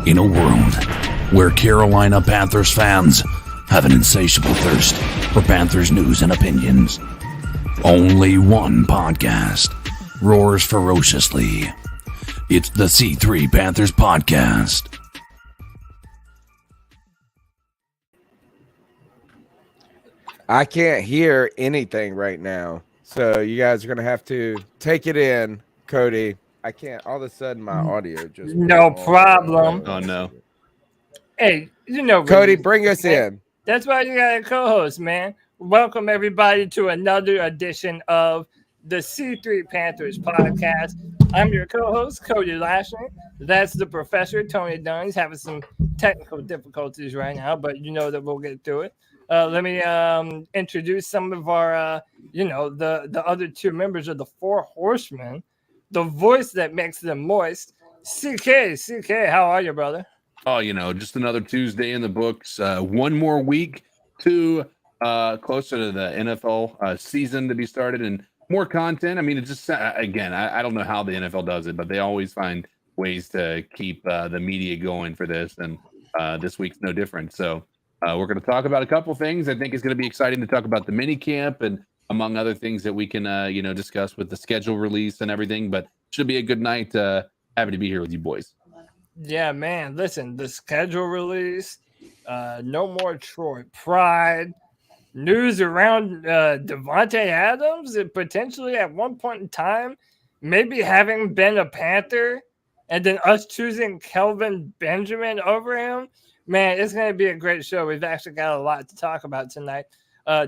In a world where Carolina Panthers fans have an insatiable thirst for Panthers news and opinions, only one podcast roars ferociously. It's the C3 Panthers Podcast. I can't hear anything right now, so you guys are going to have to take it in, Cody. I can't. All of a sudden, my audio just... No problem. Oh, no. Hey, you know, Cody, bring us in. That's why you got a co-host, man. Welcome, everybody, to another edition of the C3 Panthers Podcast. I'm your co-host, Cody Lashley. That's the professor, Tony Dunn. He's having some technical difficulties right now, but you know that we'll get through it. Let me introduce some of our, the other two members of the Four Horsemen, the voice that makes them moist. CK, how are you, brother? Oh, just another Tuesday in the books. One more week to closer to the NFL season to be started and more content. I mean, it's just, again, I don't know how the NFL does it, but they always find ways to keep the media going for this. And this week's no different. So we're going to talk about a couple things. I think it's going to be exciting to talk about the mini camp and among other things that we can, discuss with the schedule release and everything. But should be a good night. Happy to be here with you boys. Yeah, man. Listen, the schedule release, no more Troy Pride, news around Devonta Adams, and potentially at one point in time, maybe having been a Panther, and then us choosing Kelvin Benjamin over him. Man, it's going to be a great show. We've actually got a lot to talk about tonight.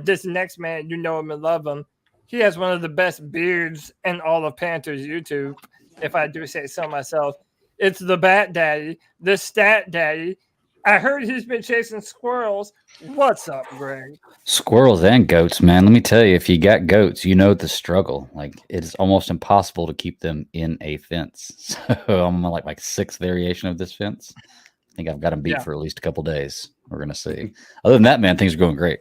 This next man, you know him and love him. He has one of the best beards in all of Panthers YouTube, if I do say so myself. It's the Bat Daddy, the Stat Daddy. I heard he's been chasing squirrels. What's up, Greg? Squirrels and goats, man. Let me tell you, if you got goats, you know the struggle. Like, it's almost impossible to keep them in a fence. So I'm on like sixth variation of this fence. I think I've got them beat for at least a couple days. We're going to see. Other than that, man, things are going great.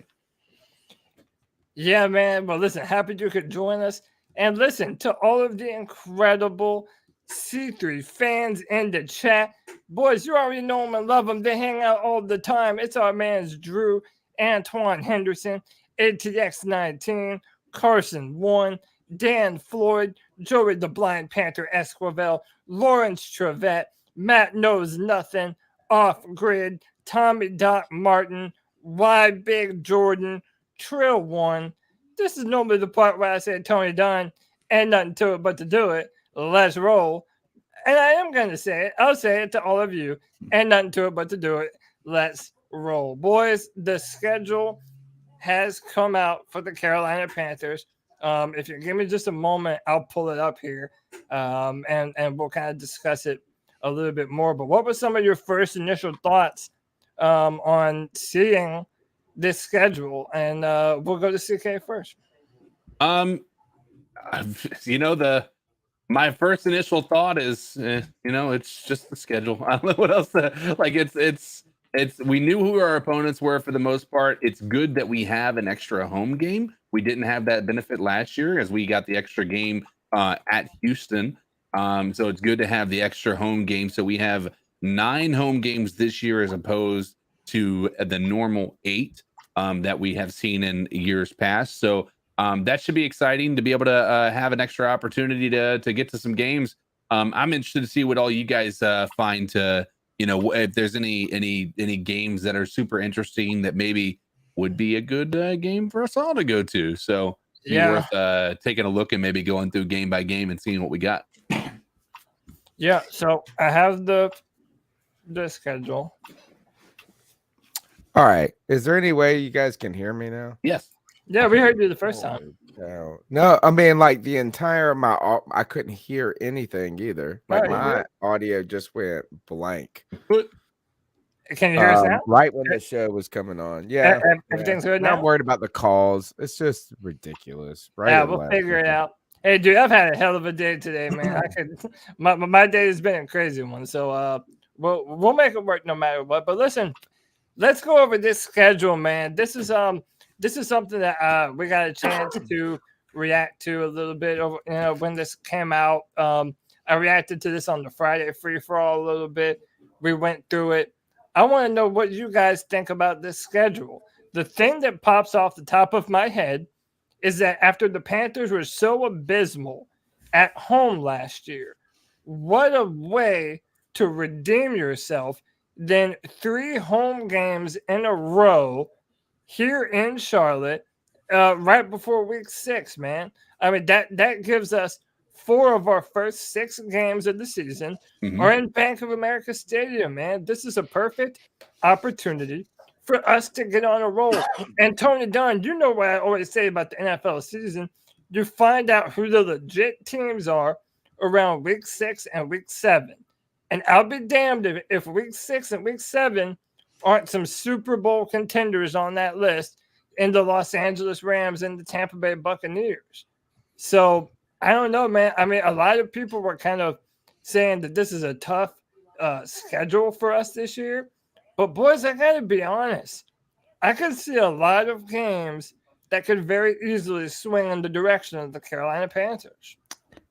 Yeah, man. Well, listen, happy you could join us. And listen to all of the incredible C3 fans in the chat. Boys, you already know them and love them. They hang out all the time. It's our mans Drew, Antoine Henderson, ATX19, Carson 1, Dan Floyd, Joey the Blind Panther Esquivel, Lawrence Trevette, Matt Knows Nothing, Off Grid, Tommy Doc Martin, Y Big Jordan, Trill 1. This is normally the part where I say Tony Dunn, and nothing to it but to do it. Let's roll. And I am going to say it. I'll say it to all of you, and nothing to it but to do it. Let's roll. Boys, the schedule has come out for the Carolina Panthers. If you give me just a moment, I'll pull it up here, and we'll kind of discuss it a little bit more. But what were some of your first initial thoughts on seeing this schedule? And we'll go to CK first. My first initial thought is, it's just the schedule. I don't know what else we knew who our opponents were for the most part. It's good that we have an extra home game. We didn't have that benefit last year as we got the extra game at Houston. So it's good to have the extra home game. So we have 9 home games this year as opposed to the normal 8 that we have seen in years past. So that should be exciting to be able to have an extra opportunity to get to some games. I'm interested to see what all you guys find to, if there's any games that are super interesting that maybe would be a good game for us all to go to. So worth taking a look and maybe going through game by game and seeing what we got. Yeah, so I have the schedule. All right. Is there any way you guys can hear me now? Yes. Yeah, we heard you the first time. No, I mean, like the entire I couldn't hear anything either. Like my audio just went blank. Can you hear us now? Right when the show was coming on. Yeah. Everything's good now? I'm worried about the calls. It's just ridiculous. Right. Yeah, we'll figure it out. Hey, dude, I've had a hell of a day today, man. My day has been a crazy one. So we'll make it work no matter what. But listen, let's go over this schedule, man. This is something that we got a chance to react to a little bit over, when this came out. I reacted to this on the Friday free for all a little bit. We went through it. I want to know what you guys think about this schedule. The thing that pops off the top of my head is that after the Panthers were so abysmal at home last year, what a way to redeem yourself than 3 home games in a row here in Charlotte right before week 6, man. I mean, that gives us 4 of our first 6 games of the season are in Bank of America Stadium, man. This is a perfect opportunity for us to get on a roll. And Tony Dunn, you know what I always say about the NFL season. You find out who the legit teams are around week 6 and week 7. And I'll be damned if week 6 and week 7 aren't some Super Bowl contenders on that list in the Los Angeles Rams and the Tampa Bay Buccaneers. So I don't know, man. I mean, a lot of people were kind of saying that this is a tough schedule for us this year. But boys, I got to be honest. I could see a lot of games that could very easily swing in the direction of the Carolina Panthers.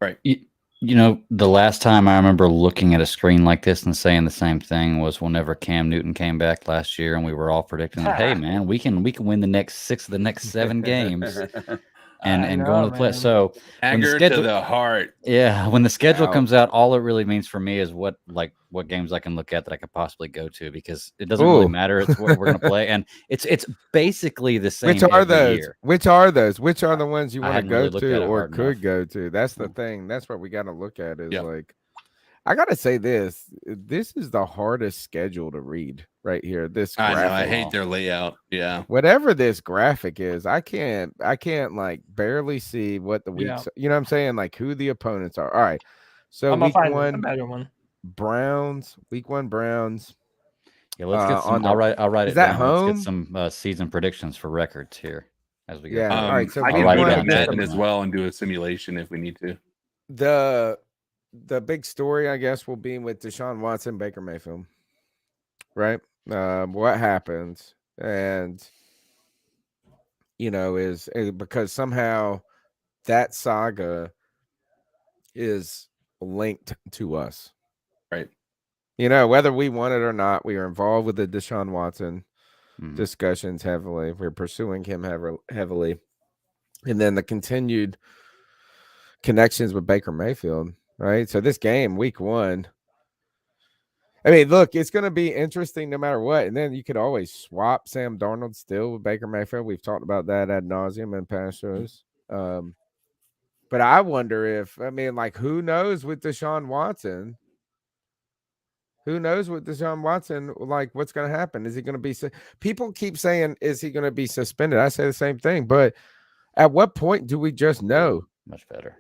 Right. You know, the last time I remember looking at a screen like this and saying the same thing was whenever Cam Newton came back last year, and we were all predicting that, hey, man, we can win the next 6 of the next 7 games and go into the play. So Dagger to the heart. Yeah, when the schedule comes out, all it really means for me is what games I can look at that I could possibly go to, because it doesn't really matter. It's what we're going to play, and it's basically the same. Which are those? Year. Which are those? Which are the ones you want to go really to or could go to? That's the thing. That's what we got to look at. Is like, I got to say this. This is the hardest schedule to read right here. This I graphic. know. I hate their layout. Yeah. Whatever this graphic is, I can't like barely see what the weeks. You know what I'm saying? Like who the opponents are. All right. So I'm week gonna find 1, a better one. Browns. Week 1, Browns. Yeah, let's get some. I'll write it that down. home? Let's get some season predictions for records here as we go. Yeah. All right. So I week can do one, it Madden as well and do a simulation if we need to. The big story, I guess, will be with Deshaun Watson, Baker Mayfield, right? What happens, and is because somehow that saga is linked to us, right? Whether we want it or not, we are involved with the Deshaun Watson discussions heavily. We're pursuing him heavily, and then the continued connections with Baker Mayfield. Right. So this game, week 1, I mean, look, it's going to be interesting no matter what. And then you could always swap Sam Darnold still with Baker Mayfield. We've talked about that ad nauseum in past shows. But I wonder who knows with Deshaun Watson? Who knows with Deshaun Watson, what's going to happen? Is he going to be people keep saying, is he going to be suspended? I say the same thing. But at what point do we just know? Much better.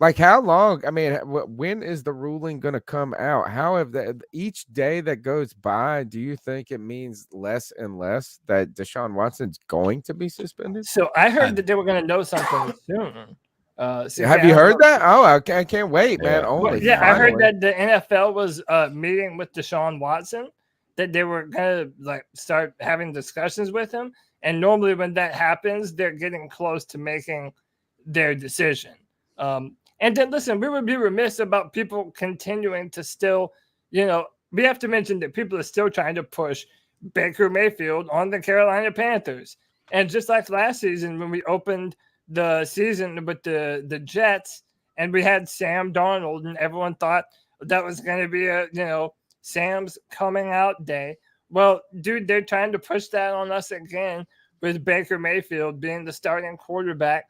Like how long? I mean, when is the ruling going to come out? How have each day that goes by, do you think it means less and less that Deshaun Watson's going to be suspended? So I heard that they were going to know something soon. Have you heard that? Oh, I can't wait, man. Finally. I heard that the NFL was meeting with Deshaun Watson, that they were going to start having discussions with him. And normally when that happens, they're getting close to making their decision. And then, listen, we would be remiss about people continuing to still, we have to mention that people are still trying to push Baker Mayfield on the Carolina Panthers. And just like last season, when we opened the season with the Jets and we had Sam Darnold and everyone thought that was going to be Sam's coming out day. Well, dude, they're trying to push that on us again with Baker Mayfield being the starting quarterback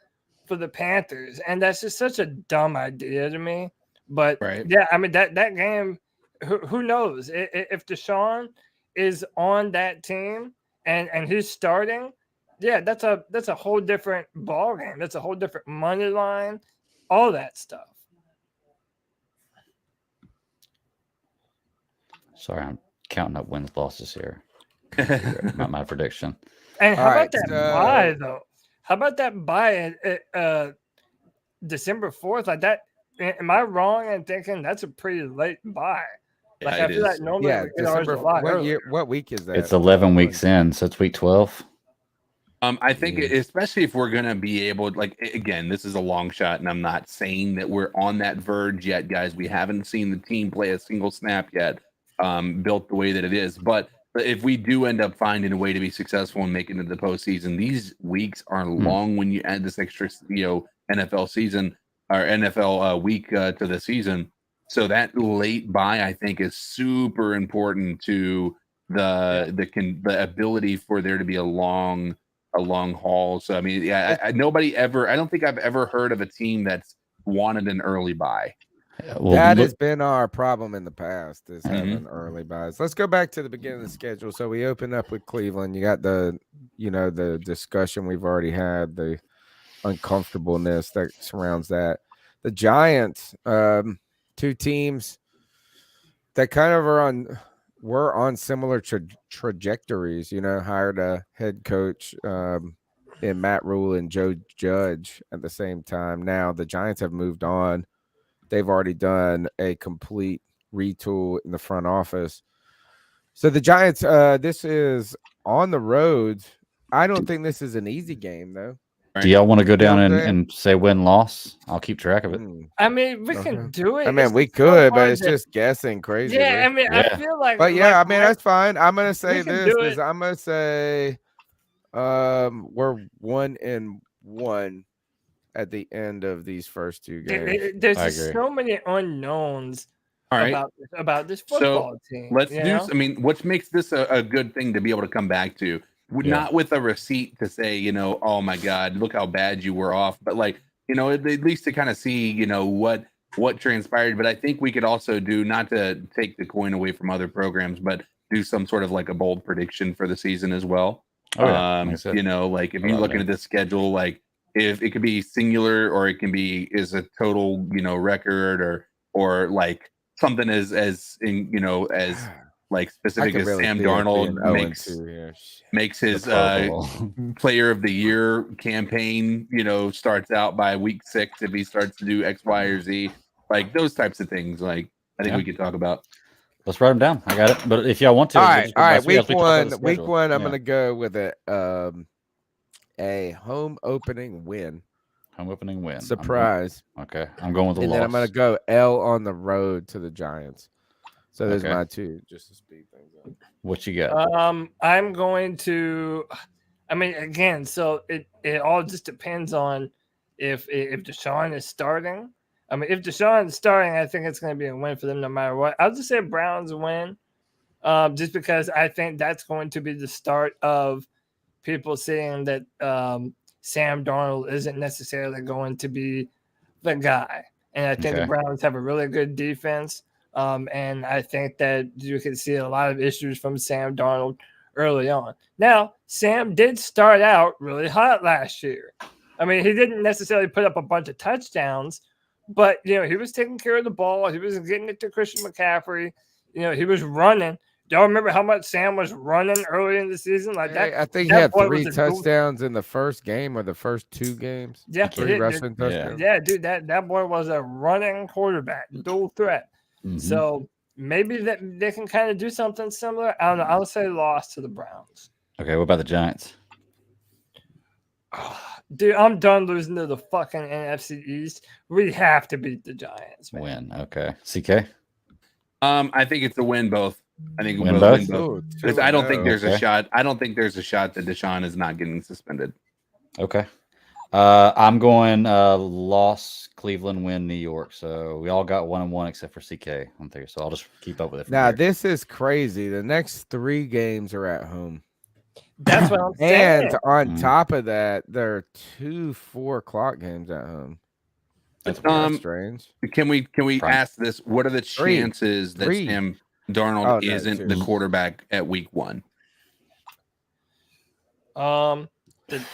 for the Panthers, and that's just such a dumb idea to me. But yeah, I mean that game, who knows if Deshaun is on that team and he's starting? Yeah, that's a whole different ball game. That's a whole different money line, all that stuff. Sorry, I'm counting up wins losses here. Not my prediction. And how about that bye though? How about that bye at December 4th? Like that, am I wrong in thinking that's a pretty late bye? Like I feel like normally December. What week is that? It's 11 weeks in, so it's week 12. I think especially if we're gonna be able, again, this is a long shot, and I'm not saying that we're on that verge yet, guys. We haven't seen the team play a single snap yet. built the way that it is. But if we do end up finding a way to be successful and make it into the postseason, these weeks are long when you add this extra, NFL season or NFL week to the season. So that late bye, I think, is super important to the ability for there to be a long haul. So I mean, I don't think I've ever heard of a team that's wanted an early bye. Well, That look- has been our problem in the past, is having early buys. Let's go back to the beginning of the schedule. So we open up with Cleveland. You got the discussion we've already had, the uncomfortableness that surrounds that. The Giants, two teams that kind of were on similar trajectories, hired a head coach in Matt Rule and Joe Judge at the same time. Now the Giants have moved on. They've already done a complete retool in the front office. So the Giants, this is on the road. I don't think this is an easy game, though. do y'all want to go down what I'm saying? and say win-loss? I'll keep track of it. I mean, we Okay. can do it. I mean, It's we just so could, but hard it's to- just guessing crazy. Yeah, I mean, I Yeah. feel like. But yeah, like I mean, that's fine. I'm gonna say can this. do it. I'm gonna say we're 1-1 at the end of these first two games. There's I just agree. so many unknowns All right. about this football team. Let's you do. know? I mean, what makes this a good thing to be able to come back to? Not with a receipt to say, oh my God, look how bad you were off, but like, at least to kind of see, what transpired. But I think we could also do, not to take the coin away from other programs, but do some sort of like a bold prediction for the season as well. Oh, yeah. Like I said. Like if you're looking at this schedule, like if it could be singular or it can be is a total, record or like something as like specific as Sam Darnold makes his player of the year campaign, starts out by week 6 if he starts to do X, Y, or Z, like those types of things. Like I think we could talk about. Let's write them down. I got it. But if y'all want to, All right. Week one. I'm Yeah. gonna go with a home opening win. Home opening win. Surprise. Okay. I'm going with a And loss. then I'm gonna go L on the road to the Giants. So there's Okay. my two, just to speed things up. What you got? I'm going to. I mean, again, so it all just depends on if Deshaun is starting. I mean, if Deshaun is starting, I think it's going to be a win for them no matter what. I'll just say Browns win, just because I think that's going to be the start of people seeing that Sam Darnold isn't necessarily going to be the guy. And I think the Browns have a really good defense. And I think that you can see a lot of issues from Sam Darnold early on. Now, Sam did start out really hot last year. I mean, he didn't necessarily put up a bunch of touchdowns, but, he was taking care of the ball. He was getting it to Christian McCaffrey. He was running. Y'all remember how much Sam was running early in the season? Like that. I think he had 3 touchdowns in the first game or the first 2 games. Yeah, 3 rushing touchdowns. Yeah, dude, that boy was a running quarterback, dual threat. Mm-hmm. So maybe that they can kind of do something similar. I don't know. I'll say loss to the Browns. Okay, what about the Giants? Dude, I'm done losing to the fucking NFC East. We have to beat the Giants, man. Win. Okay. CK? I think it's a win both. I think Win we'll both? win both. Ooh, Because I don't think there's a Okay. shot. I don't think there's a shot that Deshaun is not getting suspended. Okay. I'm going loss, Cleveland, win, New York. So we all got 1-1 except for CK on there. So I'll just keep up with it. From Now, here. this is crazy. The next 3 games are at home. That's what I'm saying. And on top of that, there are 2 4:00 games at home. That's That's strange. Can we Fine. ask this? What are the chances that 3. Sam Darnold Oh, no, isn't 2. the quarterback at week 1?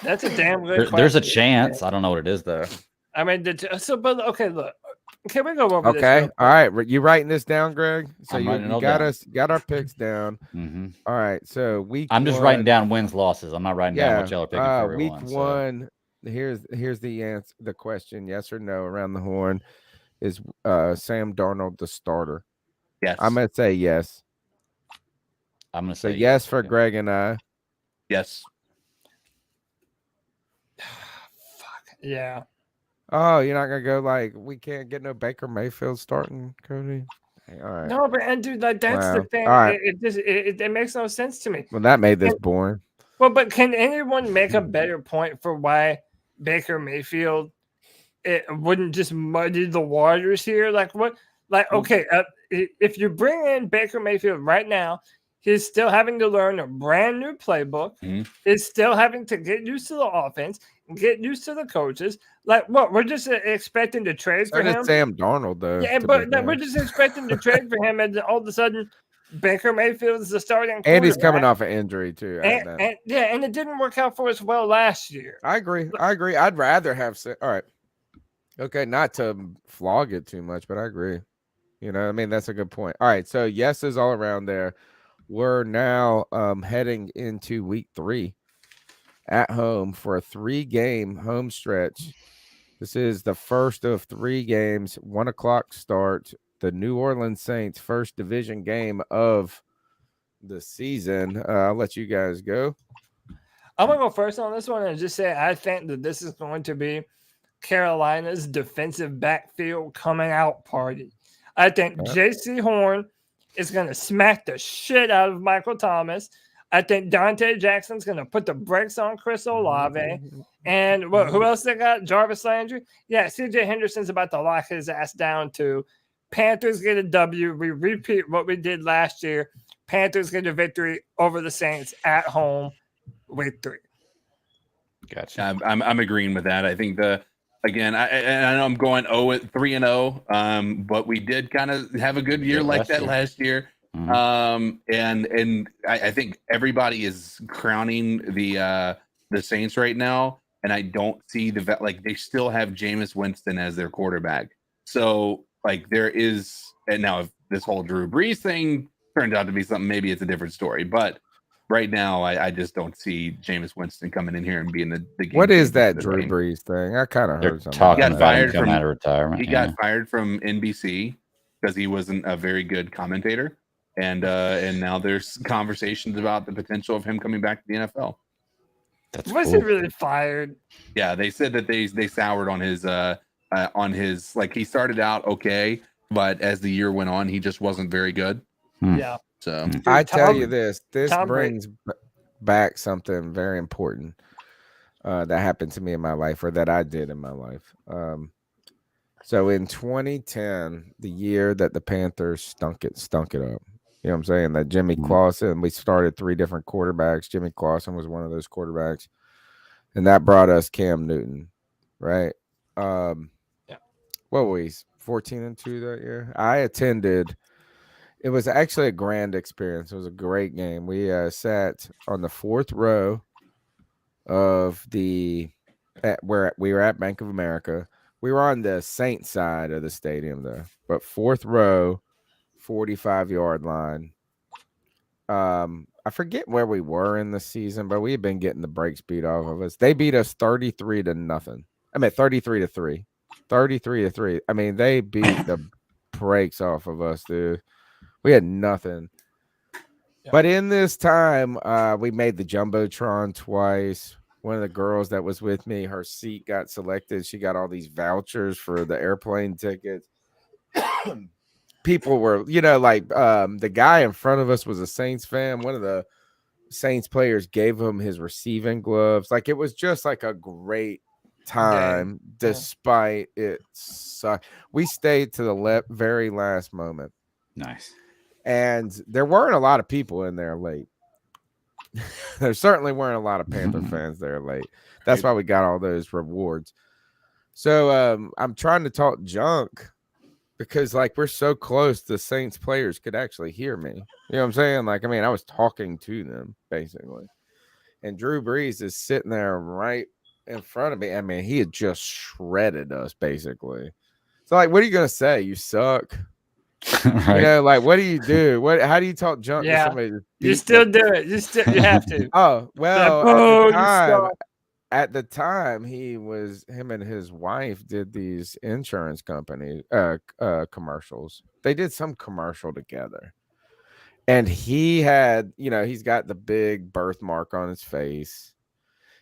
That's a damn good question. There's a chance. I don't know what it is though. I mean, but okay, look. Can we go over this? Okay. real All right. You writing this down, Greg? So I'm you, writing it all got down. us got our picks down. Mm-hmm. All right. So week I'm just one, writing down wins, losses. I'm not writing down what y'all are picking for week everyone. So. 1. Here's the answer. The question: yes or no around the horn. Is Sam Darnold the starter? Yes. I'm gonna say yes. I'm gonna So say yes for Greg and I. Yes. Fuck. Yeah. Oh, you're not gonna go like we can't get no Baker Mayfield starting, Cody? All right. No, but and dude, like that's the Wow. thing. All right. It makes no sense to me. Well, that made this And- boring. Well, but can anyone make a better point for why Baker Mayfield it wouldn't just muddy the waters here? Like what? Like okay, if you bring in Baker Mayfield right now, he's still having to learn a brand new playbook. He's still having to get used to the offense, get used to the coaches. Like what? We're just expecting to trade So for did him. Sam Darnold, though. Yeah, to but be we're fair. just expecting to trade for him, and all of a sudden, Baker Mayfield is the starting And he's coming quarterback. off an injury, too. And it didn't work out for us well last year. I agree. I'd rather have all right. Okay, not to flog it too much, but I agree. You know, I mean, that's a good point. All right, so yeses all around there. We're now heading into week 3 at home for a 3-game home stretch. This is the first of 3 games, 1:00 start. The New Orleans Saints' first division game of the season. I'll let you guys go. I'm gonna go first on this one and just say I think that this is going to be Carolina's defensive backfield coming out party. I think J.C. Horn is going to smack the shit out of Michael Thomas. I think Dante Jackson's going to put the brakes on Chris Olave. And who else they got? Jarvis Landry? Yeah, C.J. Henderson's about to lock his ass down too. Panthers get a W. We repeat what we did last year. Panthers get a victory over the Saints at home, week 3. Gotcha. I'm agreeing with that. I think Again, I know I'm going 3-0, but we did kind of have a good year like that last year. And I think everybody is crowning the Saints right now, and I don't see they still have Jameis Winston as their quarterback. So there is, and now if this whole Drew Brees thing turns out to be something, maybe it's a different story. But right now, I just don't see Jameis Winston coming in here and being the game. What is that Drew Brees thing? I kind of heard something. Talking He got fired from out of retirement. He got fired from NBC because he wasn't a very good commentator, and now there's conversations about the potential of him coming back to the NFL. Was he really fired? Yeah, they said that they soured on his he started out okay, but as the year went on, he just wasn't very good. Yeah. So I tell you this brings back something very important that happened to me in my life, or that I did in my life. So in 2010, the year that the Panthers stunk it up. You know what I'm saying? That Jimmy Clausen, we started 3 different quarterbacks. Jimmy Clausen was one of those quarterbacks. And that brought us Cam Newton, right? What were we, 14-2 that year? I attended. It was actually a grand experience. It was a great game. We sat on the 4th row of where we were at Bank of America. We were on the Saints side of the stadium, though, but 4th row, 45-yard line. I forget where we were in the season, but we had been getting the brakes beat off of us. They beat us 33-0. I mean, 33-3. 33-3. I mean, they beat the brakes off of us, dude. We had nothing. Yeah. But in this time, we made the Jumbotron twice. One of the girls that was with me, her seat got selected. She got all these vouchers for the airplane tickets. People were, the guy in front of us was a Saints fan. One of the Saints players gave him his receiving gloves. Like, it was just like a great time, despite it sucked. We stayed to the very last moment. Nice. And there weren't a lot of people in there late. There certainly weren't a lot of Panther fans there late. That's why we got all those rewards. So I'm trying to talk junk because, we're so close, the Saints players could actually hear me. You know what I'm saying? I was talking to them, basically. And Drew Brees is sitting there right in front of me. I mean, he had just shredded us, basically. So, what are you going to say? You suck? Right. What do you do? How do you talk junk to somebody? You still do it. You have to. Oh, well, at the time, him and his wife did these insurance company commercials. They did some commercial together. And he had, he's got the big birthmark on his face.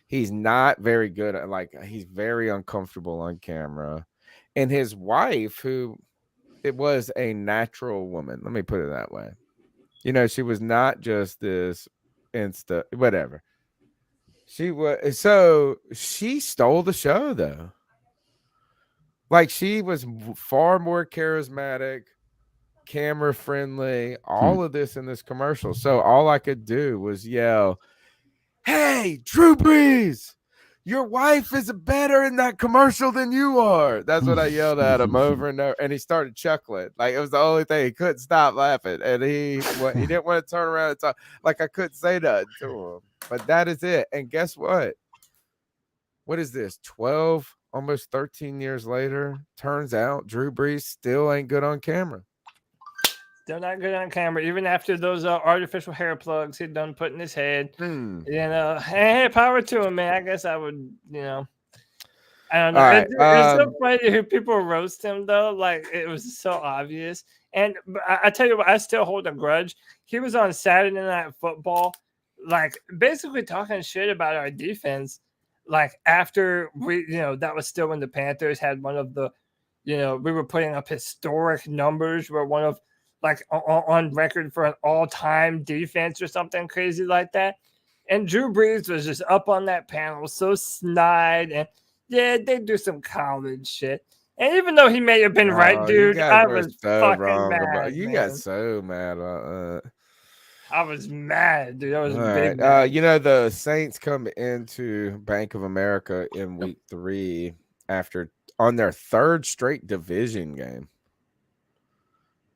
He's not very good at, he's very uncomfortable on camera. And his wife, who it was a natural woman. Let me put it that way. She was not just this whatever. She was she stole the show though. Like she was far more charismatic, camera friendly, all of this in this commercial. So all I could do was yell, "Hey, Drew Brees, your wife is better in that commercial than you are." That's what I yelled at him over and over. And he started chuckling. Like it was the only thing. He couldn't stop laughing. And he didn't want to turn around and talk. Like I couldn't say that to him. But that is it. And guess what? What is this? 12, almost 13 years later, turns out Drew Brees still ain't good on camera. Still not good on camera, even after those artificial hair plugs he'd done put in his head. Hey, power to him, man. I guess I would, I don't know. Right, it's so funny who people roast him, though. Like, it was so obvious. And I tell you what, I still hold a grudge. He was on Saturday Night Football, like, basically talking shit about our defense. Like, after that was still when the Panthers had one of the, we were putting up historic numbers. We're one of, like, on record for an all-time defense or something crazy like that. And Drew Brees was just up on that panel, so snide. And, yeah, they do some college shit. And even though he may have been right, dude, I was so fucking mad. You got so mad about that. I was mad, dude. I was big. The Saints come into Bank of America in week 3 on their 3rd straight division game.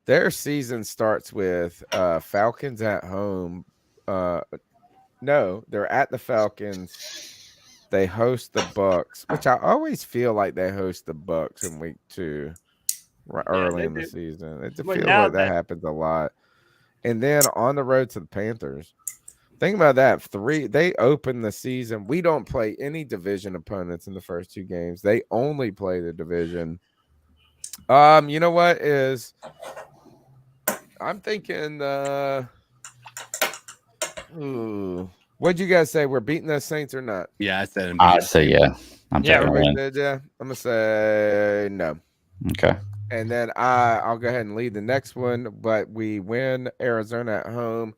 Their season starts with Falcons at home. No, they're at the Falcons. They host the Bucks, which I always feel like they host the Bucks in week 2, early in the season. It feels like that happens a lot. And then on the road to the Panthers. Think about that. They open the season. We don't play any division opponents in the first 2 games. They only play the division. You know what is? I'm thinking. What'd you guys say? We're beating the Saints or not? Yeah, I said. I say yeah. I'm gonna say no. Okay. And then I'll go ahead and lead the next one, but we win Arizona at home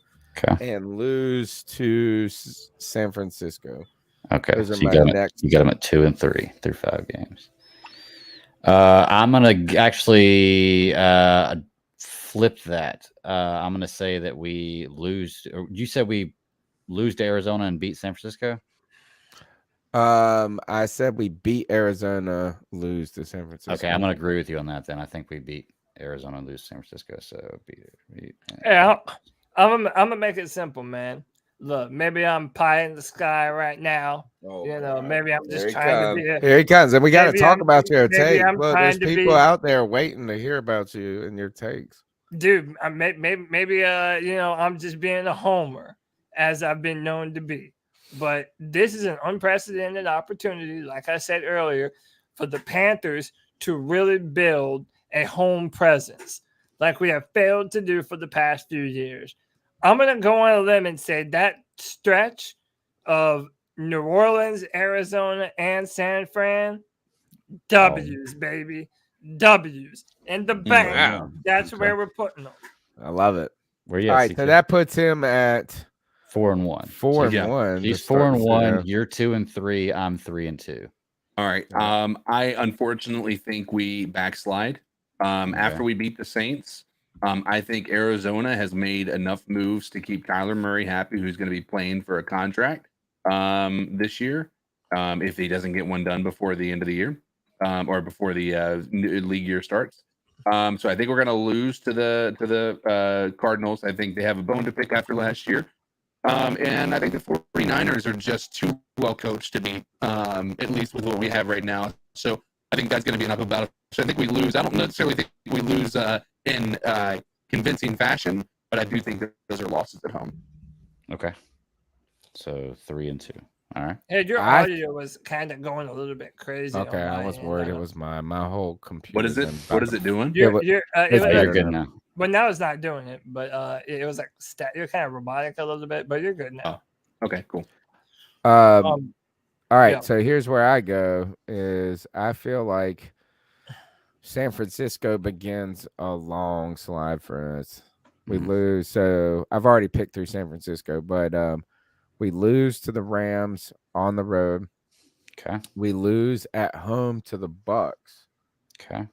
and lose to San Francisco. Okay. Those are so you got them at 2 and 3 through 5 games. I'm gonna actually flip that. I'm gonna say that we lose. You said we lose to Arizona and beat San Francisco. I said we beat Arizona, lose to San Francisco. Okay, I'm gonna agree with you on that. Then I think we beat Arizona and lose to San Francisco. So yeah, I'm gonna make it simple, man. Look, maybe I'm pie in the sky right now. Maybe I'm just trying to be. Here he comes, and we got to talk about your take. Look, there's people out there waiting to hear about you and your takes, dude. Maybe I'm just being a homer, as I've been known to be. But this is an unprecedented opportunity, like I said earlier, for the Panthers to really build a home presence like we have failed to do for the past few years. I'm going to go on a limb and say that stretch of New Orleans, Arizona, and San Fran, W's, baby. W's. In the bank. Wow. That's where we're putting them. I love it. All right, so that puts him at 4-1. 4-1. He's 4-1. You're 2 and 3. I'm 3 and 2. All right. I unfortunately think we backslide. After we beat the Saints, I think Arizona has made enough moves to keep Kyler Murray happy, who's going to be playing for a contract this year, if he doesn't get one done before the end of the year, or before the league year starts. So I think we're going to lose to the Cardinals. I think they have a bone to pick after last year. And I think the 49ers are just too well coached to be, at least with what we have right now. So I think that's going to be an uphill battle. So I think we lose. I don't necessarily think we lose in convincing fashion, but I do think that those are losses at home. Okay. So 3 and 2. All right. Hey, your audio was kind of going a little bit crazy. Okay, I was worried it was my whole computer. What is it? What is it doing? You're good now. Well, now it's not doing it, but it was like you're kind of robotic a little bit, but you're good now. Oh, okay, cool. All right, so here's where I go is I feel like San Francisco begins a long slide for us. We Mhm. lose. So I've already picked through San Francisco, but we lose to the Rams on the road. Okay. We lose at home to the Bucks. Okay.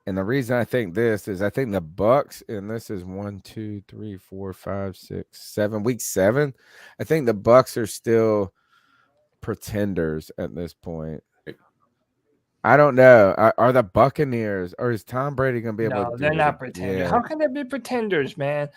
And the reason I think this is I think the Bucks, and this is 1, 2, 3, 4, 5, 6, 7, week 7. I think the Bucks are still pretenders at this point. I don't know. Are the Buccaneers or is Tom Brady going to be able No, to do they're it not pretenders. again? How can they be pretenders, man?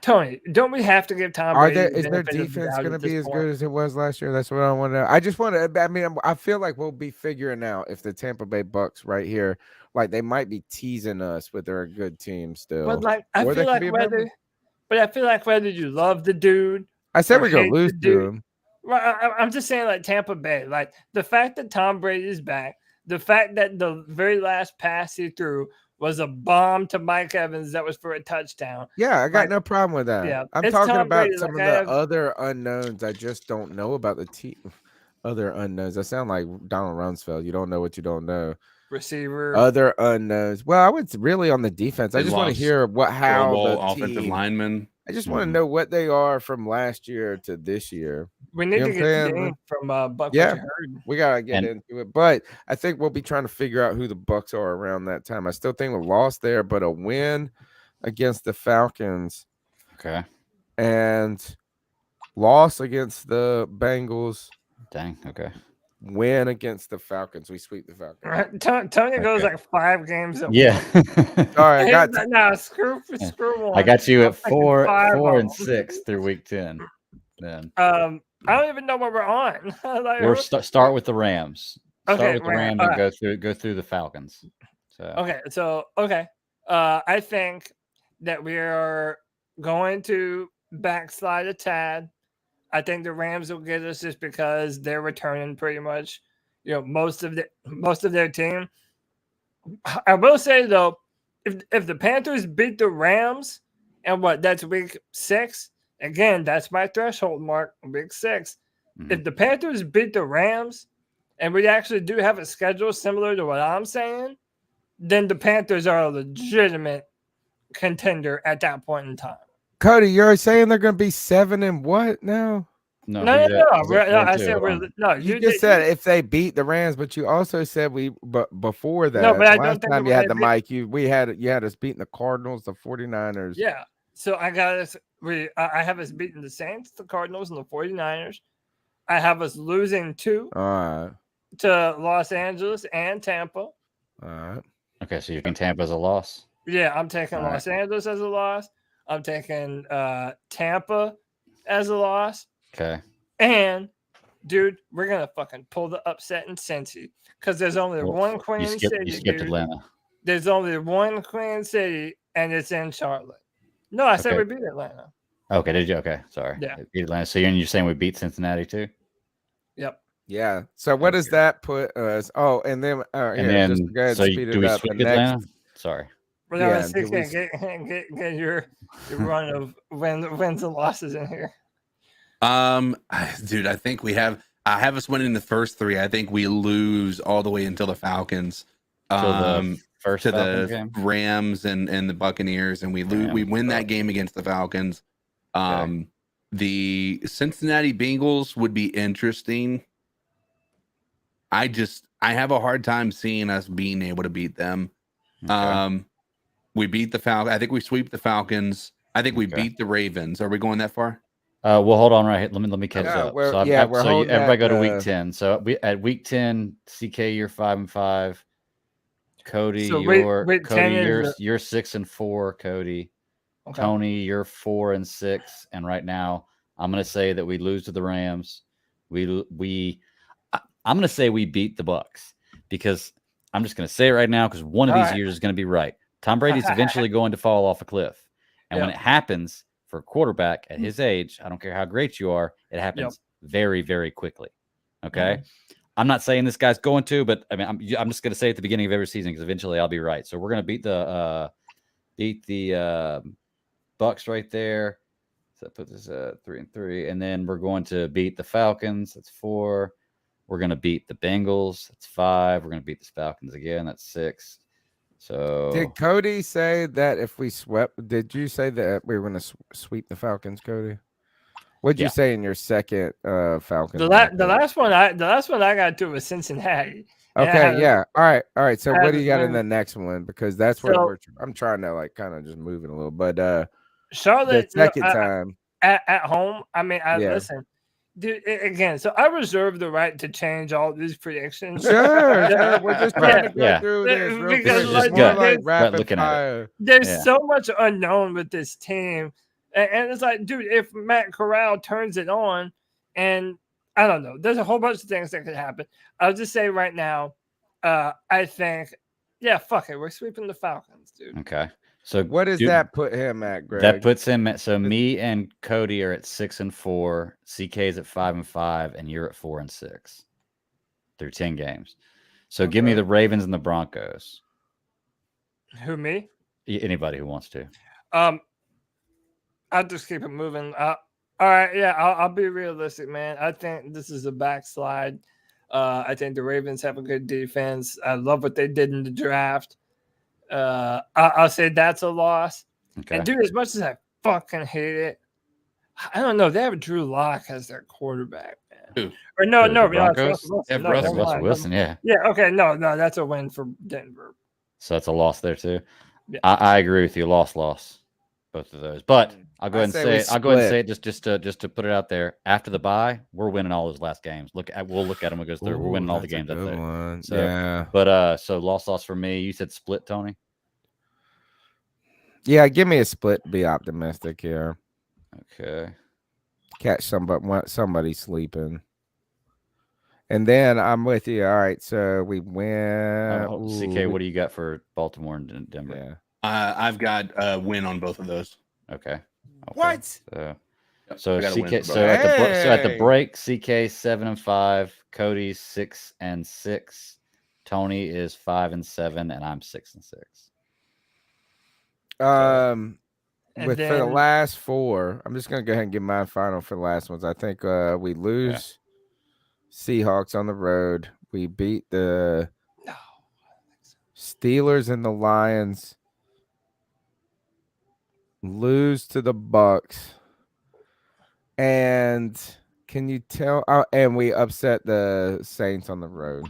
Tony, don't we have to give Tom Are Brady there the is their benefit of the defense doubt going to at this be as point? good as it was last year? That's what I want to know. I just want to. I mean, I feel like we'll be figuring out if the Tampa Bay Bucks right here, like they might be teasing us, but they're a good team still. But like, I Or they feel could like be a bad one. whether you love the dude, I said or we're gonna hate lose the to dude. him. Well, I'm just saying, like Tampa Bay, like the fact that Tom Brady is back, the fact that the very last pass he threw was a bomb to Mike Evans that was for a touchdown. Yeah, I got Like, no problem with that. yeah, I'm it's talking Tom about Brady. some Like of I the have, other unknowns. I just don't know about the team. Other unknowns. I sound like Donald Rumsfeld. You don't know what you don't know. receiver. Other unknowns. Well, I was really on the defense. I They just want to lost hear Pro how Bowl the offensive team. lineman. I just want to Mhm. know what they are from last year to this year. We need You know to what I'm get saying? Dean from Buck Yeah. What You Heard. We gotta get And into it, but I think we'll be trying to figure out who the Bucks are around that time. I still think we lost there, but a win against the Falcons okay. and loss against the Bengals, Dang. Okay. win against the Falcons. We sweep the Falcons. Right? Tony goes Okay. like 5 games at Yeah. Sorry, I He's got like, no, screw one. I got you I'm at taking 5 4 of and them. 6 through week 10. Then I don't even know what we're on. Like, we're start with the Rams. Start Okay, with the Rams. Rams and go through the Falcons. So Okay. I think that we are going to backslide a tad. I think the Rams will get us just because they're returning pretty much, most of their team. I will say though, if the Panthers beat the Rams, and that's week 6. Again, that's my threshold mark, week 6. Mhm. If the Panthers beat the Rams, and we actually do have a schedule similar to what I'm saying, then the Panthers are a legitimate contender at that point in time. Cody. You're saying they're going to be 7 and what now? No, No. he's at 4 and I 2. said Hold on. no. You just said if they beat the Rams, but you also said but before that, No, but I last don't think time that you when had they the beat- mic, you had us beating the Cardinals, the 49ers. Yeah. So I got us. I have us beating the Saints, the Cardinals, and the 49ers. I have us losing 2 All right. to Los Angeles and Tampa. All right. Okay, so you're taking Tampa as a loss. Yeah, I'm taking All Los Angeles as a loss. I'm taking Tampa as a loss. Okay. And, dude, we're going to fucking pull the upset in Cincy because there's only one Queen City. You skipped dude. Atlanta. There's only one Queen City, and it's in Charlotte. No, I said Okay. we beat Atlanta. Okay, did you? Okay, sorry. Yeah. Beat Atlanta. So you're saying we beat Cincinnati too? Yep. Yeah. So what does that put us? Oh, and then And then just go ahead so and speed do it we up. sweep The Atlanta? next, Sorry. We're Yeah, going to get your run of wins and losses in here. Dude, I think I have us winning the first 3. I think we lose all the way until the Falcons. To the first to Falcons the game? Rams and the Buccaneers, and we win that game against the Falcons. Okay. The Cincinnati Bengals would be interesting. I have a hard time seeing us being able to beat them. Okay. We beat the Falcons. I think we sweep the Falcons. I think we beat the Ravens. Are we going that far? Well, hold on right here. Let me catch Yeah, up. we're- So yeah, we're holding everybody that, go to week 10. So we at week 10, CK, you're 5 and 5. Cody, So you're week 10 is you're 6 and 4, Cody. Okay. Tony, you're 4 and 6. And right now, I'm gonna say that we lose to the Rams. I'm gonna say we beat the Bucks because I'm just gonna say it right now because one of these years is gonna be right. Tom Brady's eventually going to fall off a cliff. And when it happens for a quarterback at his age, I don't care how great you are, it happens very, very quickly. Okay. Mm-hmm. I'm not saying this guy's going to, but I mean, I'm just going to say at the beginning of every season because eventually I'll be right. So we're going to beat the Bucks right there. So that puts us at 3 and 3, and then we're going to beat the Falcons. That's 4. We're going to beat the Bengals. That's 5. We're going to beat the Falcons again. That's 6. So Did Cody say that if we swept? Did you say that we were going to sweep the Falcons, Cody? What'd you Yeah. say in your second Falcons? The last one I got to was Cincinnati. And I Okay, had a- yeah. All right. So I what had do you a got in win. the next one? Because that's So- what I'm trying to like kind of just moving a little. But the Charlotte second time, at home. I mean, Yeah. listen, dude. Again, so I reserve the right to change all these predictions. sure. We're just trying to go Yeah. through this real quick. Because, It's like, more gut. like Gut rapid looking at it. fire. There's Yeah. so much unknown with this team, and it's like, dude, if Matt Corral turns it on, and I don't know, there's a whole bunch of things that could happen. I'll just say right now, I think, yeah, fuck it, we're sweeping the Falcons, dude. okay. So What does that put him at, Greg? That puts him at, so me and Cody are at 6-4, CK's at 5-5, and you're at 4-6 through 10 games. So give me Okay. the Ravens and the Broncos. Who, me? Anybody who wants to. I'll just keep it moving. All right, yeah, I'll be realistic, man. I think this is a backslide. I think the Ravens have a good defense. I love what they did in the draft. I'll say that's a loss. Okay. And dude, as much as I fucking hate it, I don't know. They have Drew Lock as their quarterback, man. Who? Or no, The it's Broncos? Russell Wilson. Have No, Russell never Russell mind. Wilson, yeah. Yeah, okay, no, that's a win for Denver. So that's a loss there too. Yeah. I agree with you. Loss, both of those. But I'll go I ahead and say say we it. I'll go ahead and say split. it just to put it out there. After the bye, we're winning all those last games. We'll look at them. It goes through. We're winning all the That's a games up good there. one. So, yeah. But so loss for me. You said split, Tony. Yeah, give me a split. Be optimistic here. Okay. Catch somebody sleeping. And then I'm with you. All right, so we win. CK, what do you got for Baltimore and Denver? Yeah. I've got a win on both of those. Okay. What? So I got a win CK. for So both. at the Hey! break, CK 7-5, Cody's 6-6, Tony is 5-7, and I'm 6-6. And For the then- last four, I'm just gonna go ahead and give my final for the last ones. I think we lose Seahawks on the road. We beat the Steelers and the Lions. Lose to the Bucks. And can you tell? Oh, and we upset the Saints on the road.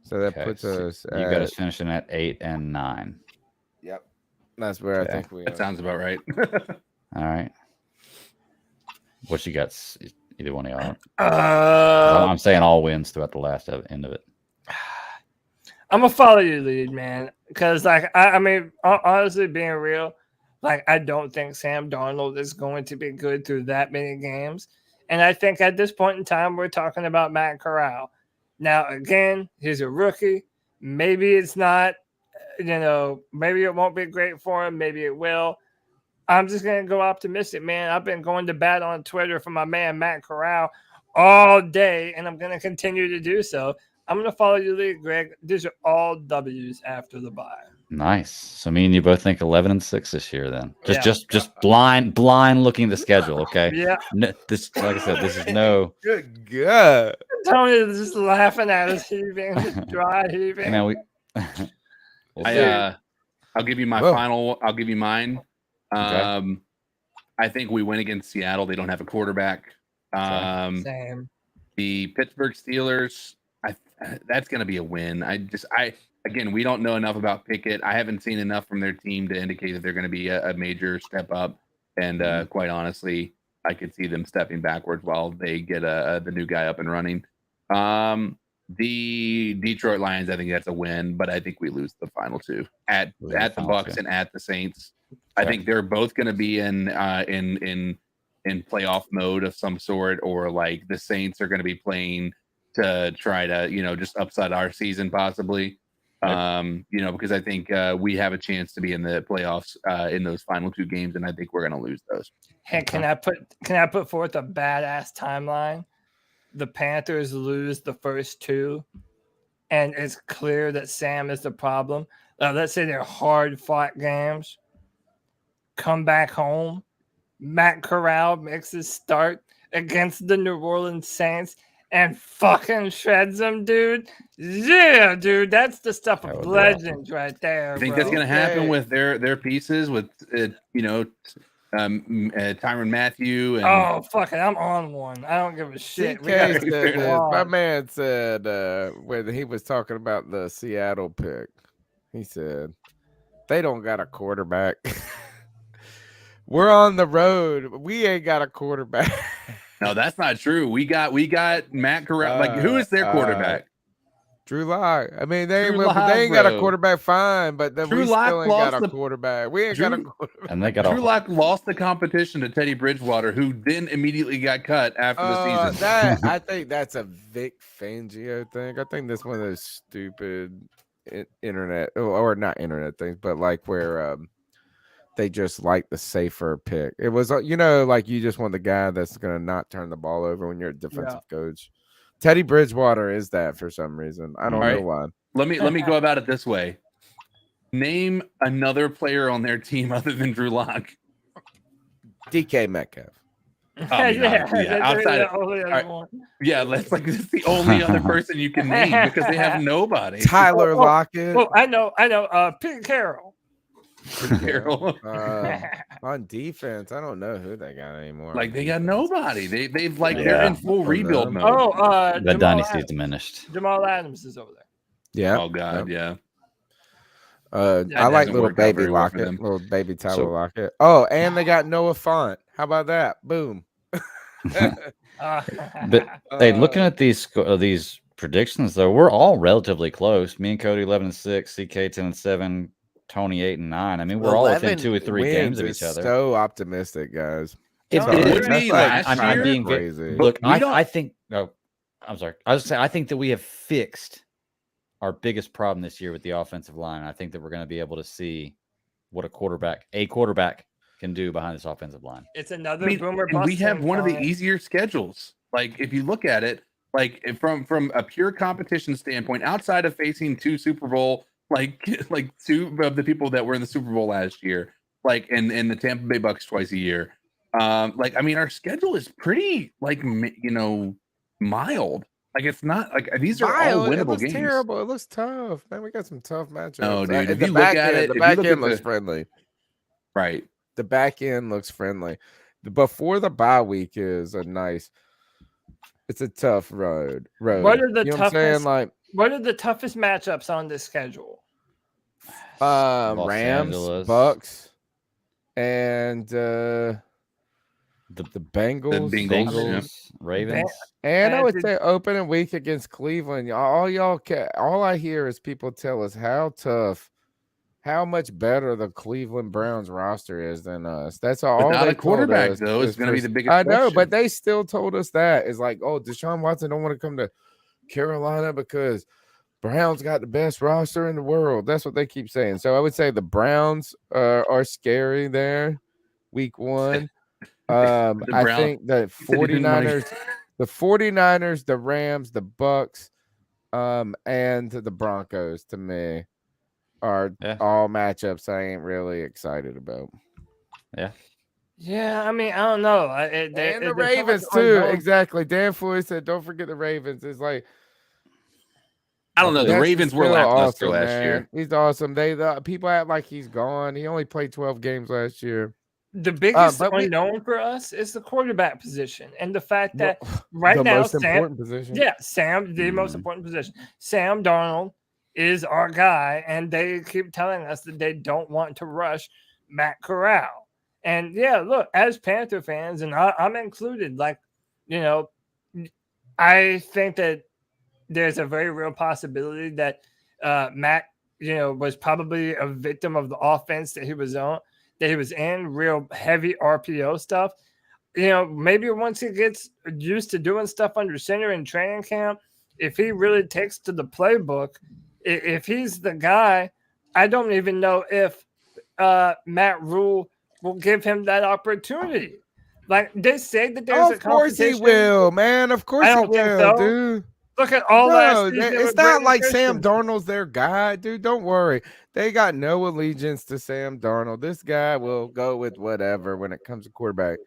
So that Okay, puts so us. you got us finishing at 8 and 9. Yep. That's where Okay. I think we. That sounds about right. All right. What you got? Either one of y'all? Uh, I'm saying all wins throughout the last end of it. I'm gonna follow your lead, man. Because, like, I mean, honestly, being real, like, I don't think Sam Darnold is going to be good through that many games. And I think at this point in time, we're talking about Matt Corral. Now, again, he's a rookie. Maybe it's not, maybe it won't be great for him. Maybe it will. I'm just going to go optimistic, man. I've been going to bat on Twitter for my man, Matt Corral, all day, and I'm going to continue to do so. I'm going to follow your lead, Greg. These are all W's after the bye. Nice. So me and you both think 11-6 this year. Then Yeah. just blind looking at the schedule. Okay. Yeah. No, this, like I said, this is no. Good God. Tony is just laughing at us, heaving, dry heaving. Man, we. We'll see. I'll give you my Whoa. final. I'll give you mine. Okay. I think we win against Seattle. They don't have a quarterback. Same. The Pittsburgh Steelers. That's going to be a win. Again, we don't know enough about Pickett. I haven't seen enough from their team to indicate that they're going to be a major step up. And quite honestly, I could see them stepping backwards while they get the new guy up and running. The Detroit Lions, I think that's a win, but I think we lose the final two at the Bucks and at the Saints. I think they're both going to be in playoff mode of some sort, or like the Saints are going to be playing to try to, just upset our season possibly. Because I think we have a chance to be in the playoffs in those final two games, and I think we're going to lose those. Hey, can I put forth a badass timeline? The Panthers lose the first two, and it's clear that Sam is the problem. Let's say they're hard-fought games. Come back home. Matt Corral makes his start against the New Orleans Saints, and fucking shreds them, dude. Yeah, dude, that's the stuff That of would be legends right there. I think bro. that's going to happen with their pieces with Tyrann Mathieu and Oh, fuck it. I'm on one. I don't give a shit. We CK got said fair this. enough. My man said when he was talking about the Seattle pick, he said they don't got a quarterback. We're on the road. We ain't got a quarterback. no, that's not true. We got Matt Corral. Like, who is their quarterback? Drew Lock. I mean, they Drew ain't, Lock, they ain't got a bro. quarterback, fine, but then Drew we Lock still ain't got lost a the- quarterback. We ain't got a Drew- quarterback. And they got Drew a Lock lost the competition to Teddy Bridgewater, who then immediately got cut after the season. I think that's a Vic Fangio thing. I think that's one of those stupid internet or not internet things, but like where they just like the safer pick. It was like you just want the guy that's gonna not turn the ball over when you're a defensive coach. Teddy Bridgewater is that for some reason. I don't know why. Let me go about it this way. Name another player on their team other than Drew Lock. DK Metcalf. Outside of that's the only other person you can name because they have nobody. Tyler Lockett. Oh, I know. Pete Carroll. Carroll. On defense, I don't know who they got anymore. Like they got nobody. They've they're in full rebuild mode. Oh, the dynasty is diminished. Jamal Adams is over there. Yeah. Oh God, yeah. I like doesn't little work out baby very well for Lockett, them. little baby Tyler So- Lockett. Oh, and they got Noah Font. How about that? Boom. But hey, looking at these predictions though, we're all relatively close. Me and Cody 11-6, CK 10-7, Tony 8-9. I mean, we're all within 2 or 3 games of each other. So optimistic, guys. It Sorry. would That's be like I'm last being year, crazy. Look, we don't- I think. No, I'm sorry. I was saying I think that we have fixed our biggest problem this year with the offensive line. I think that we're going to be able to see what a quarterback can do behind this offensive line. It's another I mean, boomer and bust. we have thing, one of the Colin. easier schedules. Like if you look at it, like from a pure competition standpoint, outside of facing 2 Super Bowl, like 2 of the people that were in the Super Bowl last year, like and the Tampa Bay Bucks twice a year. Like I mean, our schedule is pretty mild. Like it's not like these are all It winnable looks games. terrible. It looks tough. Man, we got some tough matchups. No, dude, if the you look back at end, it- the if you back look end at looks the- friendly. Right. The back end looks friendly. Before the bye week is it's a tough road. What are the you know what I'm saying? toughest- Like What are the toughest matchups on this schedule? Los Rams, Angeles. Bucks, and the The Bengals. Bengals, Ravens. And I And would did- say opening week against Cleveland. All I hear is people tell us how much better the Cleveland Browns roster is than us. That's all. Without they a quarterback, told us though, is gonna be for- the biggest I know, question. but they still told us that. It's like, oh, Deshaun Watson don't want to come to Carolina because Browns got the best roster in the world. That's what they keep saying. So I would say the Browns are scary there. Week 1. I think the said he didn't wanna- 49ers, the Rams, the Bucks, and the Broncos to me are all matchups I ain't really excited about. Yeah, I mean, I don't know. And the Ravens too. Exactly. Dan Floyd said, "Don't forget the Ravens." It's like I don't know. The That's Ravens were still lackluster awesome, last man. year. He's awesome. People act like he's gone. He only played 12 games last year. The biggest but we- unknown for us is the quarterback position, and the fact that Well, right the now, most important position. the most important position. Sam Darnold is our guy, and they keep telling us that they don't want to rush Matt Corral. And yeah, look, as Panther fans, and I'm included, like, I think that there's a very real possibility that Matt, was probably a victim of the offense that he was on, that he was in, real heavy RPO stuff. Maybe once he gets used to doing stuff under center in training camp, if he really takes to the playbook, if he's the guy, I don't even know if Matt Rule will give him that opportunity. Like they say that there's a Of course he competition. will, man. Of course I he don't think will, so. dude. Look at all last No, season. it's with not Brandon like Sam Christensen. Darnold's their guy, dude. Don't worry. They got no allegiance to Sam Darnold. This guy will go with whatever when it comes to quarterback.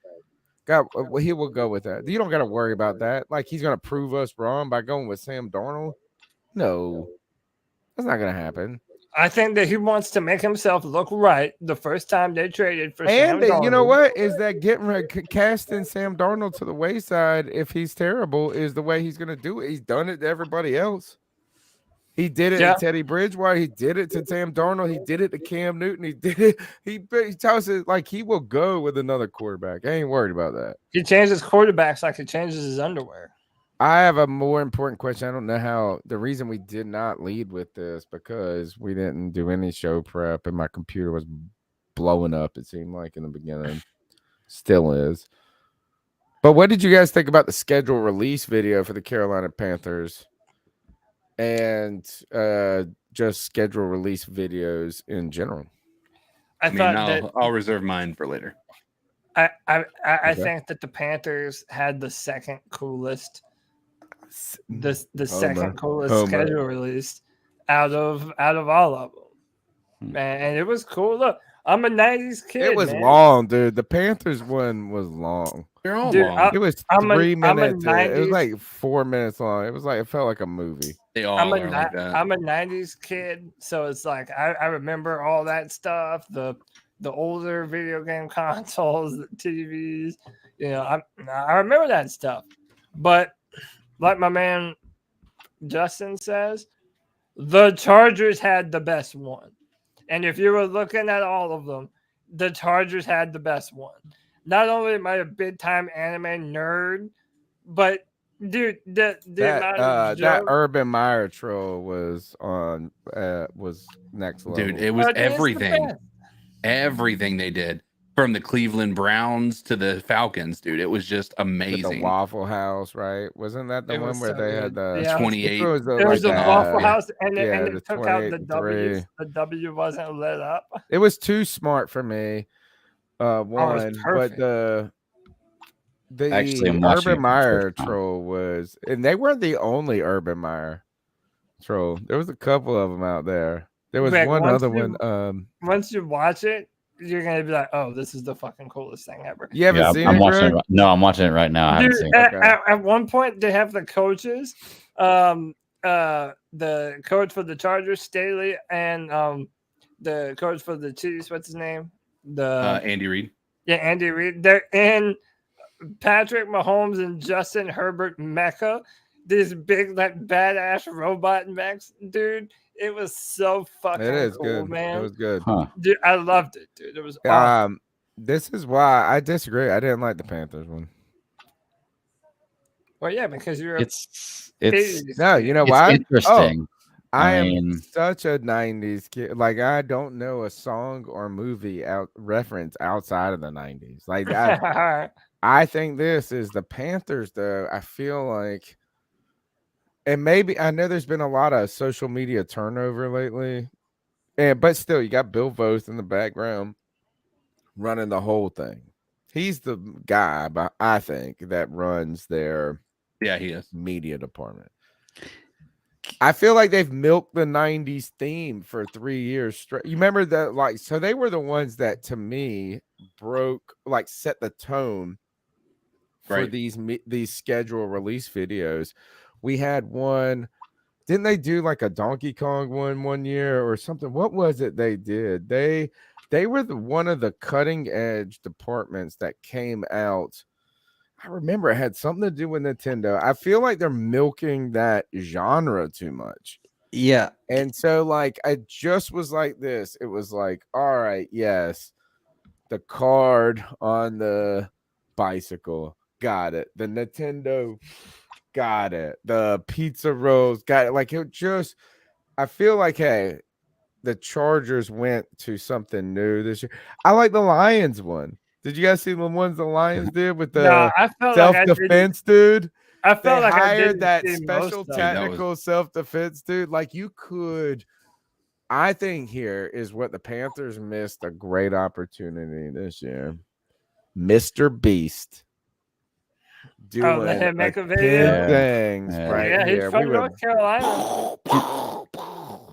God, he will go with that. You don't got to worry about that. Like he's gonna prove us wrong by going with Sam Darnold. No, that's not gonna happen. I think that he wants to make himself look right the first time they traded for And Sam Darnold. you know what is that casting Sam Darnold to the wayside if he's terrible is the way he's gonna do it. He's done it to everybody else. He did it to Teddy Bridgewater. He did it to Sam Darnold. He did it to Cam Newton. He did it. He tells us like he will go with another quarterback. I ain't worried about that. He changes quarterbacks like he changes his underwear. I have a more important question. I don't know how the reason we did not lead with this because we didn't do any show prep and my computer was blowing up. It seemed like in the beginning, still is. But what did you guys think about the schedule release video for the Carolina Panthers and just schedule release videos in general? I'll reserve mine for later. I think that the Panthers had the second coolest. Second coolest schedule release out of all of them, and it was cool. Look, I'm a '90s kid. It was long, dude. The Panthers one was long. They're all long. It was 3 minutes. It was like 4 minutes long. It was like it felt like a movie. They all I'm are like that. I'm a '90s kid, so it's like I remember all that stuff. The older video game consoles, the TVs. You know, I remember that stuff, but. Like my man Justin says, the Chargers had the best one. And if you were looking at all of them, the Chargers had the best one. Not only am I a big-time anime nerd, but, dude, that Urban Meyer troll was next level. Dude, it was everything. Everything they did. From the Cleveland Browns to the Falcons, dude, it was just amazing. With the Waffle House, right? Wasn't that the one where they had the 28? There was a Waffle House, and it took out the W. The W wasn't lit up. It was too smart for me. But the Urban Meyer troll was, and they weren't the only Urban Meyer troll. There was a couple of them out there. There was other one. Once you watch it, you're gonna be like, "Oh, this is the fucking coolest thing ever." You haven't seen I'm it? watching it. No, I'm watching it right now. I haven't seen it. At one point, they have the coaches, the coach for the Chargers, Staley, and the coach for the Chiefs. What's his name? Andy Reid. Yeah, Andy Reid. They're in Patrick Mahomes and Justin Herbert mecha. These big, like, badass robot mechs, dude. It was so fucking cool, good, man. It was good. Dude, I loved it, dude. It was awesome. This is why I disagree. I didn't like the Panthers one. Well, yeah, because you're it's no, you know why? Interesting. I am such a 90s kid. Like, I don't know a song or movie reference outside of the 90s. Like, I think this is the Panthers, though. I feel like, and maybe I know there's been a lot of social media turnover lately, but still, you got Bill Voth in the background running the whole thing. He's the guy, I think, that runs their he is media department. I feel like they've milked the 90s theme for 3 years straight. You remember that? Like, so they were the ones that, to me, set the tone for these schedule release videos. We had one, didn't they do like a Donkey Kong one year or something? What was it they did? They were one of the cutting edge departments that came out. I remember it had something to do with Nintendo. I feel like they're milking that genre too much. Yeah. And so, like, I just was like this. It was like, all right, yes, the card on the bicycle, got it. The Nintendo, got it. The pizza rolls, got it. Like, it just, I feel like, hey, the Chargers went to something new this year. I like the Lions one. Did you guys see the ones the Lions did with the self-defense, dude? I felt like I hired that special tactical self-defense dude. Like, you could. I think here is what the Panthers missed a great opportunity this year. Mr. Beast doing make a video things right here. He's from North Carolina.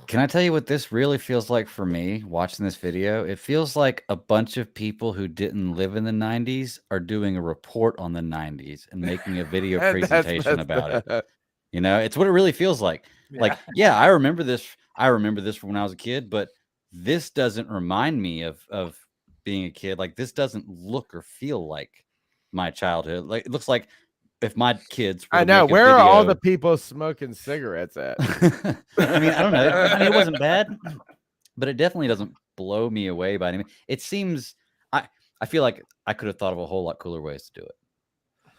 Can I tell you what this really feels like for me watching this video? It feels like a bunch of people who didn't live in the 90s are doing a report on the 90s and making a video presentation about it. You know, it's what it really feels like. Like, yeah, I remember this. I remember this from when I was a kid, but this doesn't remind me of being a kid. Like, this doesn't look or feel like my childhood. Like, it looks like if my kids were I to know. make a Where are all the video- people smoking cigarettes at? I mean, I don't know. I mean, it wasn't bad, but it definitely doesn't blow me away by any means. It seems I feel like I could have thought of a whole lot cooler ways to do it.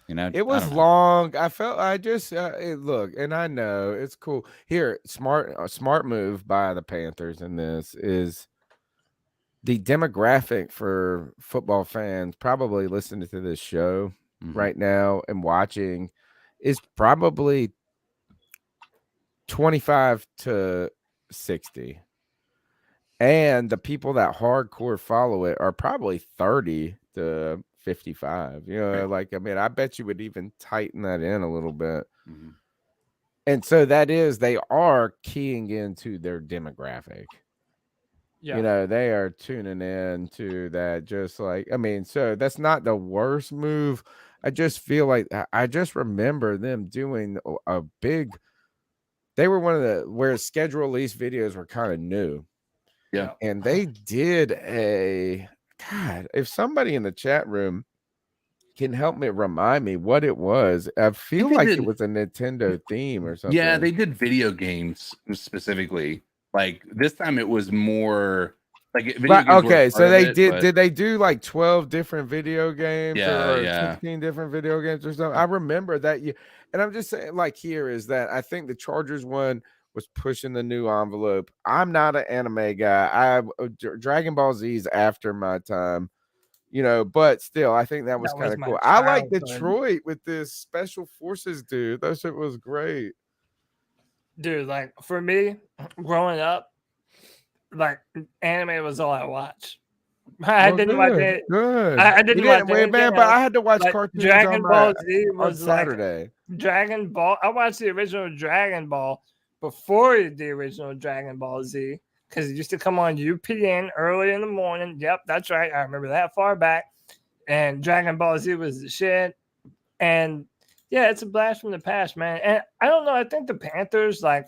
You know, It I was don't know. long. I felt I just look, and I know it's cool. Here, smart move by the Panthers in this is the demographic for football fans probably listening to this show right now and watching is probably 25 to 60. And the people that hardcore follow it are probably 30 to 55. You know, like, I mean, I bet you would even tighten that in a little bit. And so they are keying into their demographic. Yeah. You know, they are tuning in to that. Just like, I mean, so that's not the worst move. I just feel like I just remember them doing a big, they were one of the where schedule release videos were kind of new. Yeah. And they did God, if somebody in the chat room can help me remind me what it was. I feel like it was a Nintendo theme or something. Yeah, they did video games specifically. Like this time it was more like video games okay, so they did they do like 12 different video games or yeah. 16 different video games or something? I remember that and I'm just saying, like, here is that I think the Chargers one was pushing the new envelope. I'm not an anime guy. Dragon Ball Z's after my time, you know, but still, I think that was kind of cool. I like Detroit with this special forces dude. That shit was great. Dude, like for me, growing up, like anime was all I watched. I didn't watch it. Good. I didn't watch wait, man, but I had to watch cartoons Dragon Ball Z on was Saturday. Like Dragon Ball. I watched the original Dragon Ball before the original Dragon Ball Z because it used to come on UPN early in the morning. Yep, that's right. I remember that far back. And Dragon Ball Z was the shit. And yeah, it's a blast from the past, man. And I don't know. I think the Panthers, like,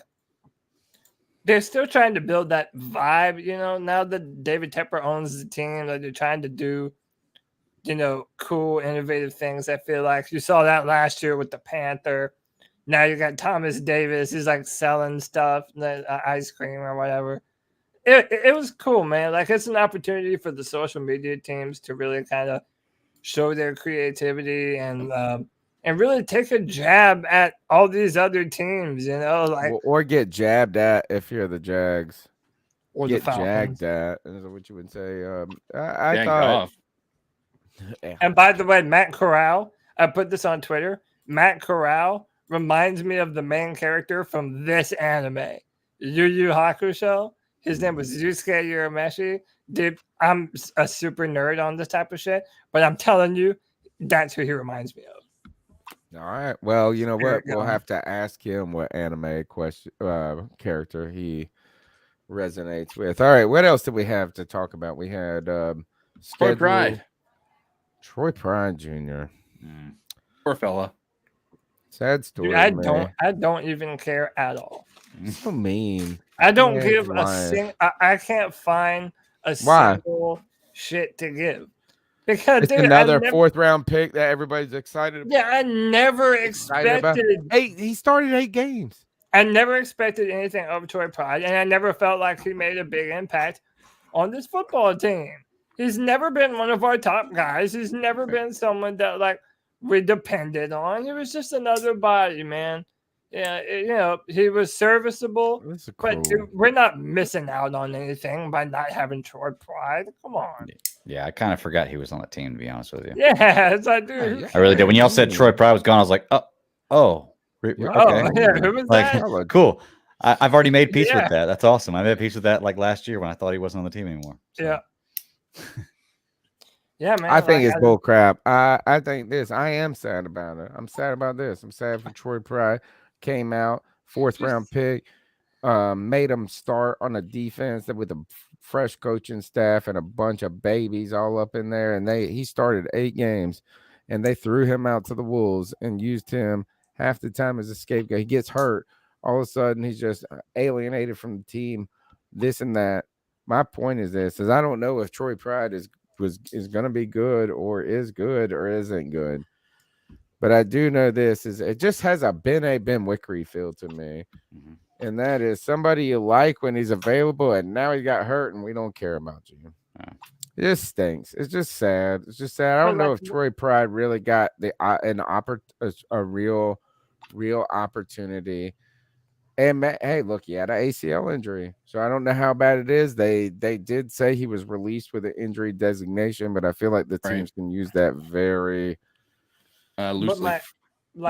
they're still trying to build that vibe, you know, now that David Tepper owns the team, that they're trying to do, you know, cool, innovative things. I feel like you saw that last year with the Panther. Now you got Thomas Davis. He's like selling stuff, ice cream or whatever. It was cool, man. Like, it's an opportunity for the social media teams to really kind of show their creativity and really take a jab at all these other teams, you know, like or get jabbed at if you're the Jags. Or get the Falcons. jagged at, is what you would say. I Jagged thought. Off. And by the way, Matt Corral, I put this on Twitter. Matt Corral reminds me of the main character from this anime, Yu Yu Hakusho. His name was Yusuke Urameshi. Dude, I'm a super nerd on this type of shit, but I'm telling you, that's who he reminds me of. All right. Well, you know what? We'll have to ask him what anime character he resonates with. All right. What else did we have to talk about? We had Troy Pride. Troy Pride Jr. Poor fella. Sad story. Dude, I don't even care at all. So mean. I don't give a single. I can't find a single shit to give. Because it's another fourth round pick that everybody's excited about. Yeah, I never expected. He started 8 games. I never expected anything of Troy Pride, and I never felt like he made a big impact on this football team. He's never been one of our top guys. He's never been someone that like we depended on. He was just another body, man. Yeah, you know, he was serviceable, but dude, we're not missing out on anything by not having Troy Pride. Come on. Yeah, I kind of forgot he was on the team, to be honest with you. Yeah, it's like, dude. I really did. When y'all said Troy Pride was gone, I was like, okay. Yeah, who was that? Cool. I've already made peace with that. That's awesome. I made peace with that like last year when I thought he wasn't on the team anymore. So. Yeah. Yeah, man. I think it's bull crap. I think this. I am sad about it. I'm sad about this. I'm sad for Troy Pride. Came out 4th round pick. made him start on a defense that with a fresh coaching staff and a bunch of babies all up in there. And he started 8 games and they threw him out to the wolves and used him half the time as a scapegoat. He gets hurt. All of a sudden he's just alienated from the team, this and that. My point is this, is I don't know if Troy Pride is going to be good or isn't good. But I do know this is it just has a Ben Wickery feel to me. Mhm. And that is somebody you like when he's available, and now he got hurt, and we don't care about you. It just stinks. It's just sad. It's just sad. I don't know if Troy Pride really got a real opportunity. And hey, look, he had an ACL injury, so I don't know how bad it is. They did say he was released with an injury designation, but I feel like the teams can use that very loosely.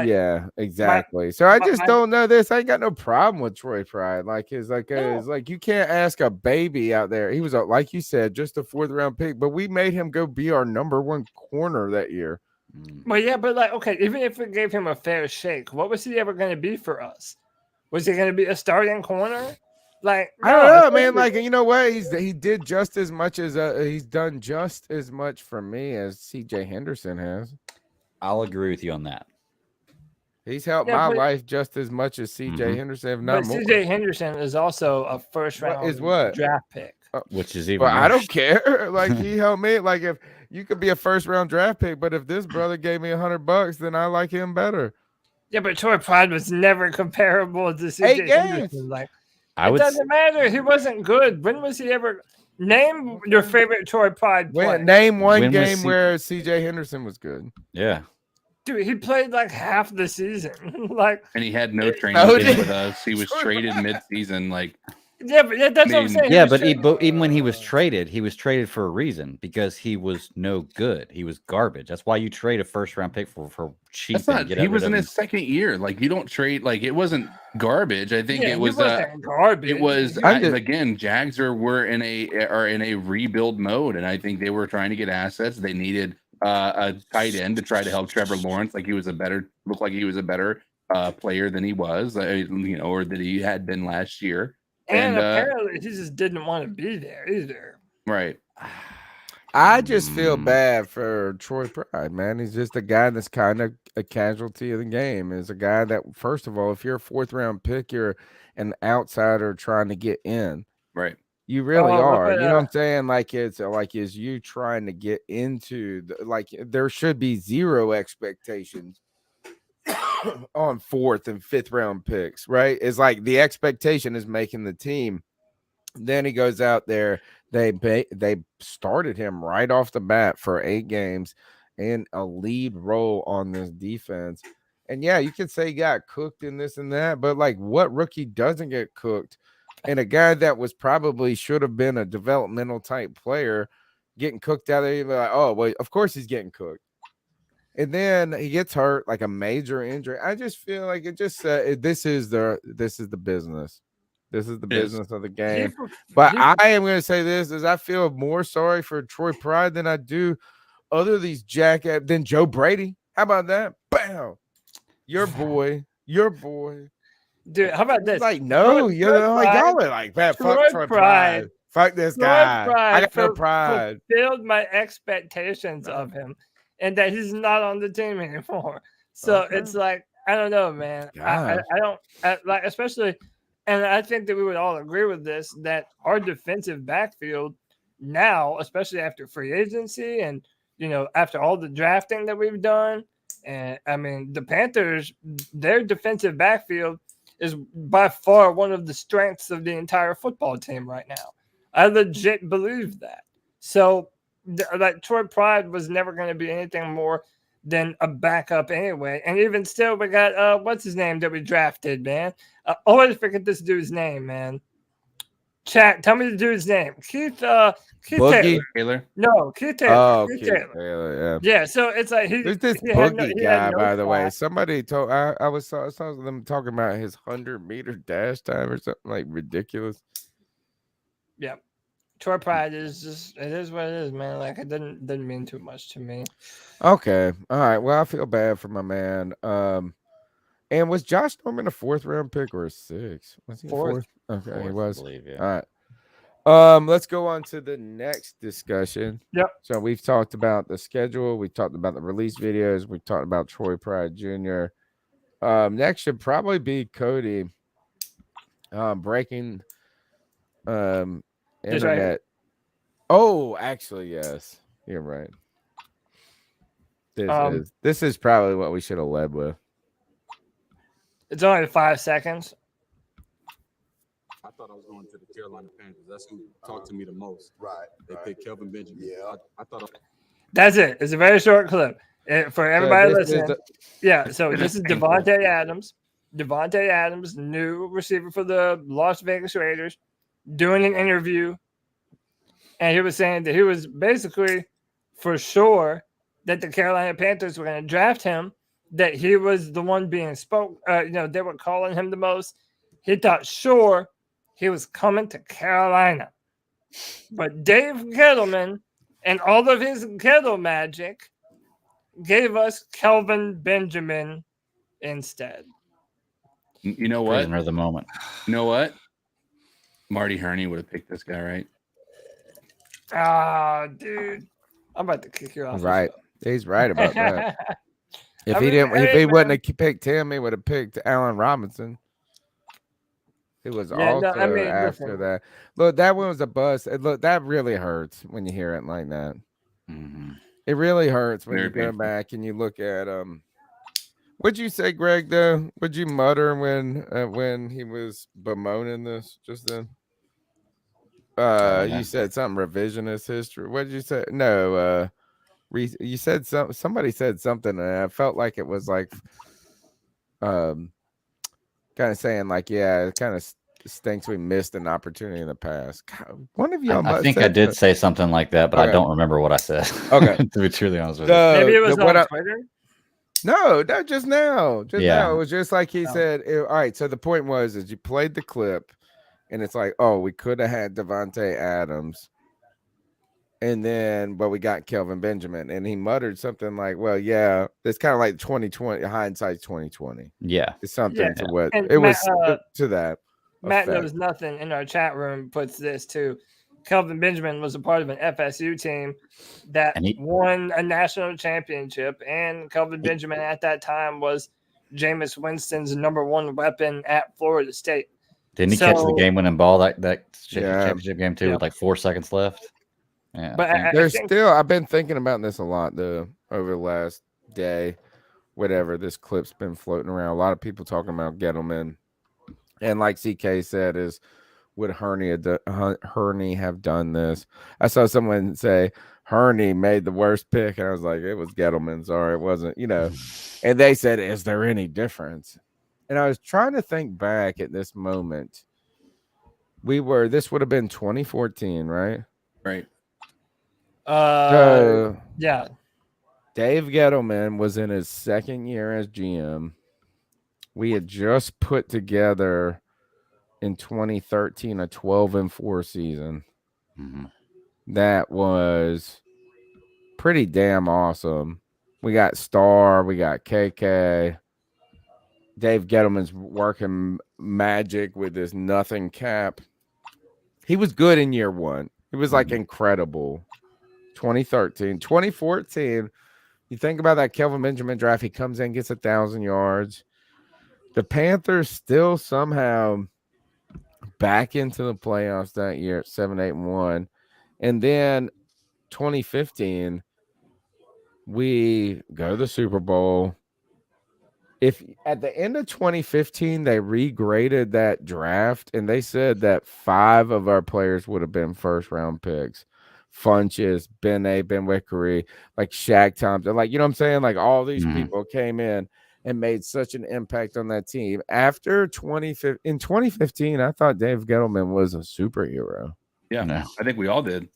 Yeah, exactly. So I just don't know this. I ain't got no problem with Troy Pride. Like it's like you can't ask a baby out there. He was like you said, just a 4th round pick, but we made him go be our number 1 corner that year. Well, yeah, but like, okay, even if we gave him a fair shake, what was he ever going to be for us? Was he going to be a starting corner? Like, I don't know, man. Like, you know what? He did just as much as he's done just as much for me as CJ Henderson has. I'll agree with you on that. He's helped my life just as much as CJ Henderson, if not more. CJ Henderson is also a 1st round draft pick, which is even. Well, I don't care. Like he helped me. Like if you could be a 1st round draft pick, but if this brother gave me $100, then I like him better. Yeah, but Troy Pride was never comparable to CJ Henderson. Like it doesn't matter. He wasn't good. When was he ever? Name your favorite Troy Pride play. Name one game where CJ Henderson was good. Yeah. Dude, he played like half the season. And he had no training game with us. He was traded mid-season. Yeah, but that's what I'm saying. Yeah, but even when he was traded for a reason because he was no good. He was garbage. That's why you trade a 1st round pick for cheap. He was in his 2nd year. Like you don't trade. Like it wasn't garbage. I think it was garbage. It was again. Jags were in a rebuild mode, and I think they were trying to get assets. They needed a tight end to try to help Trevor Lawrence. Looked like he was a better player than he was, or that he had been last year. And apparently he just didn't want to be there either. Right. I just feel bad for Troy Pride, man. He's just a guy that's kind of a casualty of the game. Is a guy that, first of all, if you're a 4th round pick, you're an outsider trying to get in. Right. You really are. You know what I'm saying? Like it's like is you trying to get into there should be 0 expectations on 4th and 5th round picks, right? It's like the expectation is making the team. Then he goes out there. They started him right off the bat for 8 games in a lead role on this defense. And yeah, you could say he got cooked in this and that, but like what rookie doesn't get cooked? And a guy that was probably should have been a developmental type player getting cooked out there, you're like, oh, well, of course he's getting cooked. And then he gets hurt, like a major injury. I just feel like it just this is the business. This is the business of the game. But I am going to say this is I feel more sorry for Troy Pride than I do these than Joe Brady. How about that? Bam. Your boy. Dude, how about this? Like, no, y'all are like, man, fuck Troy Pride. Fuck this guy. I got no pride. Fulfilled my expectations of him and that he's not on the team anymore. So it's like, I don't know, man. I don't like, especially, and I think that we would all agree with this, that our defensive backfield now, especially after free agency and, after all the drafting that we've done, and I mean, the Panthers, their defensive backfield is by far one of the strengths of the entire football team right now. I legit believe that. So, like, Troy Pride was never going to be anything more than a backup anyway. And even still, we got, what's his name that we drafted, man? I always forget this dude's name, man. Chat, tell me the dude's name. Keith Taylor. No, Keith Taylor. Oh, Keith Taylor, yeah. So it's like there's this Boogie guy, by the way. Somebody told I saw them talking about his 100-meter dash time or something like ridiculous. Yeah, Troy Pride is just it is what it is, man. Like it didn't mean too much to me. Okay, all right. Well, I feel bad for my man. And was Josh Norman a 4th round pick or a 6th? Was he a 4th? Okay, he Fourth, was. I believe, yeah. All right. Let's go on to the next discussion. Yep. So we've talked about the schedule. We've talked about the release videos. We've talked about Troy Pride Jr. Next should probably be Cody breaking internet. Oh, actually, yes. You're right. This is probably what we should have led with. It's only 5 seconds. I thought I was going to the Carolina Panthers. That's who talked to me the most. Right. They picked Kelvin Benjamin. Yeah. I thought. That's it. It's a very short clip. For everybody listening. So this is Devonta Adams. Devonta Adams, new receiver for the Las Vegas Raiders, doing an interview. And he was saying that he was basically for sure that the Carolina Panthers were going to draft him, that he was the one being spoke. They were calling him the most. He thought sure he was coming to Carolina. But Dave Gettleman and all of his Gettle magic gave us Kelvin Benjamin instead. You know what? Prisoner of the moment. You know what? Marty Herney would have picked this guy, right? Ah, dude. I'm about to kick you off. Right. He's right about that. If he wouldn't have picked him, he would have picked Allen Robinson. It was after that. Look, that one was a bust. Look, that really hurts when you hear it like that. Mm-hmm. It really hurts when Very you go painful. back and you look at What'd you say, Greg? Though, would you mutter when he was bemoaning this just then? You said something revisionist history. What did you say? No, you said somebody said something, and I felt like it was like, kind of saying like, yeah, it kind of stinks we missed an opportunity in the past. God, one of y'all. I think I did say something like that, but I don't remember what I said. Okay, to be truly honest with you. Maybe it was on Twitter. No, just now. Now. It was just like he said. All right. So the point was, is you played the clip, and it's like, oh, we could have had Davante Adams, and then, but we got Kelvin Benjamin, and he muttered something like, well, yeah, it's kind of like 2020 hindsight 2020. Yeah, it's something to what and it Matt, was to that. Matt knows nothing in our chat room puts this too. Kelvin Benjamin was a part of an FSU team that won a national championship, and Kelvin Benjamin at that time was Jameis Winston's #1 weapon at Florida State. Didn't he catch the game-winning ball that championship game too with like 4 seconds left? Yeah, but I've been thinking about this a lot though over the last day. Whatever, this clip's been floating around. A lot of people talking about Gettleman, and like CK said, is would Herney have done this? I saw someone say Herney made the worst pick, and I was like, it was Gettleman. Sorry, it wasn't. And they said, is there any difference? And I was trying to think back at this moment. This would have been 2014, right? Right. Yeah. Dave Gettleman was in his second year as GM. We had just put together in 2013 a 12-4 season. Mm-hmm. That was pretty damn awesome. We got Star, we got KK. Dave Gettleman's working magic with this nothing cap. He was good in year one. He was like incredible. 2013, 2014. You think about that Kelvin Benjamin draft. He comes in, gets 1,000 yards. The Panthers still somehow back into the playoffs that year at 7-8-1. And then 2015, we go to the Super Bowl. If at the end of 2015, they regraded that draft and they said that 5 of our players would have been first-round picks. Funches, Ben Wickery, like Shaq Thompson, like, you know what I'm saying? Like all these people came in and made such an impact on that team. After 2015, I thought Dave Gettleman was a superhero. Yeah, no. I think we all did.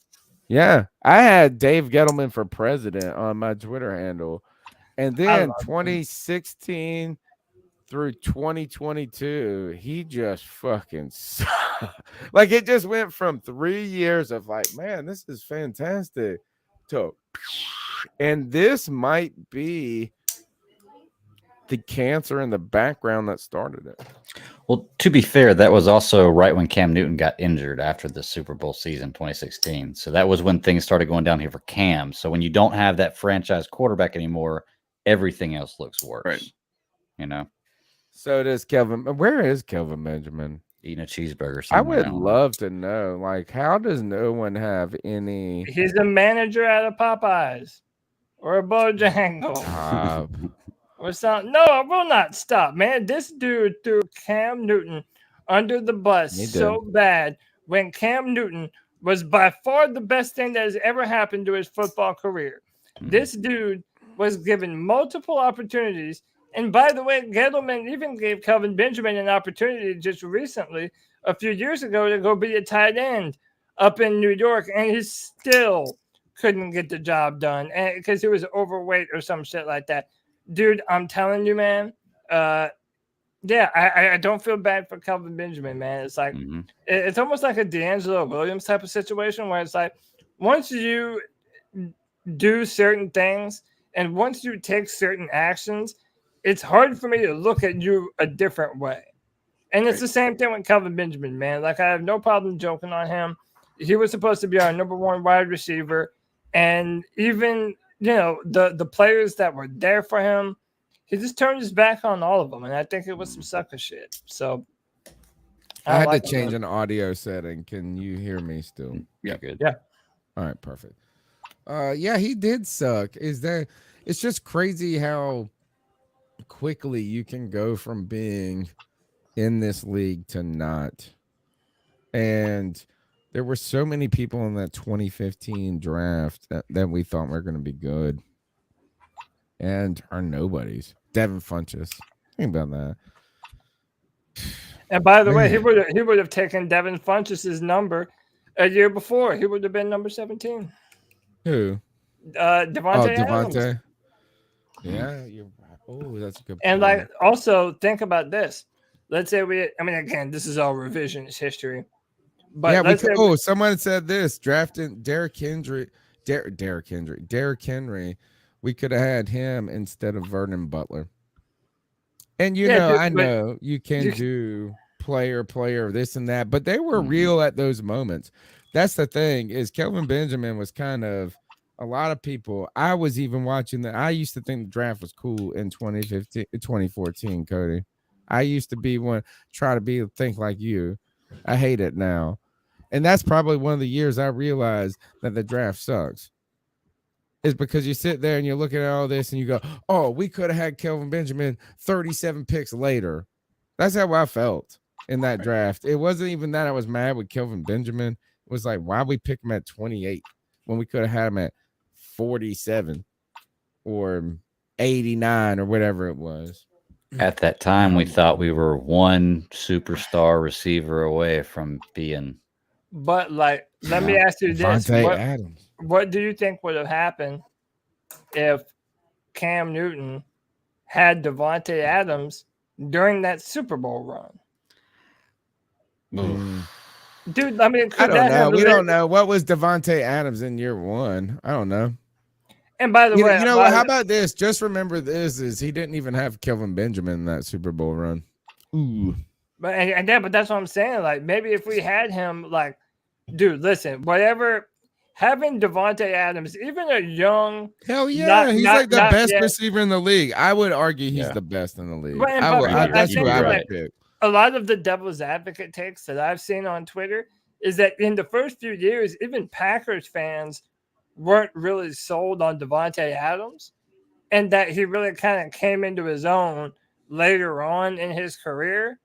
Yeah, I had Dave Gettleman for president on my Twitter handle. And then 2016 through 2022, he just fucking like it just went from 3 years of like, man, this is fantastic to, and this might be the cancer in the background that started it. Well, to be fair, that was also right when Cam Newton got injured after the Super Bowl season 2016. So that was when things started going down here for Cam. So when you don't have that franchise quarterback anymore, everything else looks worse. Right. You know, So does Kelvin. Where is Kelvin Benjamin? eating a cheeseburger. I somewhere. would love to know, like, how does no one have any? He's a manager at a Popeyes or a Bojangles or something. No, I will not stop, man. This dude threw Cam Newton under the bus so bad when Cam Newton was by far the best thing that has ever happened to his football career. This dude was given multiple opportunities. And by the way, Gettleman even gave Kelvin Benjamin an opportunity just recently, a few years ago, to go be a tight end up in New York, and he still couldn't get the job done because he was overweight or some shit like that. Dude, I'm telling you, man. I don't feel bad for Kelvin Benjamin, man. It's like it's almost like a D'Angelo Williams type of situation where it's like once you do certain things and once you take certain actions, it's hard for me to look at you a different way. And it's the same thing with Kelvin Benjamin, man. Like, I have no problem joking on him. He was supposed to be our number one wide receiver. And even, the players that were there for him, he just turned his back on all of them. And I think it was some sucker shit. So I had to change an audio setting. Can you hear me still? Yeah, good. Yeah. All right, perfect. Yeah, he did suck. It's just crazy how quickly you can go from being in this league to not. And there were so many people in that 2015 draft that we thought were going to be good and are nobodies. Devin Funchess. Think about that. And by the way, he would have taken Devin Funchess' number a year before. He would have been number 17. Who? Devonta Adams. Yeah, you're right. Oh, that's a good point. And like, also think about this. Let's say again, this is all revisionist history. But yeah, someone said this, drafting Derrick Henry. We could have had him instead of Vernon Butler. And I know you can do player, this and that, but they were real at those moments. That's the thing, is Kelvin Benjamin was kind of a lot of people. I was even watching that. I used to think the draft was cool in 2014, Cody. I used to be think like you. I hate it now. And that's probably one of the years I realized that the draft sucks. Is because you sit there and you look at all this and you go, oh, we could have had Kelvin Benjamin 37 picks later. That's how I felt in that draft. It wasn't even that I was mad with Kelvin Benjamin. It was like, why we pick him at 28 when we could have had him at 47 or 89 or whatever it was. At that time, we thought we were one superstar receiver away from being. But like, let me ask you this: Devonta Adams. What do you think would have happened if Cam Newton had Davante Adams during that Super Bowl run? Dude, I don't know. We don't know. What was Davante Adams in year one? I don't know. And by the way, how about this? Just remember this: is he didn't even have Kelvin Benjamin in that Super Bowl run. Ooh. But that's what I'm saying. Like, maybe if we had him, like, dude, listen, whatever. Having Devonta Adams, even a young, hell yeah, he's like the best receiver in the league. I would argue he's the best in the league. That's who I would pick. A lot of the devil's advocate takes that I've seen on Twitter is that in the first few years, even Packers fans weren't really sold on Devonta Adams, and that he really kind of came into his own later on in his career.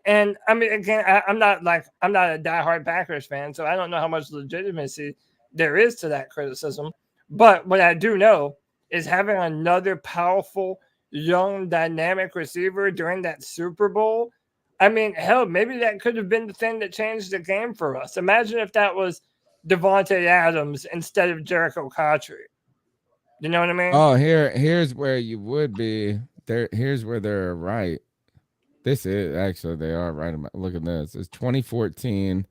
And again, I'm not a diehard Packers fan, so I don't know how much legitimacy there is to that criticism. But what I do know is having another powerful, young, dynamic receiver during that Super Bowl. Hell, maybe that could have been the thing that changed the game for us. Imagine if that was Devonta Adams instead of Jericho Cotchery. You know what I mean? Oh, here's where you would be. Here's where they're right. This is actually, they are right. Look at this. It's 2014.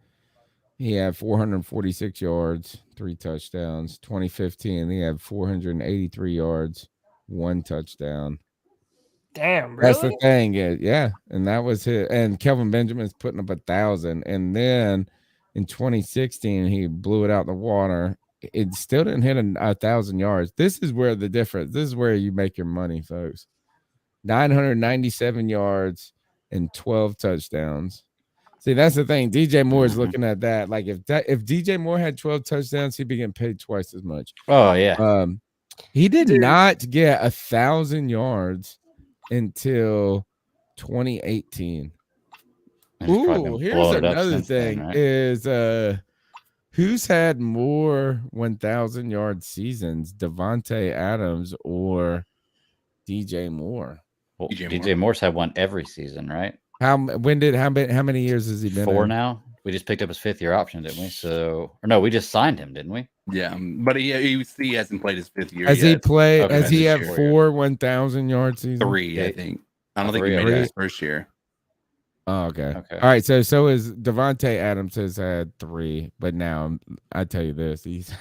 He had 446 yards, 3 touchdowns. 2015, he had 483 yards, 1 touchdown. Damn, That's the really? thing. Yeah. And that was it. And Kelvin Benjamin's putting up 1,000. And then in 2016, he blew it out the water. It still didn't hit 1,000 yards. This is where the difference. This is where you make your money, folks. 997 yards and 12 touchdowns. See, that's the thing. DJ Moore is looking at that. Like if DJ Moore had 12 touchdowns, he'd be getting paid twice as much. Oh yeah. He did not get 1,000 yards until 2018. Ooh, here's another thing: right? is who's had more 1,000 yard seasons, Davante Adams or DJ Moore? Well, DJ Moore's had one every season, right? How many years has he been? 4 now. We just picked up his 5th-year option, didn't we? So, or no, we just signed him, didn't we? Yeah, but he hasn't played his 5th year. Has yet. he played? Okay, has he had year. 4 1,000 yard seasons? 3, I think. I don't think he made it his first year. Oh, okay. All right. So is Davante Adams has had 3, but now I tell you this, he's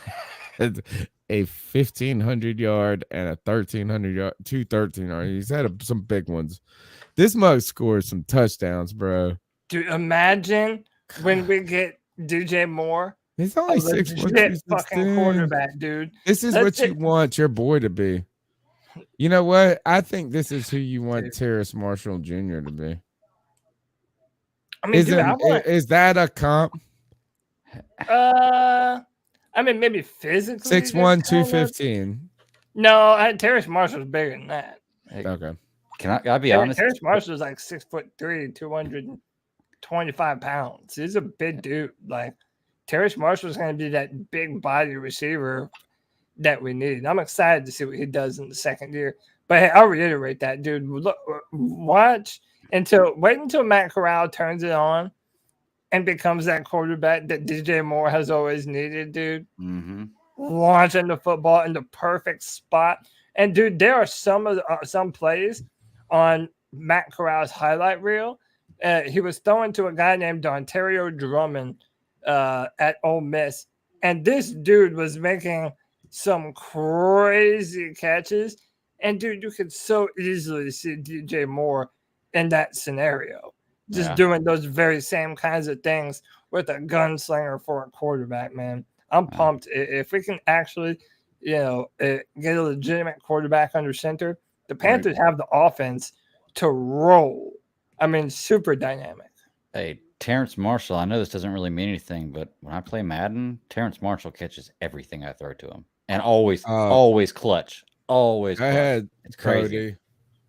had a 1,500 yard and a 1,300 yard, 2 13 yard. He's had some big ones. This mug scores some touchdowns, bro. Dude, imagine when we get DJ Moore. He's only 6'1", fucking quarterback, dude. This is what you want your boy to be. You know what? I think this is who you want Terrace Marshall Jr. to be. I mean, is that a comp? I mean, maybe physically. 6'1", 215. No, Terrace Marshall's bigger than that. Okay. Can I be honest? Terrace Marshall's like 6'3", 225 pounds. He's a big dude. Like Terrace Marshall's going to be that big body receiver that we need. I'm excited to see what he does in the second year. But hey, I'll reiterate that, dude. Look, wait until Matt Corral turns it on and becomes that quarterback that DJ Moore has always needed, dude. Mm-hmm. Launching the football in the perfect spot. And dude, there are some plays on Matt Corral's highlight reel. He was throwing to a guy named Dontario Drummond at Ole Miss, and this dude was making some crazy catches. And dude, you could so easily see DJ Moore in that scenario, just doing those very same kinds of things with a gunslinger for a quarterback. Man, I'm pumped. If we can actually, get a legitimate quarterback under center, the Panthers have the offense to roll. I mean, super dynamic. Hey, Terrace Marshall, I know this doesn't really mean anything, but when I play Madden, Terrace Marshall catches everything I throw to him. And always clutch. Always clutch. I had it's crazy.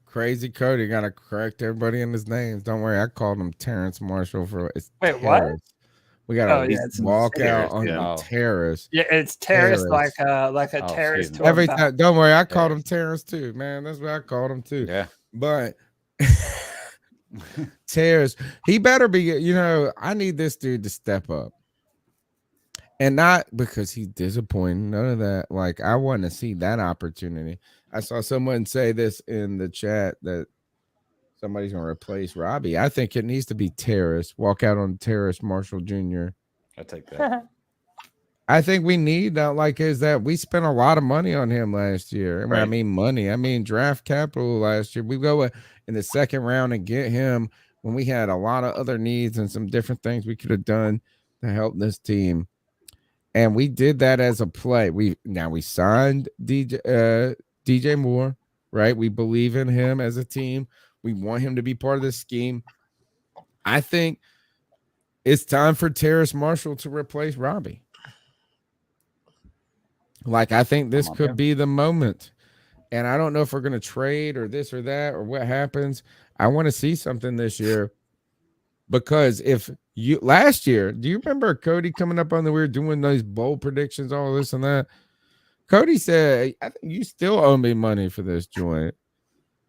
Crazy Cody. Got to correct everybody in his names. Don't worry. I called him Terrace Marshall for Wait, what? We got to walk out on Terrace. Yeah, it's Terrace like a Terrace. Every time. Don't worry. I called him Terrace too, man. That's what I called him too. Yeah. But Terrace, he better be, I need this dude to step up. And not because he's disappointing. None of that. Like, I want to see that opportunity. I saw someone say this in the chat that somebody's going to replace Robbie. I think it needs to be Terrace. Walk out on Terrace Marshall Jr. I take that. I think we need that. We spent a lot of money on him last year. Right. I mean draft capital last year. We go in the second round and get him when we had a lot of other needs and some different things we could have done to help this team. And we did that as a play. We signed DJ Moore, right? We believe in him as a team. We want him to be part of this scheme. I think it's time for Terrace Marshall to replace Robbie. I think this could be the moment. And I don't know if we're going to trade or this or that or what happens. I want to see something this year. Because last year, do you remember Cody coming up on we were doing those bold predictions, all this and that? Cody said, I think you still owe me money for this joint.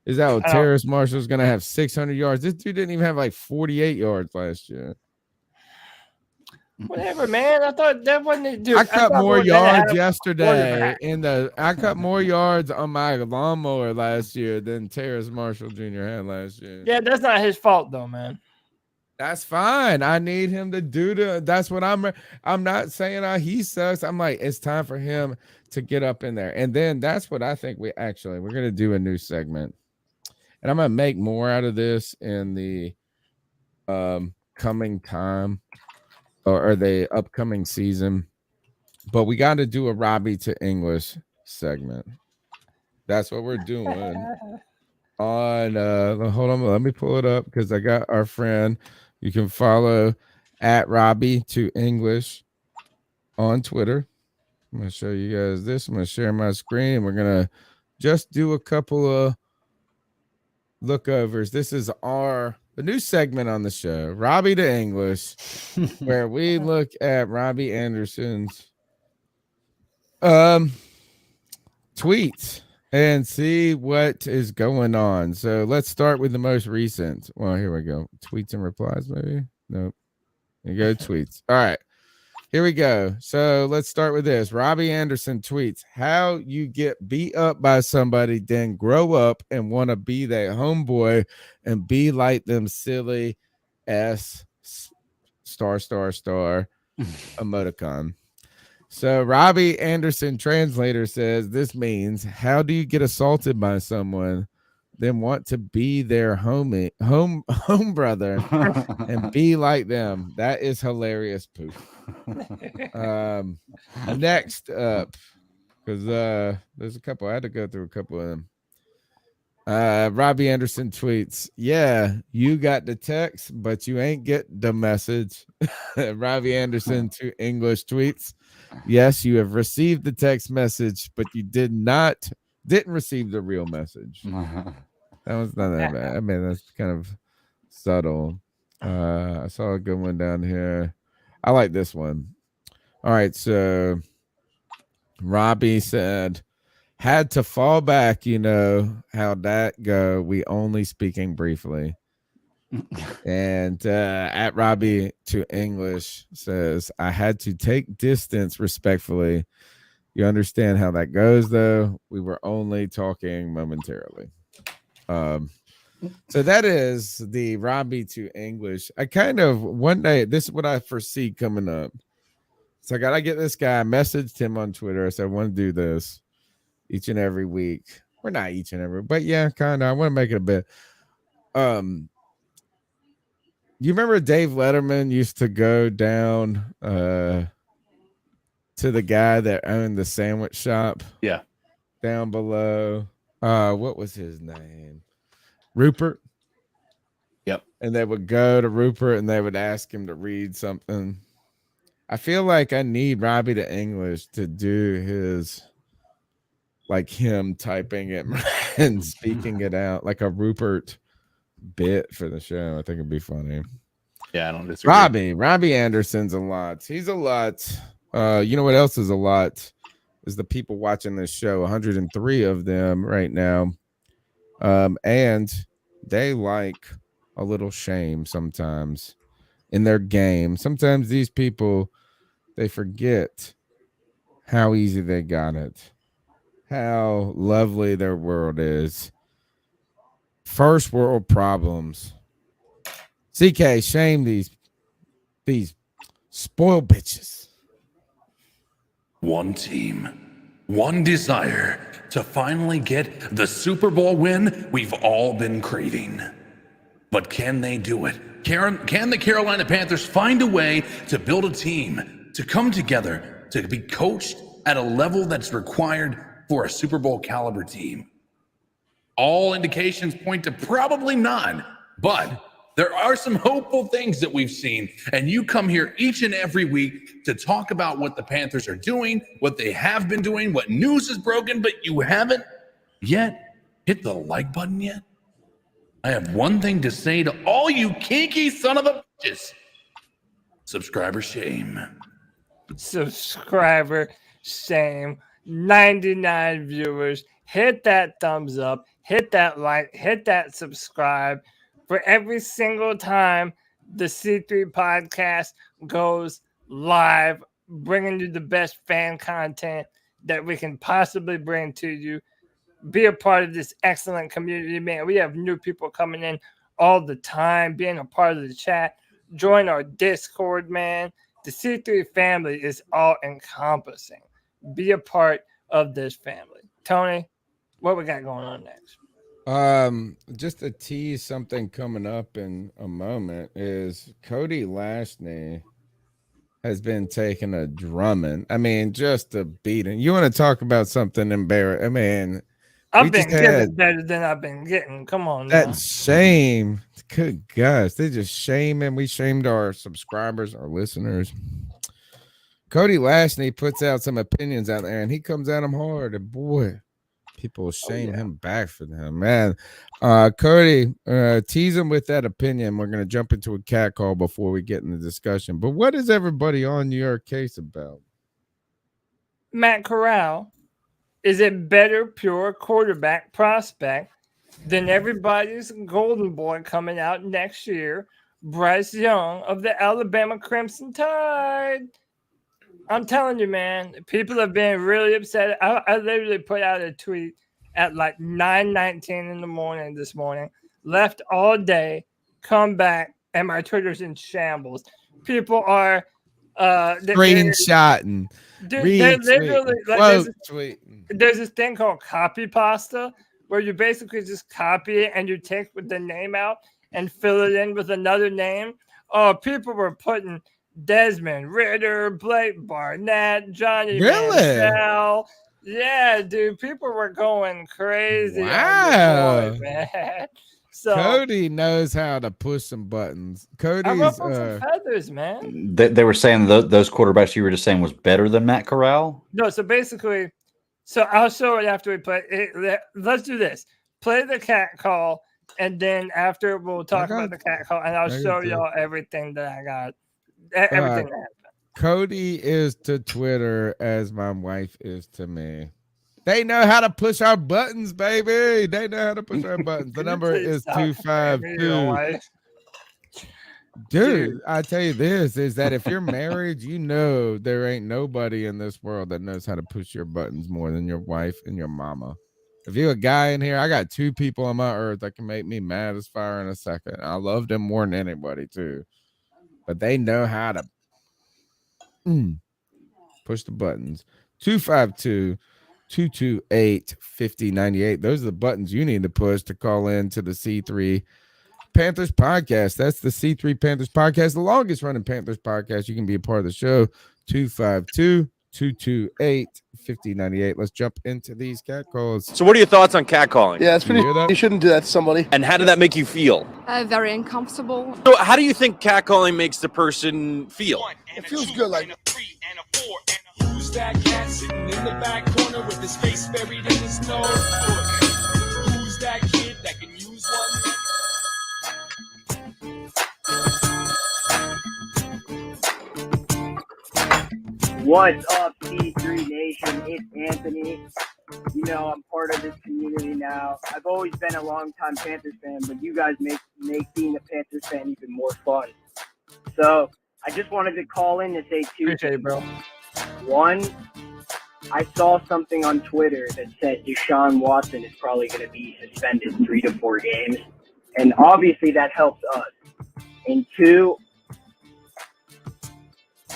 Is that what Terrace Marshall's going to have 600 yards? This dude didn't even have 48 yards last year. Whatever, man. I thought that wasn't it, dude. I cut more yards yesterday I cut more yards on my lawnmower last year than Terrace Marshall Jr. had last year. Yeah, that's not his fault though, man. That's fine. I need him to do that's what I'm not saying he sucks. I'm like, it's time for him to get up in there. And then that's what I think we're going to do a new segment. and I'm gonna make more out of this in the coming time or the upcoming season. But we got to do a Robbie to English segment. That's what we're doing. On hold on, let me pull it up because I got our friend. You can follow at Robbie to English on Twitter. I'm gonna show you guys this. I'm gonna share my screen. We're gonna just do a couple of lookovers. This is the new segment on the show, Robbie to English, where we look at Robbie Anderson's tweets and see what is going on. So let's start with the most recent. Well, here we go. Tweets and replies, maybe. Nope. Here you go. Tweets. All right. Here we go. So let's start with this. Robbie Anderson tweets, how you get beat up by somebody, then grow up and want to be that homeboy and be like them silly S star emoticon. So Robbie Anderson translator says this means, how do you get assaulted by someone, then want to be their home brother and be like them? That is hilarious, poop. Next up, because there's a couple. I had to go through a couple of them. Robbie Anderson tweets, yeah, you got the text, but you ain't get the message. Robbie Anderson to English tweets, yes, you have received the text message, but you didn't receive the real message. That was not that bad. I mean, that's kind of subtle. I saw a good one down here. I like this one. All right, so Robbie said, had to fall back, you know, how'd that go? We only speaking briefly. And at Robbie to English says, I had to take distance respectfully. You understand how that goes, though. We were only talking momentarily. So that is the Robbie to English. I kind of one day, this is what I foresee coming up. So I gotta get this guy. I messaged him on Twitter. I said, I want to do this each and every week. We're not each and every, but yeah, kind of. I want to make it a bit. You remember Dave Letterman used to go down to the guy that owned the sandwich shop? Yeah. Down below. What was his name? Rupert. Yep. And they would go to Rupert and they would ask him to read something. I feel like I need Robbie to English to do his, like him typing it and speaking it out, like a Rupert bit for the show. I think it'd be funny. Yeah, I don't disagree. Robbie Anderson's a lot. He's a lot. You know what else is a lot? Is the people watching this show, 103 of them right now. And they like a little shame sometimes in their game. Sometimes these people, they forget how easy they got it, how lovely their world is. First world problems. CK, shame these spoiled bitches. One team, one desire to finally get the Super Bowl win we've all been craving. But can they do it? Can the Carolina Panthers find a way to build a team, to come together, to be coached at a level that's required for a Super Bowl caliber team? All indications point to probably not, but there are some hopeful things that we've seen, and you come here each and every week to talk about what the Panthers are doing, what they have been doing, what news is broken, but you haven't yet hit the like button yet. I have one thing to say to all you kinky son of a bitches. Subscriber shame. Subscriber shame. 99 viewers. Hit that thumbs up. Hit that like. Hit that subscribe. For every single time the C3 podcast goes live, bringing you the best fan content that we can possibly bring to you. Be a part of this excellent community, man. We have new people coming in all the time, being a part of the chat. Join our Discord, man. The C3 family is all encompassing. Be a part of this family. Tony, what we got going on next? Just to tease something coming up in a moment is Cody Lashney has been taking a drumming. I mean, just a beating. You want to talk about something embarrassing? I mean, I've been given better than I've been getting. Come on, that now. shame. Good gosh, they just shaming. We shamed our subscribers, our listeners. Cody Lashney puts out some opinions out there, and he comes at them hard. And boy, people shame him back for them, man. Cody, tease him with that opinion. We're gonna jump into a cat call before we get in the discussion. But what is everybody on your case about? Matt Corral is a better pure quarterback prospect than everybody's golden boy coming out next year, Bryce Young of the Alabama Crimson Tide. I'm telling you, man, people have been really upset. I literally put out a tweet at like 9:19 in the morning this morning, left all day, come back, and my Twitter's in shambles. People are screenshotting. Dude, they're literally like there's this thing called copy pasta where you basically just copy it and you take the name out and fill it in with another name. Oh, people were putting Desmond Ritter, Blake Barnett, Johnny Manziel. Yeah, dude, people were going crazy. Wow, boy, man. So Cody knows how to push some buttons. Cody's some feathers, man. They were saying those quarterbacks you were just saying was better than Matt Corral. No, so basically, so I'll show it after we play it. Let's do this. Play the cat call, and then after we'll talk about the cat call, and I'll show y'all everything that I got. Everything that happened. Cody is to Twitter as my wife is to me. They know how to push our buttons, baby. They know how to push our buttons. The number is 252. Dude, I tell you this is that if you're married, you know there ain't nobody in this world that knows how to push your buttons more than your wife and your mama. If you're a guy in here, I got two people on my earth that can make me mad as fire in a second. I love them more than anybody too. But they know how to push the buttons. 252-228-5098. Those are the buttons you need to push to call in to the C3 Panthers podcast. That's the C3 Panthers podcast, the longest running Panthers podcast. You can be a part of the show. 252-228-5098. Let's jump into these cat calls. So what are your thoughts on catcalling? Yeah, it's pretty. You shouldn't do that to somebody. And how did that make you feel? Very uncomfortable. So how do you think catcalling makes the person feel? It feels good, like. Who's that cat sitting in the back corner with his face buried in his nose? Who's that kid that can use one? What's up, C3 Nation? It's Anthony. You know, I'm part of this community now. I've always been a longtime Panthers fan, but you guys make being a Panthers fan even more fun. So I just wanted to call in to say two things. Appreciate it, bro. One, I saw something on Twitter that said Deshaun Watson is probably going to be suspended 3 to 4 games, and obviously that helps us. And two,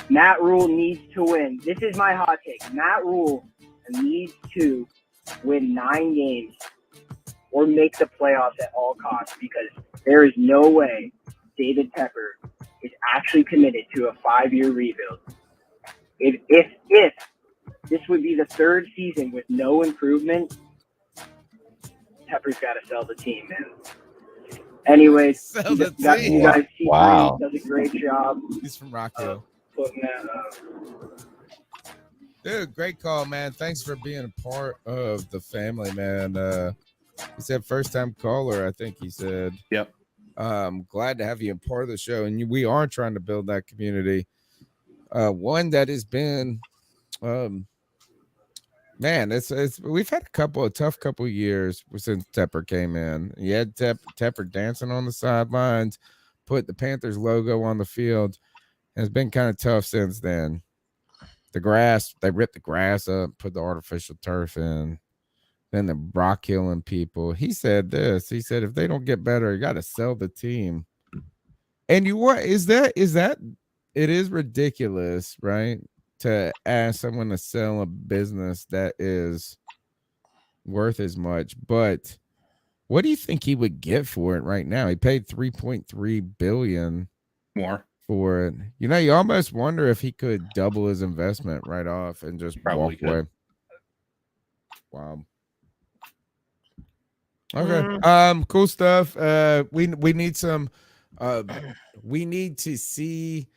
Matt Rule needs to win. This is my hot take. Matt Rule needs to win 9 games or make the playoffs at all costs, because there is no way David Tepper is actually committed to a 5-year rebuild. If this would be the 3rd season with no improvement, Tepper's got to sell the team, man. Anyways, you guys see wow. does a great job. He's from Rock Hill. Putting that up. Dude, great call, man. Thanks for being a part of the family, man. He said first time caller, I think he said. Yep. Glad to have you a part of the show. And we are trying to build that community. One that has been man, it's we've had a tough couple years since Tepper came in. You had Tepper dancing on the sidelines, put the Panthers logo on the field. And it's been kind of tough since then. The grass, they ripped the grass up, put the artificial turf in. Then the rock killing people. He said this. He said, if they don't get better, you got to sell the team. And it is ridiculous, right? To ask someone to sell a business that is worth as much. But What do you think he would get for it right now? He paid $3.3 billion More. for it. You know, you almost wonder if he could double his investment right off and just Probably walk away. Wow. Okay. Cool stuff. We need some. We need to see.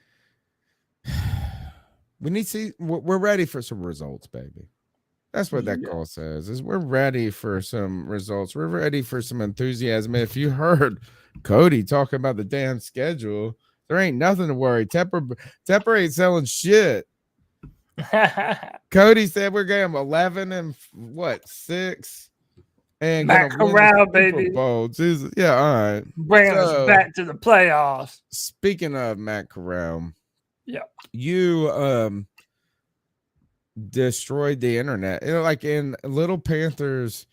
We need to see. We're ready for some results, baby. That's what that call says. Is we're ready for some results. We're ready for some enthusiasm. If you heard Cody talking about the damn schedule, there ain't nothing to worry. Tepper ain't selling shit. Cody said we're getting 11 and 6, and Matt Corral, baby. Bowl. Jesus. Yeah, all right. Bringing us back to the playoffs. Speaking of Matt Corral, you destroyed the internet. You know, like in Little Panthers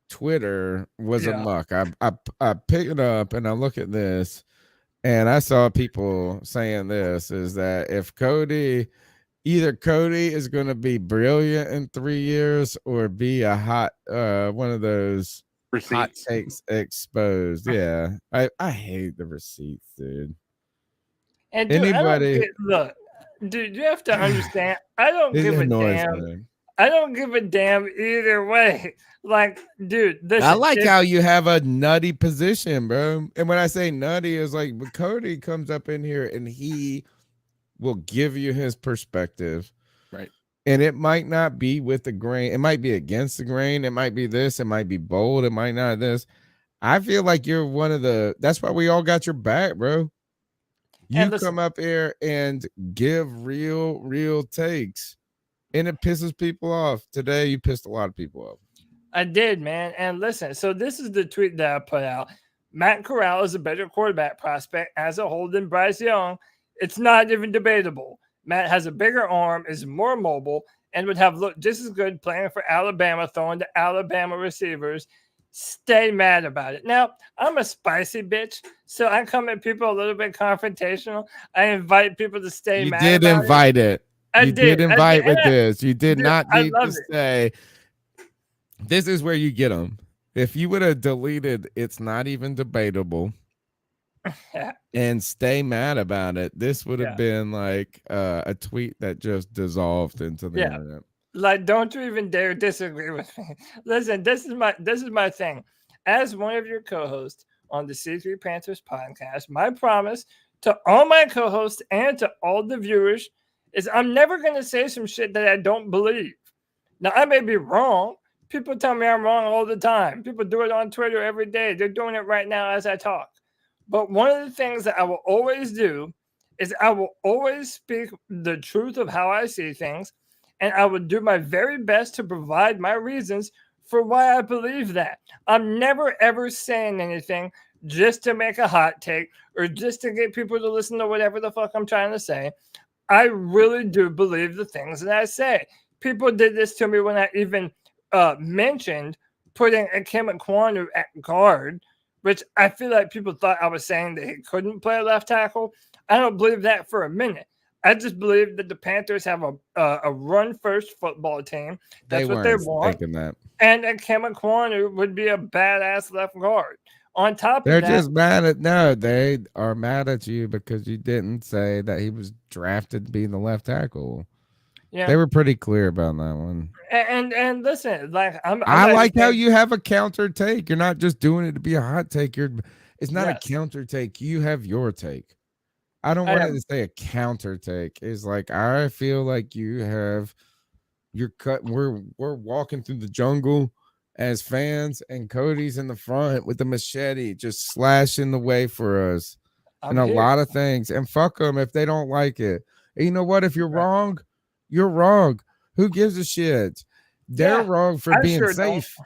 Twitter was a muck. I pick it up and I look at this, and I saw people saying this is that if either Cody is going to be brilliant in 3 years or be a hot one of those receipts. Hot takes exposed. Yeah, I hate the receipts, dude. And dude, look, dude, you have to understand. I don't give a damn. Man. I don't give a damn either way. Like, dude, I like how you have a nutty position, bro. And when I say nutty, is like when Cody comes up in here and he will give you his perspective, right? And it might not be with the grain. It might be against the grain. It might be this. It might be bold. It might not this. I feel like you're one of the. That's why we all got your back, bro. You come up here and give real takes, and it pisses people off. Today, you pissed a lot of people off. I did, man. And listen, so this is the tweet that I put out. Matt Corral is a better quarterback prospect as a whole than Bryce Young. It's not even debatable. Matt has a bigger arm, is more mobile, and would have looked just as good playing for Alabama, throwing to Alabama receivers. Stay mad about it. Now, I'm a spicy bitch, so I come at people a little bit confrontational. I invite people to stay mad. You did invite it. You did invite with this. You did not need to say, this is where you get them. If you would have deleted, it's not even debatable, and stay mad about it, this would have been like a tweet that just dissolved into the internet. Like, don't you even dare disagree with me. Listen, this is my thing. As one of your co-hosts on the C3 Panthers podcast, my promise to all my co-hosts and to all the viewers is I'm never going to say some shit that I don't believe. Now, I may be wrong. People tell me I'm wrong all the time. People do it on Twitter every day. They're doing it right now as I talk. But one of the things that I will always do is I will always speak the truth of how I see things. And I would do my very best to provide my reasons for why I believe that. I'm never, ever saying anything just to make a hot take or just to get people to listen to whatever the fuck I'm trying to say. I really do believe the things that I say. People did this to me when I even mentioned putting Akim Ekwonu at guard, which I feel like people thought I was saying that he couldn't play left tackle. I don't believe that for a minute. I just believe that the Panthers have a run-first football team. That's what they want. That. And Akim Ekwonu would be a badass left guard. On top They're of that, just they are mad at you because you didn't say that he was drafted to be the left tackle. Yeah, they were pretty clear about that one. And listen, like I like how you have a counter take. You're not just doing it to be a hot take. It's not a counter take. You have your take. I don't want to say a counter take. It's like I feel like you have your cut. We're walking through the jungle as fans, and Cody's in the front with the machete, just slashing the way for us and a lot of things. And fuck them if they don't like it. And you know what? If you're wrong, you're wrong. Who gives a shit? They're wrong for being safe.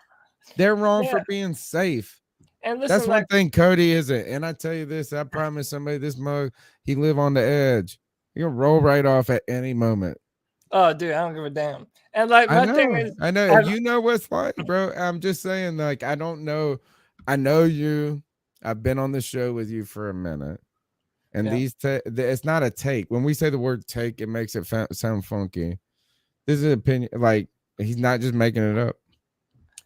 They're wrong for being safe. And listen, that's one thing Cody isn't. And I tell you this, I promise somebody this mug, he live on the edge. He'll roll right off at any moment. Oh, dude, I don't give a damn. And like my thing is, I know you know what's like, bro. I'm just saying, like, I don't know. I know you. I've been on the show with you for a minute. And it's not a take. When we say the word take, it makes it sound funky. This is an opinion. Like, he's not just making it up.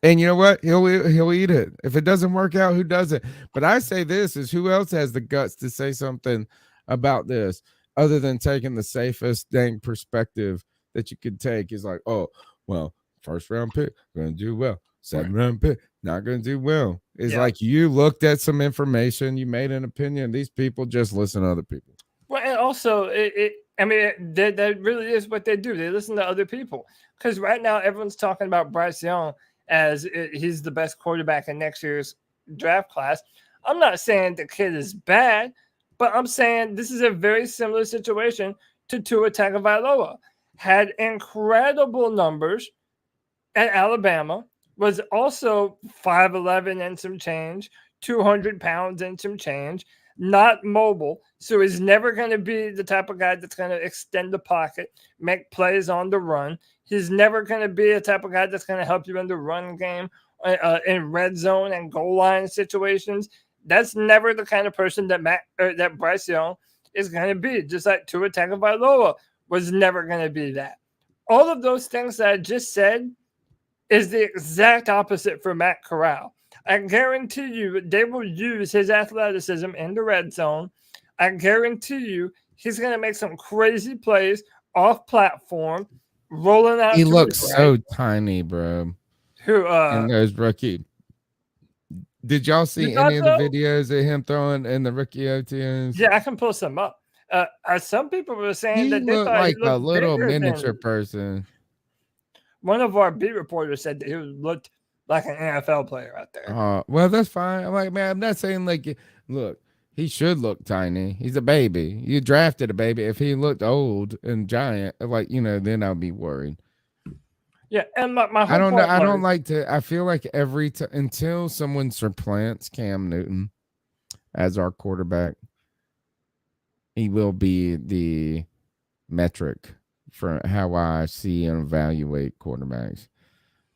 And you know what? He'll eat it. If it doesn't work out, who does it? But I say this is who else has the guts to say something about this other than taking the safest dang perspective that you could take is like, oh, well, first round pick, going to do well. Second round pick, not going to do well. It's like you looked at some information, you made an opinion. These people just listen to other people. Well, and also, that really is what they do. They listen to other people. Because right now, everyone's talking about Bryce Young as he's the best quarterback in next year's draft class. I'm not saying the kid is bad, but I'm saying this is a very similar situation to Tua Tagovailoa. Had incredible numbers at Alabama, was also 5'11" and some change, 200 pounds and some change, not mobile. So he's never going to be the type of guy that's going to extend the pocket, make plays on the run. He's never going to be a type of guy that's going to help you in the run game, in red zone and goal line situations. That's never the kind of person that Bryce Young is going to be, just like Tua Tagovailoa was never going to be that. All of those things that I just said is the exact opposite for Matt Corral. I guarantee you they will use his athleticism in the red zone. I guarantee you he's going to make some crazy plays off platform, rolling out. He looks so tiny, bro. Who? And there's rookie. Did y'all see any of the videos of him throwing in the rookie OTAs? Yeah, I can pull some up. Some people were saying that they looked thought like he looked a little bigger miniature than... person. One of our beat reporters said that he looked like an NFL player out there. Well, that's fine. I'm like, man, I'm not saying like, look, he should look tiny. He's a baby. You drafted a baby. If he looked old and giant, like, then I'll be worried. Yeah, and my whole I don't know. point I don't was- like to. I feel like every time until someone supplants Cam Newton as our quarterback, he will be the metric for how I see and evaluate quarterbacks.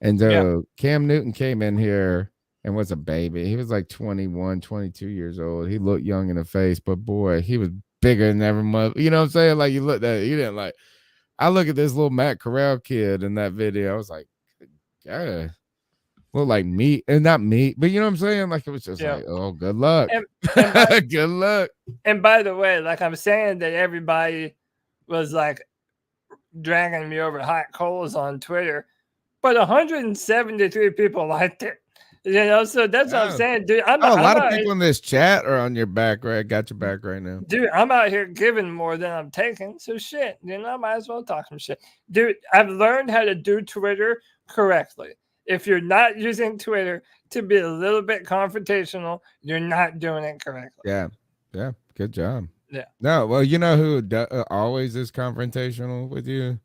And so Cam Newton came in here and was a baby. He was like 21, 22 years old. He looked young in the face, but boy, he was bigger than ever. You know what I'm saying? Like you looked at it, you didn't like. I look at this little Matt Corral kid in that video. I was like, yeah, look like meat and not meat, but you know what I'm saying? Like it was just like, oh, good luck. Good luck. And by the way, like I'm saying that everybody was like dragging me over hot coals on Twitter, but 173 people liked it. So that's what I'm saying, dude. A lot of people in this chat are on your back, right? Got your back right now. Dude, I'm out here giving more than I'm taking. So shit, I might as well talk some shit. Dude, I've learned how to do Twitter correctly. If you're not using Twitter to be a little bit confrontational, you're not doing it correctly. Yeah. Good job. Yeah. No, well, you know who always is confrontational with you?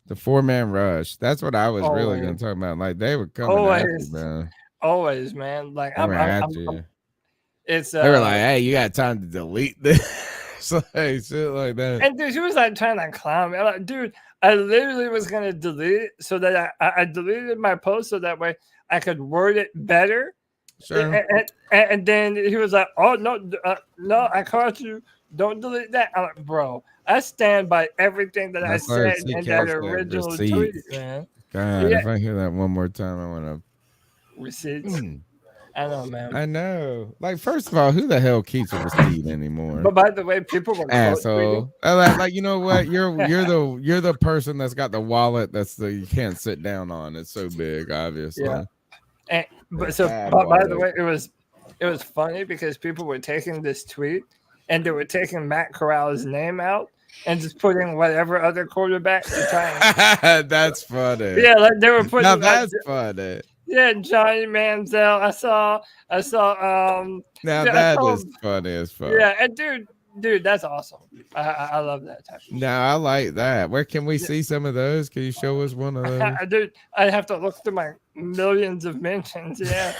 The 4-man rush. That's what I was really going to talk about. Like they were coming at you, man. Always, man. Like they were like, hey, you got time to delete this. Like shit like that. And dude, she was like trying to clown me. I'm like, dude, I literally was gonna delete it so that I deleted my post so that way I could word it better. Sure. And then he was like, oh no, I caught you. Don't delete that. I'm like, bro, I stand by everything that I said in that original tweet, man. God, if I hear that one more time, I want to. Receipts. I know, man. I know. Like, first of all, who the hell keeps a receipt anymore? But by the way, people were asshole. Like, you know what? You're the person that's got the wallet you can't sit down on. It's so big, obviously. Yeah. But by the way, it was funny because people were taking this tweet and they were taking Matt Corral's name out and just putting whatever other quarterback to try and that's funny. Yeah, like they were putting. Now that's funny. Yeah, Johnny Manziel. I saw. Now that is funny as fuck. Yeah, and dude, that's awesome. I love that type. Now I like that. Where can we see some of those? Can you show us one of those? Dude, I have to look through my millions of mentions. Yeah.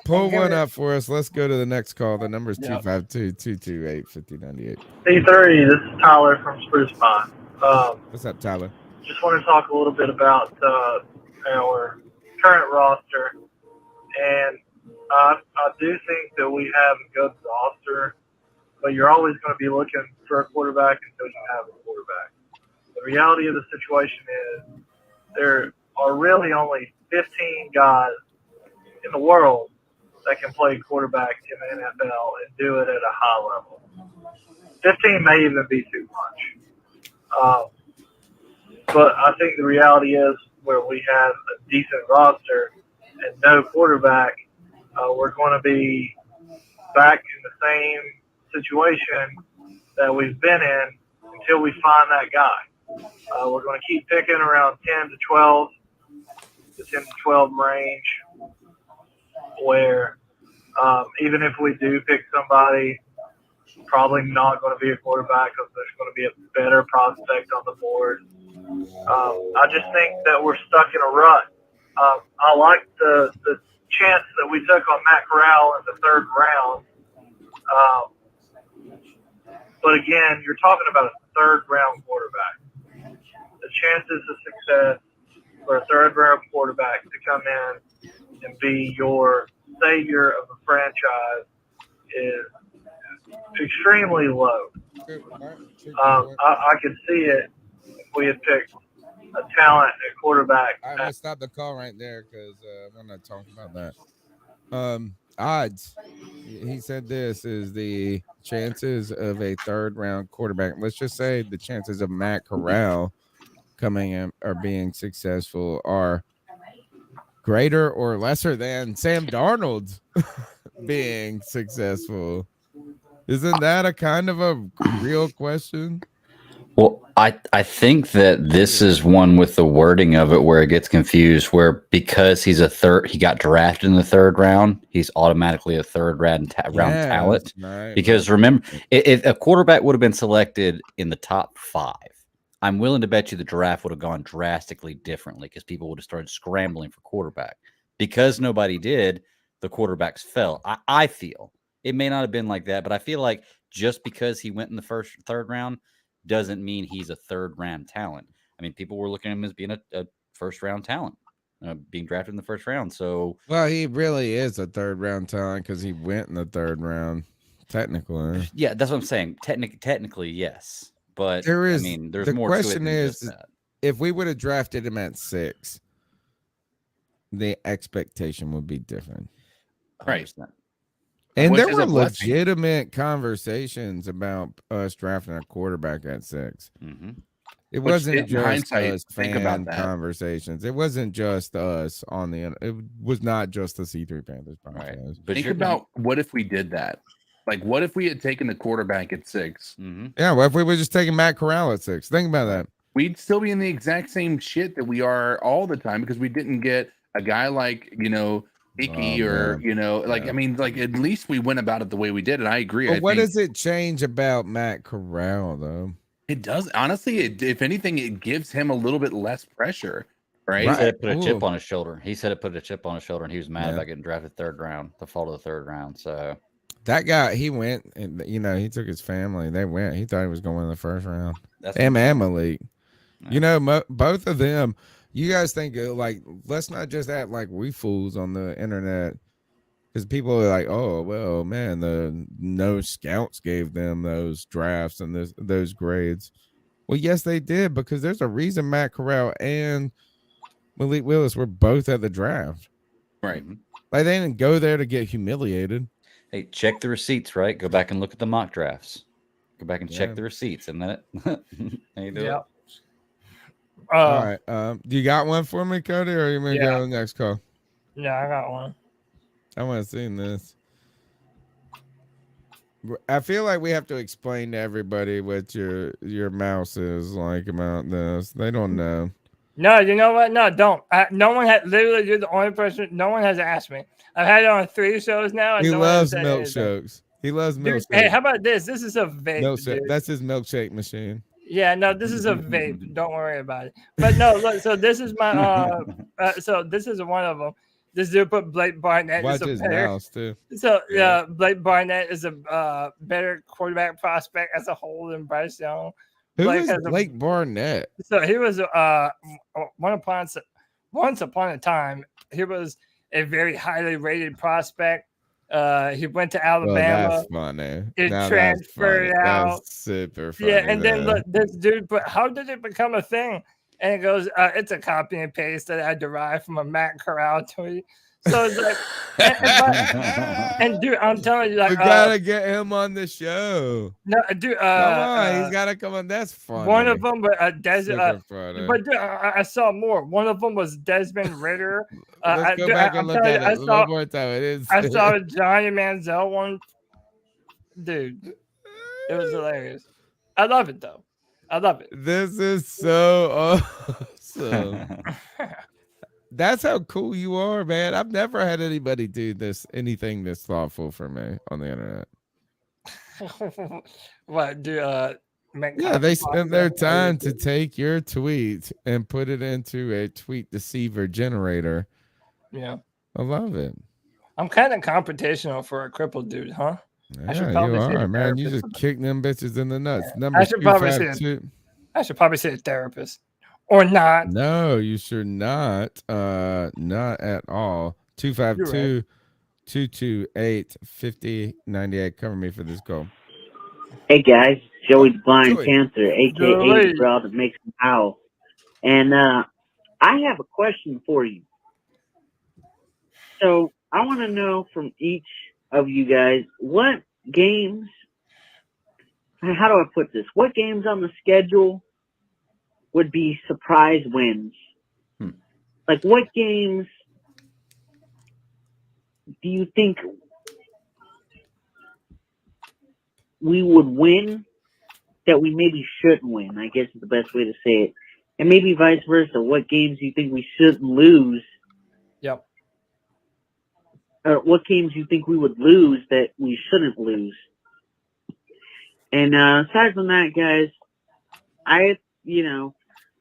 Pull one up for us. Let's go to the next call. The number is 252-228-5098. C3, this is Tyler from Spruce Pine. What's up, Tyler? Just want to talk a little bit about our current roster, and I do think that we have a good roster, but you're always going to be looking for a quarterback until you have a quarterback. The reality of the situation is are really only 15 guys in the world that can play quarterback in the NFL and do it at a high level. 15 may even be too much. But I think the reality is where we have a decent roster and no quarterback, we're going to be back in the same situation that we've been in until we find that guy. We're going to keep picking around 10 to 12, the 10 to 12 range, where even if we do pick somebody, probably not going to be a quarterback because there's going to be a better prospect on the board. I just think that we're stuck in a rut. I like the chance that we took on Matt Corral in the third round. But again, you're talking about a third round quarterback. The chances of success for a third round quarterback to come in and be your savior of the franchise is extremely low. I could see it if we had picked a talent at quarterback. I'm gonna stop the call right there because I'm not talking about that. Odds. He said this is the chances of a third round quarterback. Let's just say the chances of Matt Corral coming in or being successful are greater or lesser than Sam Darnold being successful. Isn't that a kind of a real question? Well, I think that this is one with the wording of it where it gets confused, where because he got drafted in the third round, he's automatically a third round talent. Right, because remember, if a quarterback would have been selected in the top 5, I'm willing to bet you the draft would have gone drastically differently because people would have started scrambling for quarterback. Because nobody did, the quarterbacks fell. I feel it may not have been like that, but I feel like just because he went in the third round doesn't mean he's a third round talent. I mean, people were looking at him as being a first round talent, being drafted in the first round. So, well, he really is a third round talent because he went in the third round, technically. Yeah, that's what I'm saying. Technically, yes, but there's the more question to it than is, just that. If we would have drafted him at 6, the expectation would be different, right? And there were legitimate conversations about us drafting a quarterback at 6. Mm-hmm. It wasn't just us fan conversations. It wasn't just us on the. It was not just the C3 Panthers podcast. Right. But think about what if we did that? Like, what if we had taken the quarterback at 6? Mm-hmm. Yeah, what if we were just taking Matt Corral at 6? Think about that. We'd still be in the exact same shit that we are all the time because we didn't get a guy like Icky I mean, like at least we went about it the way we did, and I agree. But what does it change about Matt Corral though? It does honestly. If anything, it gives him a little bit less pressure, right? He said it put a chip on his shoulder. He said it put a chip on his shoulder, and he was mad about getting drafted third round, the fall of the third round. So that guy, he went, and he took his family. They went. He thought he was going in the first round. That's and Malik. Yeah. Both of them. You guys think let's not just act like we fools on the internet, because people are like, oh well, man, no scouts gave them those drafts and those grades. Well, yes, they did, because there's a reason Matt Corral and Malik Willis were both at the draft. Right. Like they didn't go there to get humiliated. Hey, check the receipts, right? Go back and look at the mock drafts. Go back and check the receipts, and then you do it. All right. Do you got one for me, Cody, or are you gonna go to the next call? Yeah, I got one. I want to see this. I feel like we have to explain to everybody what your mouse is like about this. They don't know. No, you know what? No, don't. No one had literally. You're the only person. No one has asked me. I've had it on 3 shows now. And he loves milkshakes. He loves milkshakes. Hey, how about this? This is a vape. That's his milkshake machine. Yeah, no, this is a vape. Don't worry about it. But no, look. So this is my. So this is one of them. This dude put Blake Barnett. Watch his mouse too. So Blake Barnett is a better quarterback prospect as a whole than Bryce Young. Who is Blake Barnett? So he was once upon a time he was a very highly rated prospect. He went to Alabama. Well, that's funny. He transferred out. That's super funny. Yeah, and then look, this dude. But how did it become a thing? and it goes, it's a copy and paste that I derived from a Matt Corral tweet. So it's like, and dude, I'm telling you, like, we gotta get him on the show. No, dude, come on, he's gotta come on. That's funny. One of them, but but dude, I saw more. One of them was Desmond Ritter. Let's go back and look at it. One more time. It is. I saw a Johnny Manziel one. Dude, it was hilarious. I love it though. I love it. This is so awesome. That's how cool you are, man. I've never had anybody do anything this thoughtful for me on the internet. What do yeah, they spent their time to take your tweet and put it into a tweet deceiver generator. Yeah, I love it. I'm kind of computational for a crippled dude, huh? Yeah, you are, man. You just kick them bitches in the nuts. Yeah. I should probably say a therapist. Or not. No, you should not. Not at all. 252-228-5098. Cover me for this goal. Hey guys, Joey the Blind Panther, aka the bro that makes me howl. And I have a question for you. So I want to know from each of you guys, what games, how do I put this? What games on the schedule would be surprise wins? Like, what games do you think we would win that we maybe shouldn't win? I guess is the best way to say it. And maybe vice versa. What games do you think we shouldn't lose? Yep. What games do you think we would lose that we shouldn't lose? And aside from that, guys,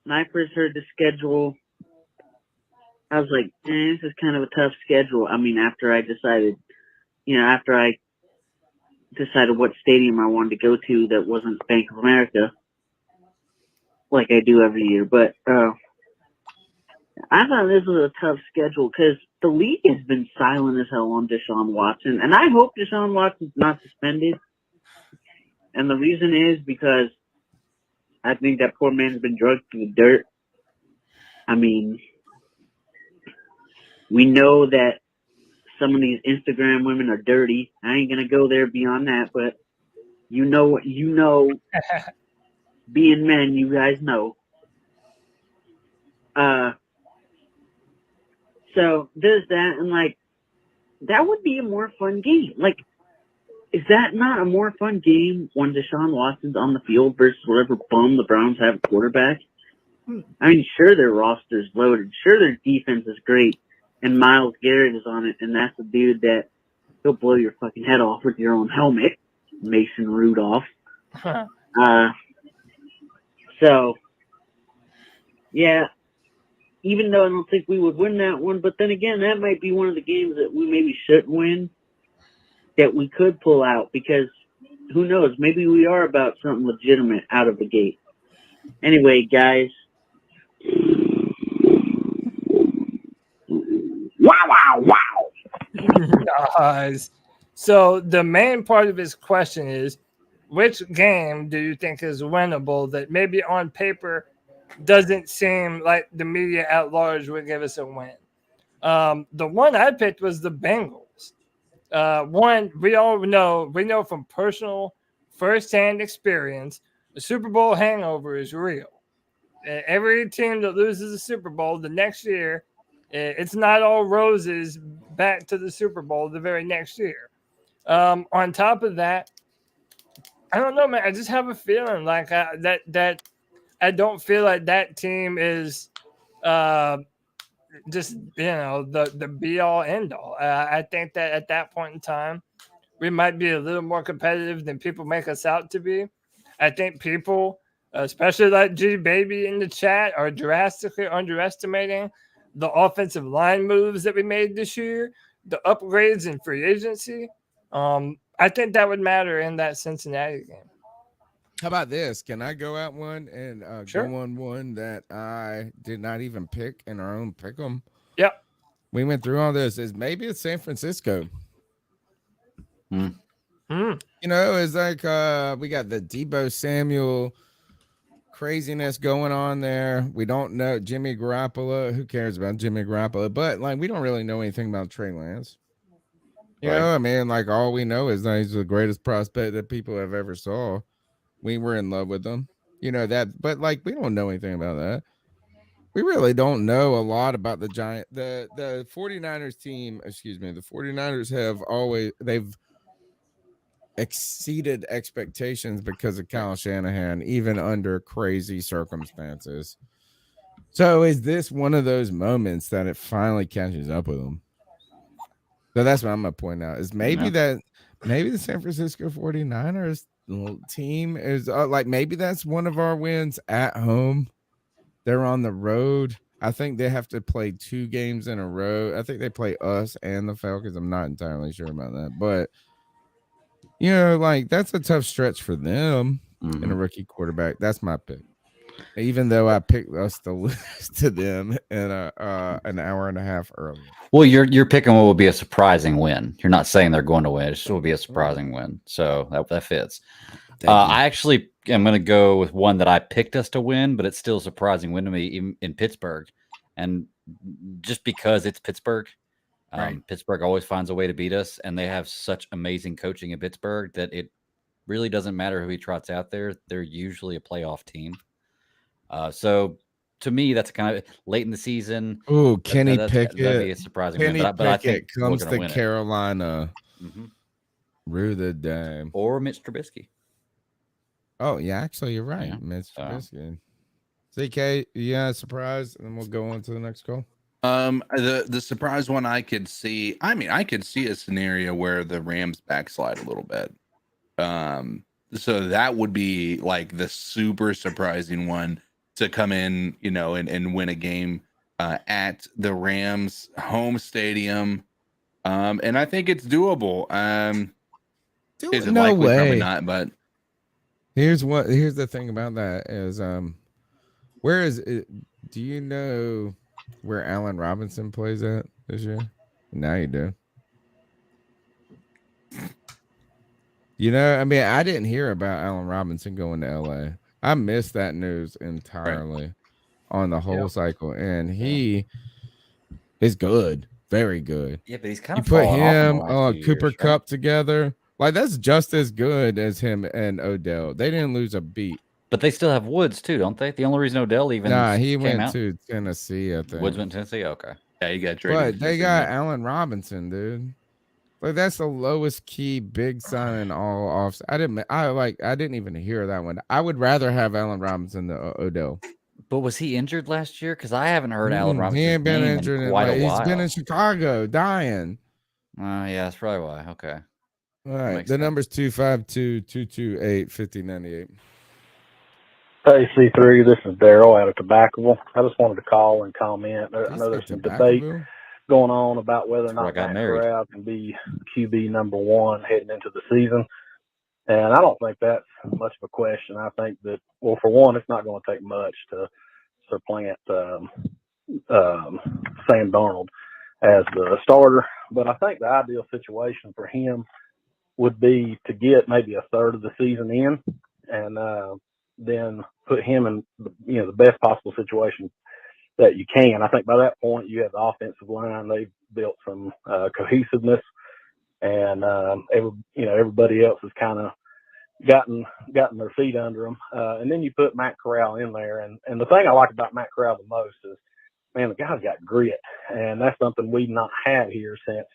when I first heard the schedule, I was like, this is kind of a tough schedule. I mean, after I decided what stadium I wanted to go to that wasn't Bank of America, like I do every year. But I thought this was a tough schedule because the league has been silent as hell on Deshaun Watson. And I hope Deshaun Watson's not suspended. And the reason is because I think that poor man's been drugged through the dirt. I mean, we know that some of these Instagram women are dirty. I ain't gonna go there beyond that, but you know, being men, you guys know. So there's that, and like, that would be a more fun game. Like, is that not a more fun game when Deshaun Watson's on the field versus whatever bum the Browns have at quarterback? I mean, sure, their roster's loaded. Sure, their defense is great. And Myles Garrett is on it, and that's the dude that he'll blow your fucking head off with your own helmet, Mason Rudolph. So, yeah, even though I don't think we would win that one, but then again, that might be one of the games that we maybe shouldn't win, that we could pull out, because who knows, maybe we are about something legitimate out of the gate. Anyway, guys. Wow. Nice. So the main part of his question is, which game do you think is winnable that maybe on paper doesn't seem like the media at large would give us a win? The one I picked was the Bengals. One, we know from personal firsthand experience, the Super Bowl hangover is real. Every team that loses the Super Bowl the next year, it's not all roses back to the Super Bowl the very next year. On top of that, I don't know, man. I just have a feeling like that I don't feel like that team is just, the be all end all. I think that at that point in time, we might be a little more competitive than people make us out to be. I think people, especially like G Baby in the chat, are drastically underestimating the offensive line moves that we made this year, the upgrades in free agency. I think that would matter in that Cincinnati game. How about this? Can I go out one and Sure. go on one that I did not even pick in our own pick 'em? Yep. We went through all this. Maybe it's San Francisco. It's like we got the Deebo Samuel craziness going on there. We don't know Jimmy Garoppolo. Who cares about Jimmy Garoppolo? But like, we don't really know anything about Trey Lance. You know, I mean, like, all we know is that he's the greatest prospect that people have ever saw. We were in love with him. You know that, but like, we don't know anything about that. We really don't know a lot about the the 49ers team. Excuse me. The 49ers they've exceeded expectations because of Kyle Shanahan, even under crazy circumstances. So is this one of those moments that it finally catches up with them? So that's what I'm going to point out is maybe the San Francisco 49ers team is like, maybe that's one of our wins at home. They're on the road. I think they have to play 2 games in a row. I think they play us and the Falcons. I'm not entirely sure about that, but you know, like, that's a tough stretch for them and a rookie quarterback. That's my pick. Even though I picked us to lose to them in an hour and a half earlier. Well, you're picking what will be a surprising win. You're not saying they're going to win. It just will be a surprising win. So that fits. I actually am going to go with one that I picked us to win, but it's still a surprising win to me, even in Pittsburgh. And just because it's Pittsburgh, Pittsburgh always finds a way to beat us, and they have such amazing coaching in Pittsburgh that it really doesn't matter who he trots out there. They're usually a playoff team. So to me, that's kind of late in the season. Oh, Kenny That'd Pickett. be a surprising win, but I think comes we're to win Carolina. Rue the dame. Or Mitch Trubisky. Oh, yeah, actually, you're right. Yeah, Mitch Trubisky. CK, yeah, surprise, and then we'll go on to the next call. The surprise one I could see. I mean, I could see a scenario where the Rams backslide a little bit. So that would be like the super surprising one to come in, you know, and win a game at the Rams home stadium. And I think it's doable. Is it no likely? way. Probably not, but here's the thing about that is where is it? Do you know where Allen Robinson plays at this year? Now you do. You know, I mean, I didn't hear about Allen Robinson going to LA. I missed that news entirely on the whole cycle, and he is good, very good. Yeah, but he's kind of you put fallen off in him the last few Cooper years, right? Kupp together, like, that's just as good as him and Odell. They didn't lose a beat. But they still have Woods too, don't they? The only reason Odell even he came went out? to Tennessee, I think. Woods went to Tennessee. Okay, yeah, you got traded. But they got Allen Robinson, dude. Like, that's the lowest key big sign in all offs. I didn't even hear that one. I would rather have Allen Robinson than Odell. But was he injured last year? Because I haven't heard Allen Robinson. He ain't been injured in quite a while. He's been in Chicago dying. Yeah, that's probably why. Okay. All right. The number's 252-228-5098. Hey, C3, this is Daryl out of Tobacco. I just wanted to call and comment. I know there's some debate going on about whether or not Matt Corral can be QB number 1 heading into the season. And I don't think that's much of a question. I think that, well, for one, it's not going to take much to supplant Sam Darnold as the starter. But I think the ideal situation for him would be to get maybe a third of the season in and then put him in the best possible situation that you can. I think by that point you have the offensive line. They've built some cohesiveness, and everybody else has kind of gotten their feet under them. And then you put Matt Corral in there, and the thing I like about Matt Corral the most is, man, the guy's got grit, and that's something we've not had here since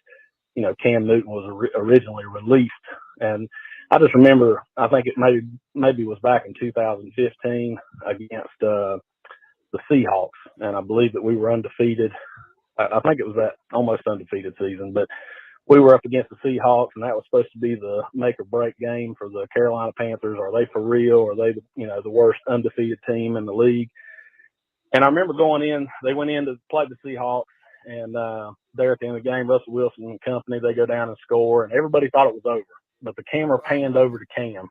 Cam Newton was originally released. And I just remember, I think it maybe was back in 2015 against the Seahawks, and I believe that we were undefeated. I think it was that almost undefeated season, but we were up against the Seahawks, and that was supposed to be the make or break game for the Carolina Panthers. Are they for real? Are they, the worst undefeated team in the league? And I remember going in. They went in to play the Seahawks, and there at the end of the game, Russell Wilson and company, they go down and score, and everybody thought it was over. But the camera panned over to Cam,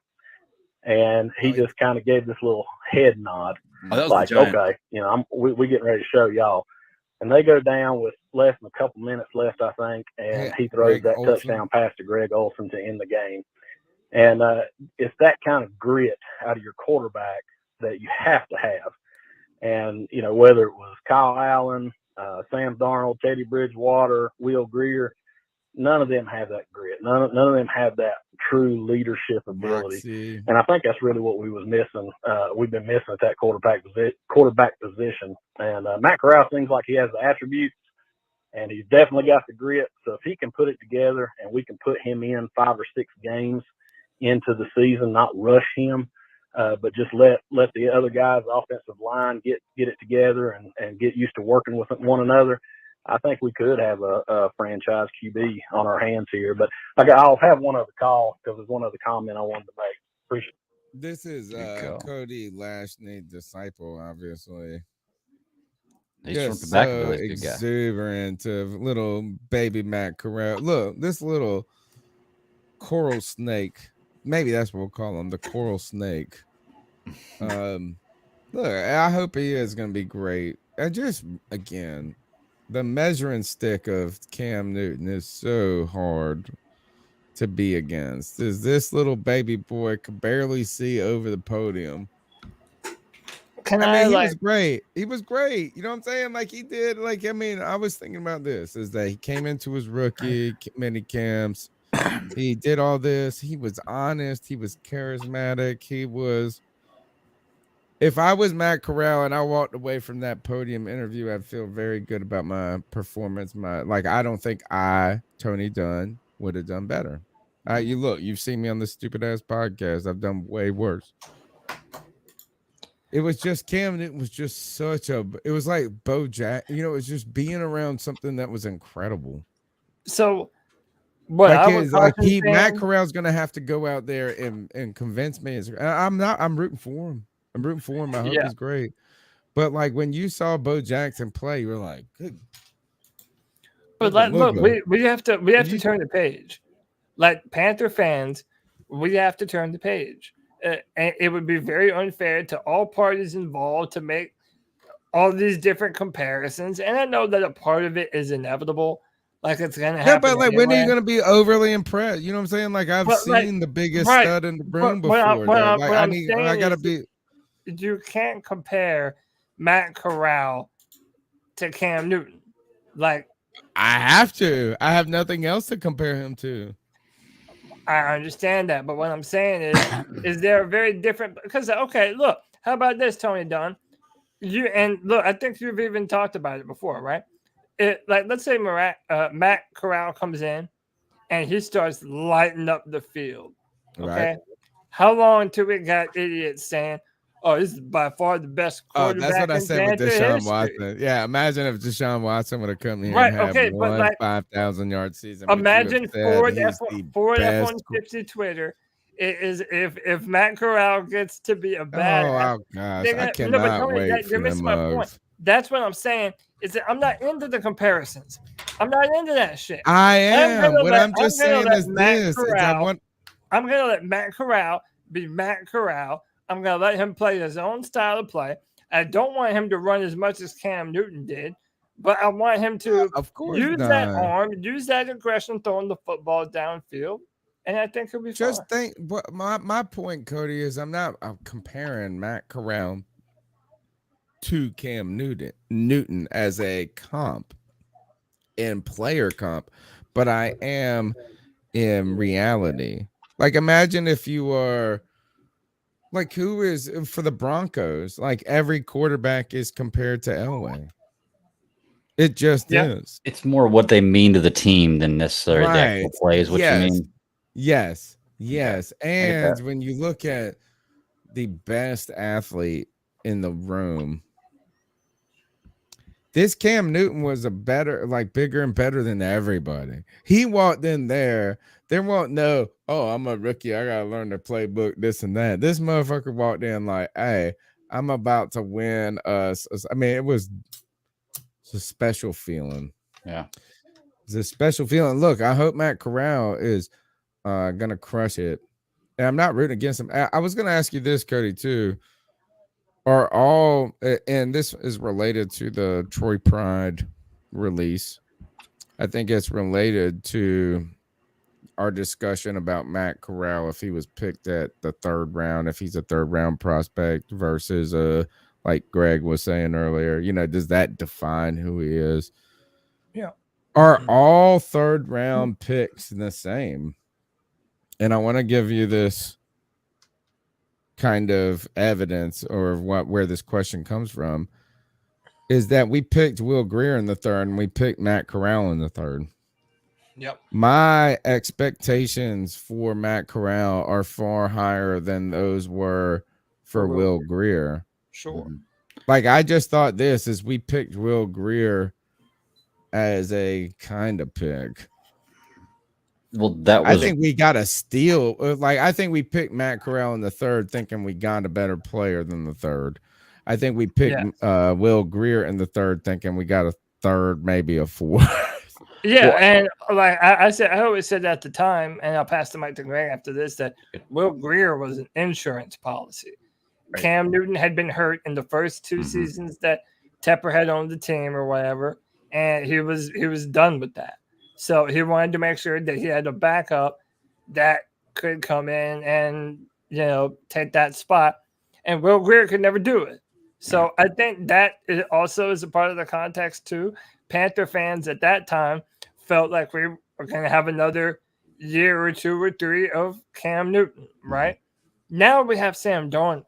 and he just kind of gave this little head nod, like, okay, we getting ready to show y'all. And they go down with less than a couple minutes left, I think, and he throws that touchdown pass to Greg Olsen to end the game. And it's that kind of grit out of your quarterback that you have to have. And, whether it was Kyle Allen, Sam Darnold, Teddy Bridgewater, Will Greer, none of them have that grit. None of them have that true leadership ability. Moxie. And I think that's really what we was missing. We've been missing at that quarterback position. And Matt Corral seems like he has the attributes, and he's definitely got the grit. So if he can put it together and we can put him in 5 or 6 games into the season, not rush him, but just let the other guys' offensive line get it together and get used to working with one another, I think we could have a franchise QB on our hands here. But I'll have one other call because there's one other comment I wanted to make. Appreciate it. This is Cody Lashney disciple, obviously. He's Just from the back so of the guy. exuberant of little baby Matt Corral. Look, this little coral snake. Maybe that's what we'll call him, the coral snake. Look, I hope he is going to be great. I just, again, the measuring stick of Cam Newton is so hard to be against. Is this little baby boy could barely see over the podium. He was great. He was great. You know what I'm saying? Like he did. I was thinking about this is that he came into his rookie mini camps. He did all this. He was honest. He was charismatic. He was. If I was Matt Corral and I walked away from that podium interview, I'd feel very good about my performance. I don't think Tony Dunn, would have done better. You've seen me on this stupid ass podcast. I've done way worse. It was just Cam Newton was just it was like Bo Jack, it was just being around something that was incredible. So Matt Corral's gonna have to go out there and convince me. I'm rooting for him. I'm rooting for him. I hope he's great. But when you saw Bo Jackson play, you were like, good. But we have to turn the page. Like Panther fans, we have to turn the page. And it would be very unfair to all parties involved to make all these different comparisons. And I know that a part of it is inevitable. It's going to happen. Yeah, but when are you going to be overly impressed? You know what I'm saying? I've seen the biggest stud in the room before. I got to be. You can't compare Matt Corral to Cam Newton. I have to. I have nothing else to compare him to. I understand that, but what I'm saying is they're very different. Because look, how about this, Tony Dunn? I think you've even talked about it before, right? Let's say Matt Corral comes in and he starts lighting up the field. Okay, right. How long until we got idiots saying, "Oh, this is by far the best quarterback"? That's what I said with Deshaun history. Watson. Yeah, imagine if Deshaun Watson would have come here and had one 5,000-yard season. Imagine Ford F-150 Twitter is if Matt Corral gets to be a badass. Oh gosh, I cannot wait for them mugs. That's what I'm saying. Is that I'm not into the comparisons. I'm not into that shit. I am. I'm just saying is this. I'm gonna let Matt Corral be Matt Corral. I'm going to let him play his own style of play. I don't want him to run as much as Cam Newton did, but I want him to use that arm, use that aggression, throwing the football downfield, and I think he'll be fine. But my point, Cody, is I'm comparing Matt Corral to Cam Newton as a comp and player comp, but I am in reality. Imagine if you are who is for the Broncos? Every quarterback is compared to Elway. It just is. It's more what they mean to the team than necessarily the actual plays. What you mean? Yes. And when you look at the best athlete in the room, this Cam Newton was bigger and better than everybody. He walked in there. There won't know, I'm a rookie. I got to learn the playbook, this and that. This motherfucker walked in hey, I'm about to win us. It was a special feeling. Yeah. It's a special feeling. Look, I hope Matt Corral is going to crush it. And I'm not rooting against him. I was going to ask you this, Cody, too. Are all, and this is related to the Troy Pride release. I think it's related to our discussion about Matt Corral, if he was picked at the 3rd round, if he's a 3rd round prospect versus like Greg was saying earlier, does that define who he is? Yeah. Are all 3rd round picks the same? And I want to give you this kind of evidence or where this question comes from is that we picked Will Grier in the 3rd and we picked Matt Corral in the 3rd. Yep. My expectations for Matt Corral are far higher than those were for Will Grier. Sure. Like, I just thought this is we picked Will Grier as a kind of pick. Well, I think we got a steal. Like, I think we picked Matt Corral in the 3rd thinking we got a better player than the 3rd. I think we picked Will Grier in the 3rd thinking we got a 3rd, maybe a 4th. Yeah, and like I said, I always said at the time, and I'll pass the mic to Greg after this, that Will Grier was an insurance policy. Right. Cam Newton had been hurt in the first 2 seasons that Tepper had owned the team or whatever, and he was done with that. So he wanted to make sure that he had a backup that could come in and take that spot. And Will Grier could never do it. So I think that also is a part of the context too. Panther fans at that time felt like we were going to have another year or 2 or 3 of Cam Newton, right? Now we have Sam Darnold.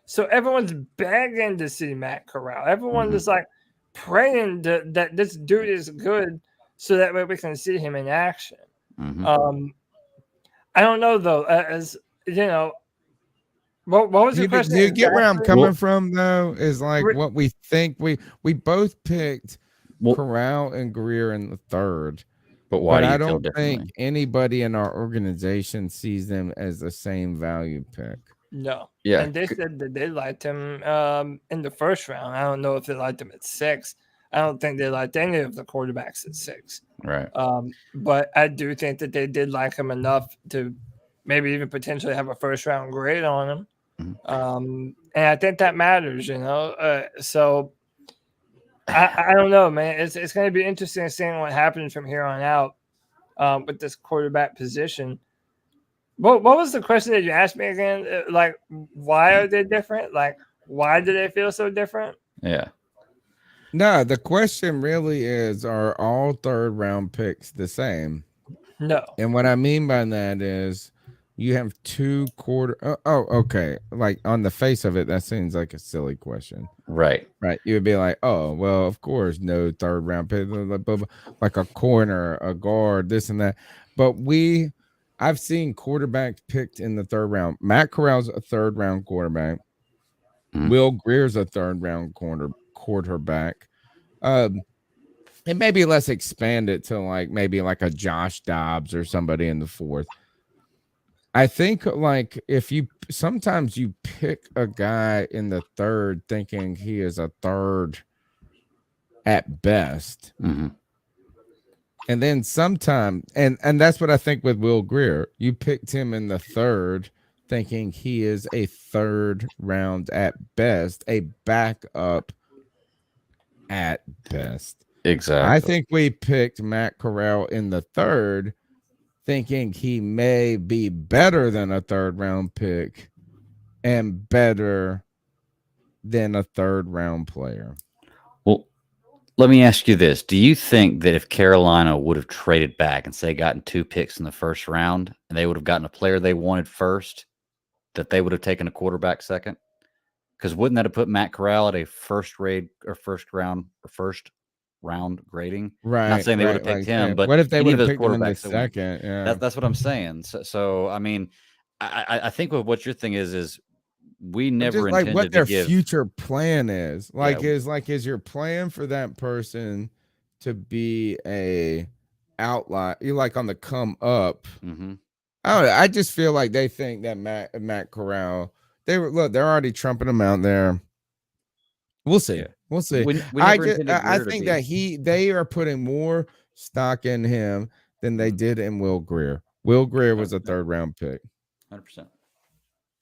So everyone's begging to see Matt Corral. Everyone is like praying that this dude is good so that way we can see him in action. I don't know, though, as what was your question? Do you get where I'm coming from, though? Is like what we think. We both picked Corral and Grier in the 3rd. But why do you I feel don't differently? think anybody in our organization sees them as the same value pick. No. Yeah. And they said that they liked him in the 1st round. I don't know if they liked him at 6. I don't think they liked any of the quarterbacks at 6. Right. But I do think that they did like him enough to maybe even potentially have a 1st round grade on him. And I think that matters, so I don't know, man. It's going to be interesting seeing what happens from here on out with this quarterback position. What was the question that you asked me again? Like, why are they different? Like, why do they feel so different? Yeah. No, the question really is, are all 3rd round picks the same? No. And what I mean by that is you have 2 okay. Like, on the face of it, that seems like a silly question. Right. You would be like, oh, well, of course, no 3rd round pick, like a corner, a guard, this and that. But I've seen quarterbacks picked in the 3rd round. Matt Corral's a 3rd round quarterback. Will Grier's a 3rd round quarterback. And maybe let's expand it to maybe a Josh Dobbs or somebody in the 4th. I think sometimes you pick a guy in the 3rd thinking he is a 3rd at best. And then sometimes, and that's what I think with Will Grier. You picked him in the 3rd thinking he is a 3rd round at best, a backup at best. Exactly. I think we picked Matt Corral in the 3rd thinking he may be better than a 3rd round pick and better than a 3rd round player. Well, let me ask you this. Do you think that if Carolina would have traded back and say gotten 2 picks in the 1st round and they would have gotten a player they wanted first, that they would have taken a quarterback second? Because wouldn't that have put Matt Corral at a first round grading? Right. Not saying they would have picked him, but what if they any would of have those picked him in the quarterbacks that went- 2nd? Yeah. That's what I'm saying. So I mean, I think what your thing is we never just intended what their to give future plan is. Is your plan for that person to be a outlier? You on the come up. I don't know. I just feel like they think that Matt Corral. They're already trumping him out there. We'll see. Yeah. We'll see. I think that they are putting more stock in him than they did in Will Grier. Will Grier was a 3rd round pick. 100%.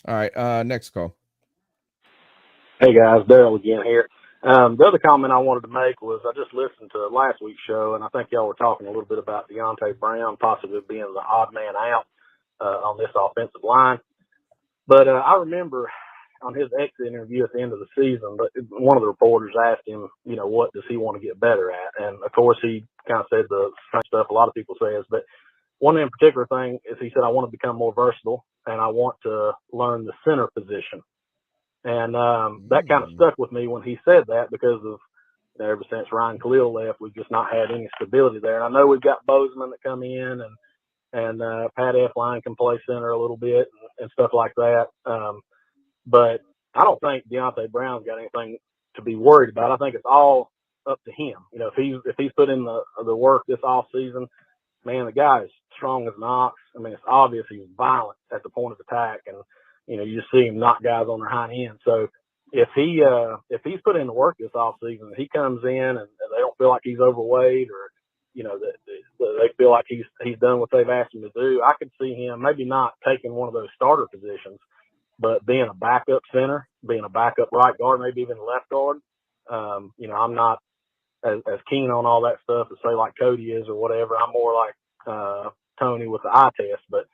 All right. Next call. Hey guys, Daryl again here. The other comment I wanted to make was I just listened to last week's show, and I think y'all were talking a little bit about Deonte Brown possibly being the odd man out on this offensive line. But I remember on his exit interview at the end of the season, but one of the reporters asked him, what does he want to get better at? And, of course, he kind of said the same stuff a lot of people say. But one in particular thing is he said, I want to become more versatile, and I want to learn the center position. And that kind of stuck with me when he said that because of ever since Ryan Khalil left, we've just not had any stability there. And I know we've got Bozeman that come in and Pat Elflein can play center a little bit and stuff like that. But I don't think Deonte Brown's got anything to be worried about. I think it's all up to him. If he's put in the work this off season, man, the guy is strong as an ox. I mean, it's obvious he's violent at the point of attack, and you just see him knock guys on their hind end. So if he's put in the work this off season, he comes in and they don't feel like he's overweight or they feel like he's done what they've asked him to do, I could see him maybe not taking one of those starter positions, but being a backup center, being a backup right guard, maybe even left guard. I'm not as keen on all that stuff as say like Cody is or whatever. I'm more like Tony with the eye test, but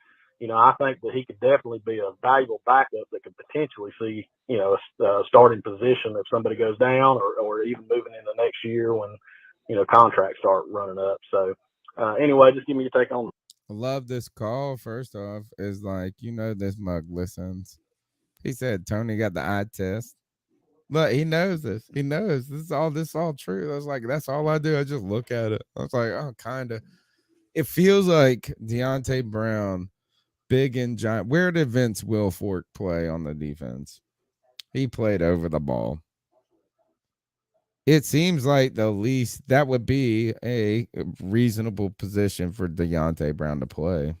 I think that he could definitely be a valuable backup that could potentially see a starting position if somebody goes down or even moving into next year when contracts start running up. So anyway, just give me your take on it. I love this call. First off, is like, this mug listens. He said Tony got the eye test. Look, he knows this. He knows this is all true. I was like, that's all I do. I just look at it. I was like, oh, kind of. It feels like Deonte Brown, big and giant. Where did Vince Wilfork play on the defense? He played over the ball. It seems like the least that would be a reasonable position for Deonte Brown to play.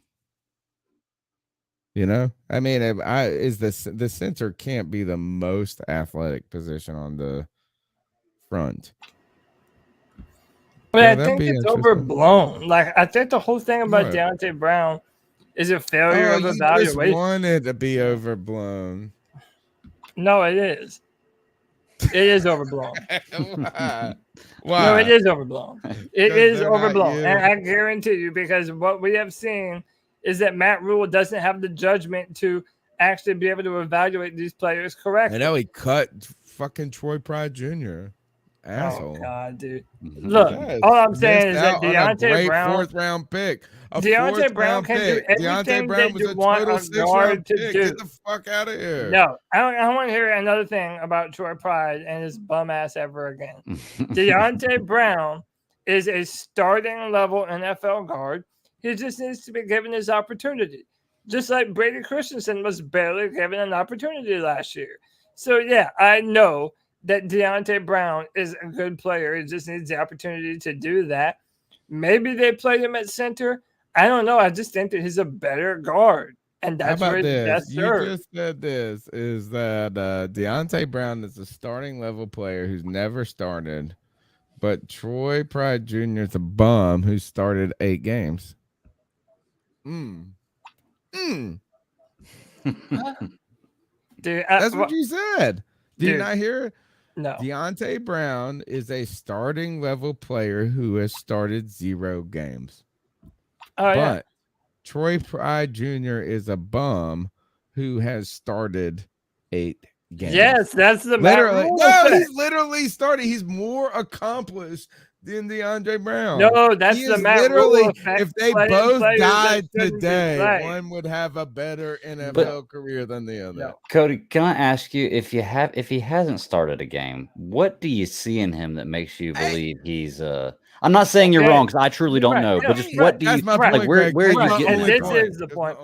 I mean, the center can't be the most athletic position on the front. But I think it's overblown. Like, I think the whole thing about Deonte Brown is a failure of evaluation. You just want it to be overblown. No, it is. It is overblown. Why? No, it is overblown. It is overblown. And I guarantee you, because what we have seen is that Matt Rule doesn't have the judgment to actually be able to evaluate these players correctly. I know he cut fucking Troy Pride Jr. Asshole. Oh, God, dude. Look, all I'm saying is that Deonte Brown, fourth round pick. Deonte Brown can do everything that you want a guard to do. Get the fuck out of here. No, I don't want to hear another thing about Troy Pride and his bum ass ever again. Deonte Brown is a starting level NFL guard. He just needs to be given his opportunity. Just like Brady Christensen was barely given an opportunity last year. So, yeah, I know that Deonte Brown is a good player. He just needs the opportunity to do that. Maybe they play him at center. I don't know. I just think that he's a better guard. And that's where he's best served. You just said this, is that Deonte Brown is a starting level player who's never started, but Troy Pride Jr. is a bum who started 8 games. Dude, that's what you said. Did you not hear it? No. Deonte Brown is a starting level player who has started 0 games. But Troy Pride Jr. is a bum who has started 8 games. Yes, that's the literally. No, he's literally started. He's more accomplished than DeAndre Brown. No, that's the Matt Rule effect. If they both died today, one would have a better NFL career than the other. No. Cody, can I ask you, if he hasn't started a game, what do you see in him that makes you believe he's I'm not saying you're wrong, because I truly don't know, but just what do you like? Where are you getting? And this is the point.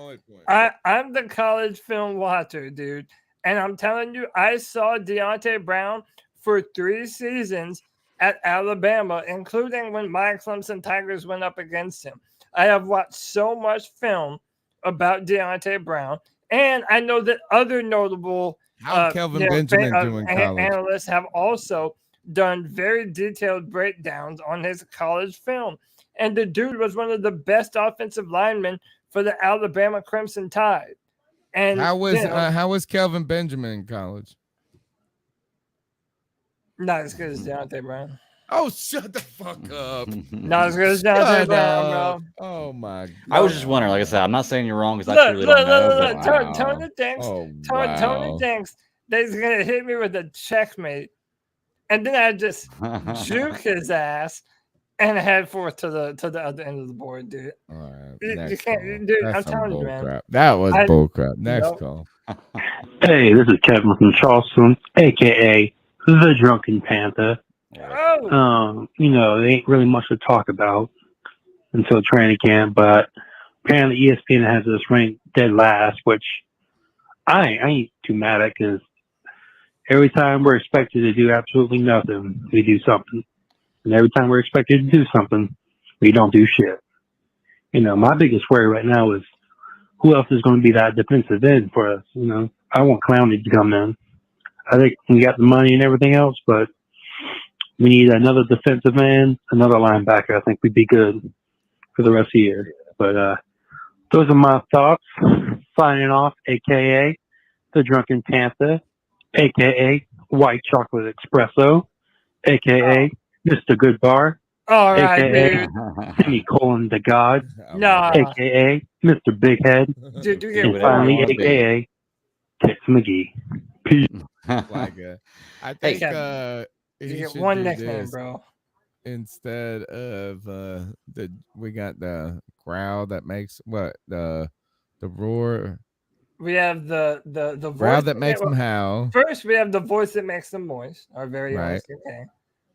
I'm the college film watcher, dude, and I'm telling you, I saw Deonte Brown for 3 seasons at Alabama, including when my Clemson Tigers went up against him. I have watched so much film about Deonte Brown, and I know that other notable Kelvin Benjamin doing college analysts have also done very detailed breakdowns on his college film. And the dude was one of the best offensive linemen for the Alabama Crimson Tide. And how was Kelvin Benjamin in college? Not as good as Deontay Brown. Oh, shut the fuck up. Not as good as Deontay Shut Brown, up. bro. Oh my god. I was just wondering. Like I said, I'm not saying you're wrong because I Look, truly look, don't know. look, But look. Tony thinks, Oh, Tony wow. thinks that he's gonna hit me with a checkmate, and then I just juke his ass and head forth to the other end of the board, dude. All right, You next can't, call. dude. That's I'm some telling you, bull man. crap. That was bull crap. Next Nope. call. Hey, this is Kevin from Charleston, aka the Drunken Panther. Oh. You know, there ain't really much to talk about until training camp, but apparently ESPN has us ranked dead last, which I ain't too mad at because every time we're expected to do absolutely nothing, we do something. And every time we're expected to do something, we don't do shit. You know, my biggest worry right now is who else is going to be that defensive end for us? You know, I want Clowney to come in. I think we got the money and everything else, but we need another defensive end, another linebacker. I think we'd be good for the rest of the year. But those are my thoughts. Signing off, a.k.a. the Drunken Panther, a.k.a. White Chocolate Espresso, a.k.a. Mr. Good Bar, All right, a.k.a. dude. Semicolon the God, Nah. a.k.a. Mr. Big Head, Dude, you get and whatever you finally, wanna be. a.k.a. Tits McGee. Peace. Like I think Kevin, he you get should one do nickname, this bro. instead of we got the growl that makes the roar. We have the Growl voice that makes them howl. First, we have the voice that makes them moist. Our very own Right. okay.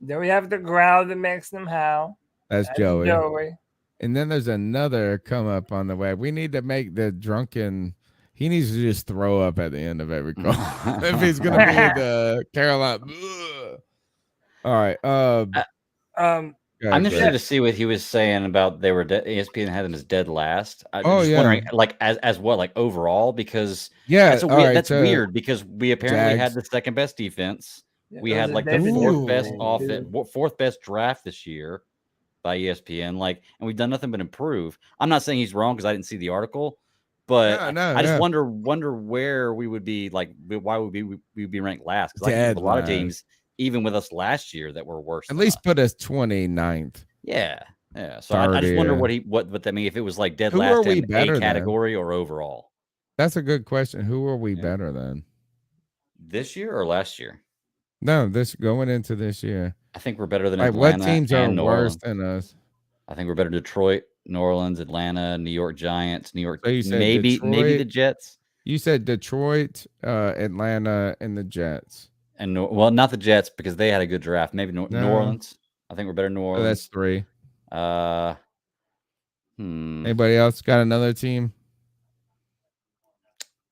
Then we have the growl that makes them howl. That's Joey. Joey. And then there's another come up on the way. We need to make the drunken. He needs to just throw up at the end of every call if he's gonna be the Carolina. All right. I'm interested to see what he was saying about they were ESPN had them as dead last. I'm just wondering, like as what, like overall, because that's weird because we apparently had the second best defense. We had like the fourth best draft this year by ESPN, like, and we've done nothing but improve. I'm not saying he's wrong because I didn't see the article, but I just wonder where we would be, like, why would we be ranked last? Because I think a lot of teams, even with us last year, that were worse. At least put us 29th. Yeah. So I just wonder what that mean, if it was like dead last in a category or overall. That's a good question. Who are we better than? This year or last year? No, this going into this year. I think we're better than like Atlanta. What teams are worse than us? I think we're better than Detroit, New Orleans, Atlanta, New York Giants, New York. So you said maybe the Jets. You said Detroit, Atlanta, and the Jets. And well, not the Jets because they had a good draft. Maybe New Orleans. I think we're better than New Orleans. Oh, that's 3. Anybody else got another team?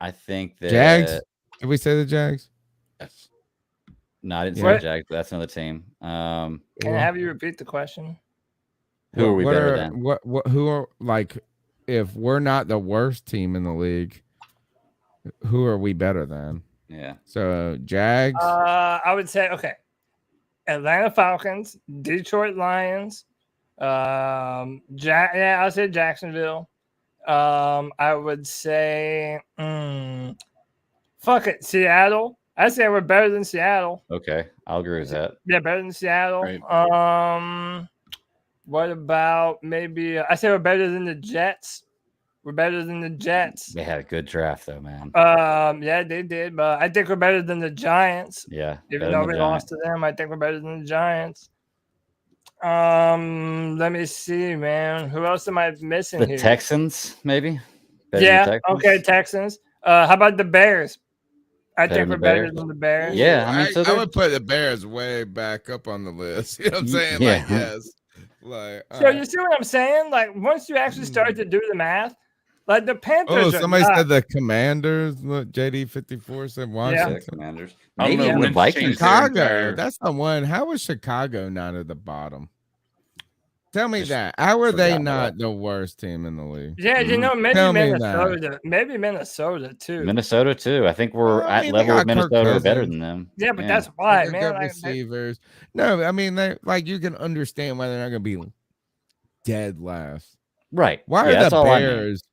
I think that Jags. Did we say the Jags? Yes. No, I didn't say the Jags, but that's another team. Can I have you repeat the question? Who are we better than? Who are, like, if we're not the worst team in the league, who are we better than? Yeah. So Jags. I would say Atlanta Falcons, Detroit Lions, I'll say Jacksonville. I would say Seattle. I say we're better than Seattle. Okay, I'll agree with that. Yeah, better than Seattle. Right. What about maybe I say we're better than the Jets. We're better than the Jets. They had a good draft though, man. Yeah, they did, but I think we're better than the Giants. Yeah. Even though we lost to them, I think we're better than the Giants. Let me see, man. Who else am I missing here? The Texans, maybe? Okay, Texans. How about the Bears? I think we're better than the Bears. Yeah, I mean, I would put the Bears way back up on the list. You know what I'm saying? Yeah. Like, yes. Like, so you see what I'm saying? Like, once you actually start to do the math, like the Panthers. Somebody said the Commanders. Look, JD54 said Washington. Yeah, Commanders. Maybe even the Vikings. Chicago. That's the one. How was Chicago not at the bottom? Tell me that. How are they not the worst team in the league? Yeah, you know, maybe Minnesota. Maybe Minnesota too. Minnesota too. I think we're at level with Minnesota or better than them. Yeah, but that's why, man. Like, receivers. No, I mean, like you can understand why they're not going to be dead last. Right. Why are the Bears?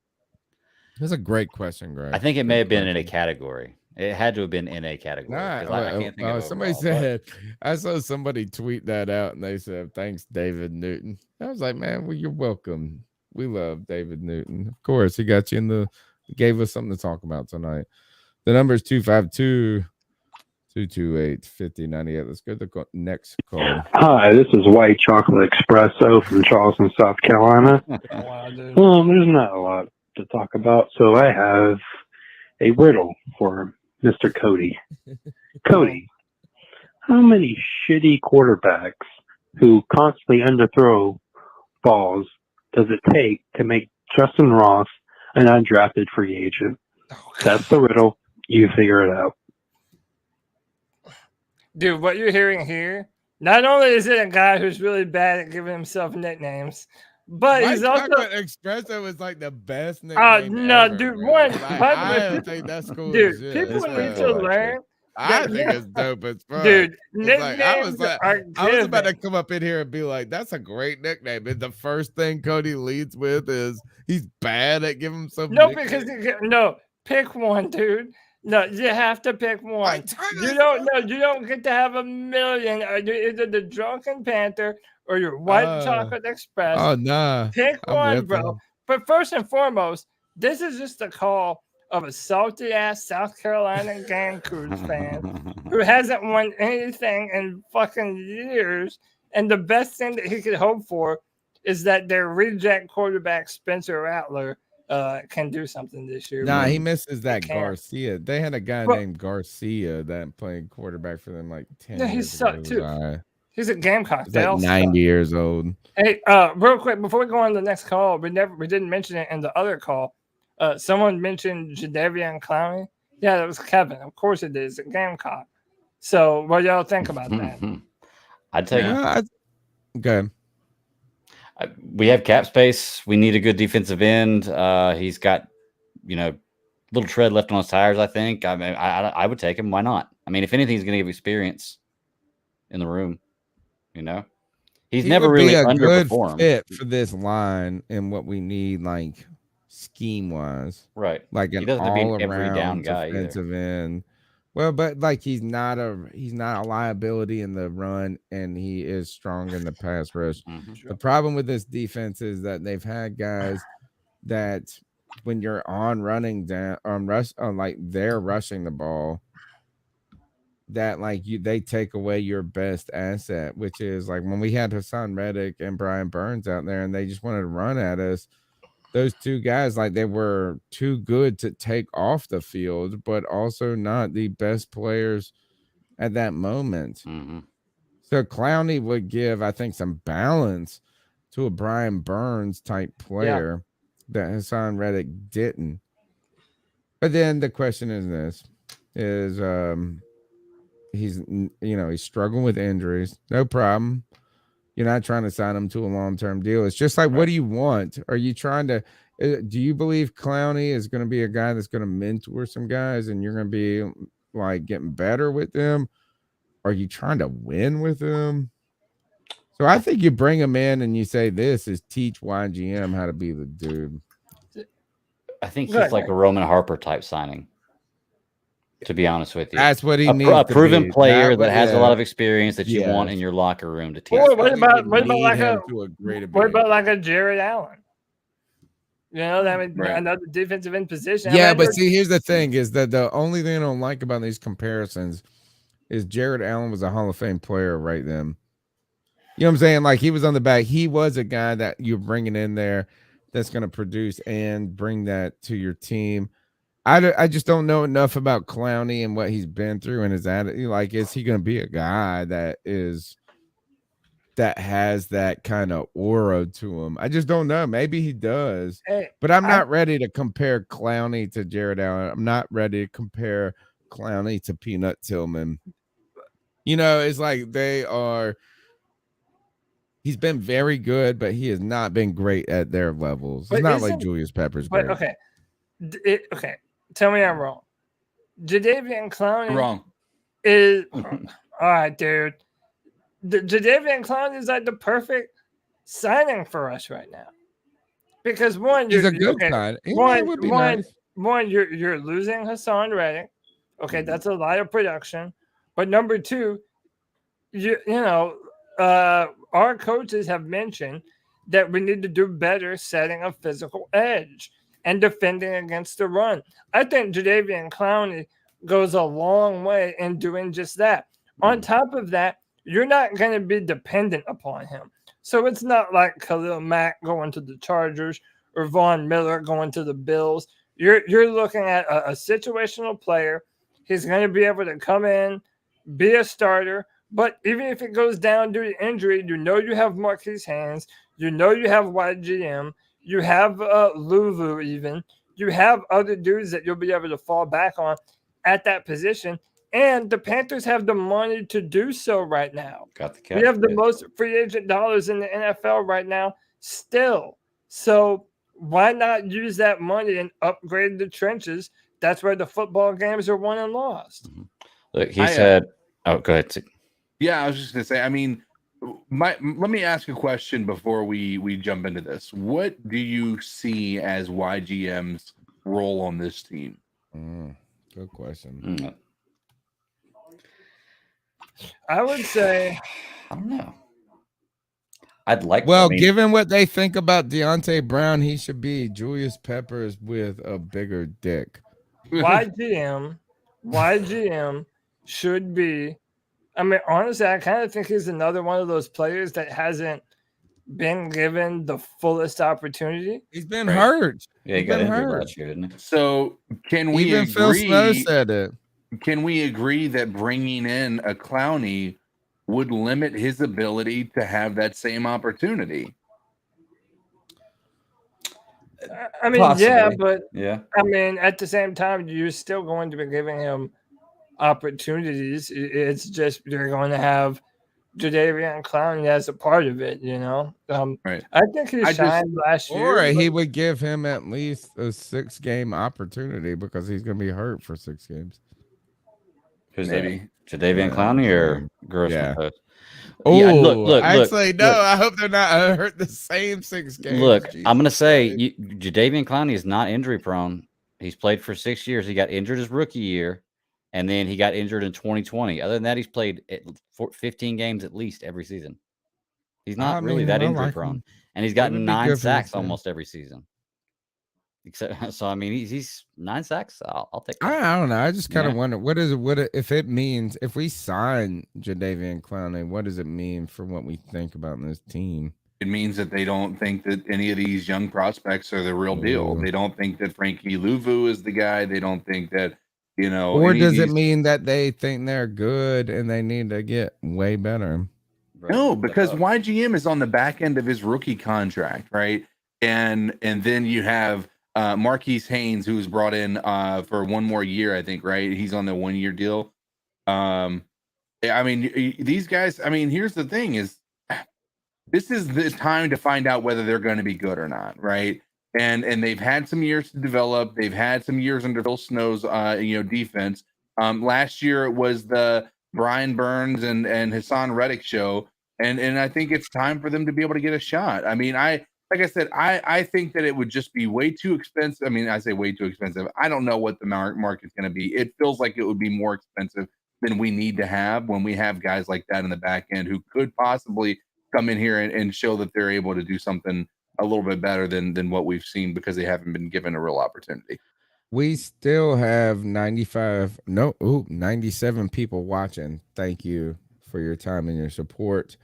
That's a great question, Greg. I think it may have been in a category. It had to have been in a category. Nah, 'Cause I can't think of somebody overall, but- said, I saw somebody tweet that out and they said, thanks, David Newton. I was like, man, well, you're welcome. We love David Newton. Of course, he got you gave us something to talk about tonight. The number is 252-228-5098. Let's go to the next call. Hi, this is White Chocolate Espresso from Charleston, South Carolina. There's not a lot to talk about, so I have a riddle for Mr. Cody. Cody, how many shitty quarterbacks who constantly underthrow balls does it take to make Justin Ross an undrafted free agent? That's the riddle. You figure it out. Dude, what you're hearing here, not only is it a guy who's really bad at giving himself nicknames, but he's also Espresso was like the best nickname. No, ever, dude, bro. one. Like, By the I way, don't people, think that's cool. dude, as shit. people It's need cool, to learn. I think it's dope as fuck. Dude, It's like, I was nicknames about to come up in here and be like, that's a great nickname. And the first thing Cody leads with is he's bad at giving himself nicknames. Pick one, dude. No, you have to pick one. You don't get to have a million. You're either the Drunken Panther or your White Chocolate Express. Oh, nah. Pick I'm one, with bro. him. But first and foremost, this is just a call of a salty ass South Carolina Gamecocks fan who hasn't won anything in fucking years. And the best thing that he could hope for is that their reject quarterback Spencer Rattler can do something this year. Nah, but he misses that can't. Garcia. They had a guy named Garcia that played quarterback for them like 10 Yeah, he years sucked ago. too. He's a Gamecock. He's They like all 90 suck. years old. Hey, real quick before we go on to the next call, we didn't mention it in the other call. Someone mentioned Jadeveon Clowney. Yeah, that was Kevin. Of course it is. A Gamecock. So what y'all think about that? I'd take him. Okay. We have cap space. We need a good defensive end. He's got, little tread left on his tires, I think. I mean, I would take him. Why not? I mean, if anything, he's going to give experience in the room. He's He never would really be a good underperformed. fit for this line and what we need, like scheme wise, Right? Like He an doesn't have to be all an every down around guy either. defensive end. Well, but like he's not a liability in the run, and he is strong in the pass rush. The problem with this defense is that they've had guys that when you're on running down like they're rushing the ball, that they take away your best asset, which is like when we had Hassan Reddick and Brian Burns out there and they just wanted to run at us. Those two guys, they were too good to take off the field, but also not the best players at that moment. So Clowney would give, I think, some balance to a Brian Burns type player that Hassan Reddick didn't. But then the question is he's struggling with injuries. No problem. You're not trying to sign him to a long-term deal. It's just like, what do you want? Are you trying to do you believe Clowney is going to be a guy that's going to mentor some guys and you're going to be getting better with them? Are you trying to win with them? So I think you bring him in and you say, this is teach YGM how to be the dude. I think he's like a Roman Harper type signing. To be honest with you, that's what he needs. A proven to be. player that has a lot of experience that you want in your locker room to teach. Or what about like a Jared Allen? Another defensive end position. Yeah, but see, here's the thing: is that the only thing I don't like about these comparisons is Jared Allen was a Hall of Fame player right then. You know what I'm saying? Like he was on the back. He was a guy that you're bringing in there that's going to produce and bring that to your team. I just don't know enough about Clowney and what he's been through and his attitude. Like, is he going to be a guy that has that kind of aura to him? I just don't know. Maybe he does. But I'm not ready to compare Clowney to Jared Allen. I'm not ready to compare Clowney to Peanut Tillman. It's like he's been very good, but he has not been great at their levels. It's not like Julius Peppers. But okay. Tell me I'm wrong. Jadeveon Clowney wrong. Is all right, dude. Jadeveon Clowney is like the perfect signing for us right now. Because one, he's a good sign. One, you're losing Hassan Reddick. Okay, that's a lot of production. But number two, our coaches have mentioned that we need to do better setting a physical edge and defending against the run. I think Jadeveon Clowney goes a long way in doing just that. On top of that, you're not going to be dependent upon him. So it's not like Khalil Mack going to the Chargers or Von Miller going to the Bills. You're looking at a situational player. He's going to be able to come in, be a starter. But even if it goes down due to injury, you have Marquise Haynes, you have YGM, you have Luvu even, you have other dudes that you'll be able to fall back on at that position. And the Panthers have the money to do so right now. Got the cap. We have the most free agent dollars in the NFL right now still. So why not use that money and upgrade the trenches? That's where the football games are won and lost. Look, he said, oh, go ahead. Yeah, I was just going to say, I mean, let me ask a question before we jump into this. What do you see as YGM's role on this team? Good question. I would say, I don't know. I'd like. Well, given what they think about Deontay Brown, he should be Julius Peppers with a bigger dick. YGM should be. I mean, honestly, I kind of think he's another one of those players that hasn't been given the fullest opportunity. He's been hurt. Yeah, he got injured last year, didn't he? So can we Even agree? Phil Snow said it. Can we agree that bringing in a Clowney would limit his ability to have that same opportunity? I mean, Possibly. yeah, but Yeah. I mean, at the same time, you're still going to be giving him opportunities. It's just you're going to have Jadeveon Clowney as a part of it, Right. I think he shined last year. Or he would give him at least a 6-game opportunity because he's going to be hurt for 6 games. Who's Maybe Jadeveon Clowney or Grossman? Yeah. Oh, yeah, look. Actually, no. look. I hope they're not hurt the same 6 games. Look, Jesus I'm going to say Christ. Jadeveon Clowney is not injury prone. He's played for 6 years. He got injured his rookie year, and then he got injured in 2020. Other than that, he's played 15 games at least every season. He's not really that injury prone, and he's gotten 9 sacks almost every season. Except, so I mean, he's 9 sacks. I'll take that. I don't know. I just kind of wonder what if it means if we sign Jadeveon Clowney, what does it mean for what we think about in this team? It means that they don't think that any of these young prospects are the real deal. They don't think that Frankie Luvu is the guy. They don't think that, or does it mean that they think they're good and they need to get way better? No, because YGM is on the back end of his rookie contract, right? And then you have Marquise Haynes, who's brought in for 1 more year, I think, right? He's on the 1-year deal. I mean, these guys, I mean, here's the thing is this is the time to find out whether they're going to be good or not, right? And they've had some years to develop. They've had some years under Phil Snow's defense. Last year it was the Brian Burns and Hassan Reddick show. And I think it's time for them to be able to get a shot. I mean, like I said, I think that it would just be way too expensive. I mean, I say way too expensive. I don't know what the market's going to be. It feels like it would be more expensive than we need to have when we have guys like that in the back end who could possibly come in here and show that they're able to do something a little bit better than what we've seen because they haven't been given a real opportunity. We still have 97 people watching. Thank you for your time and your support.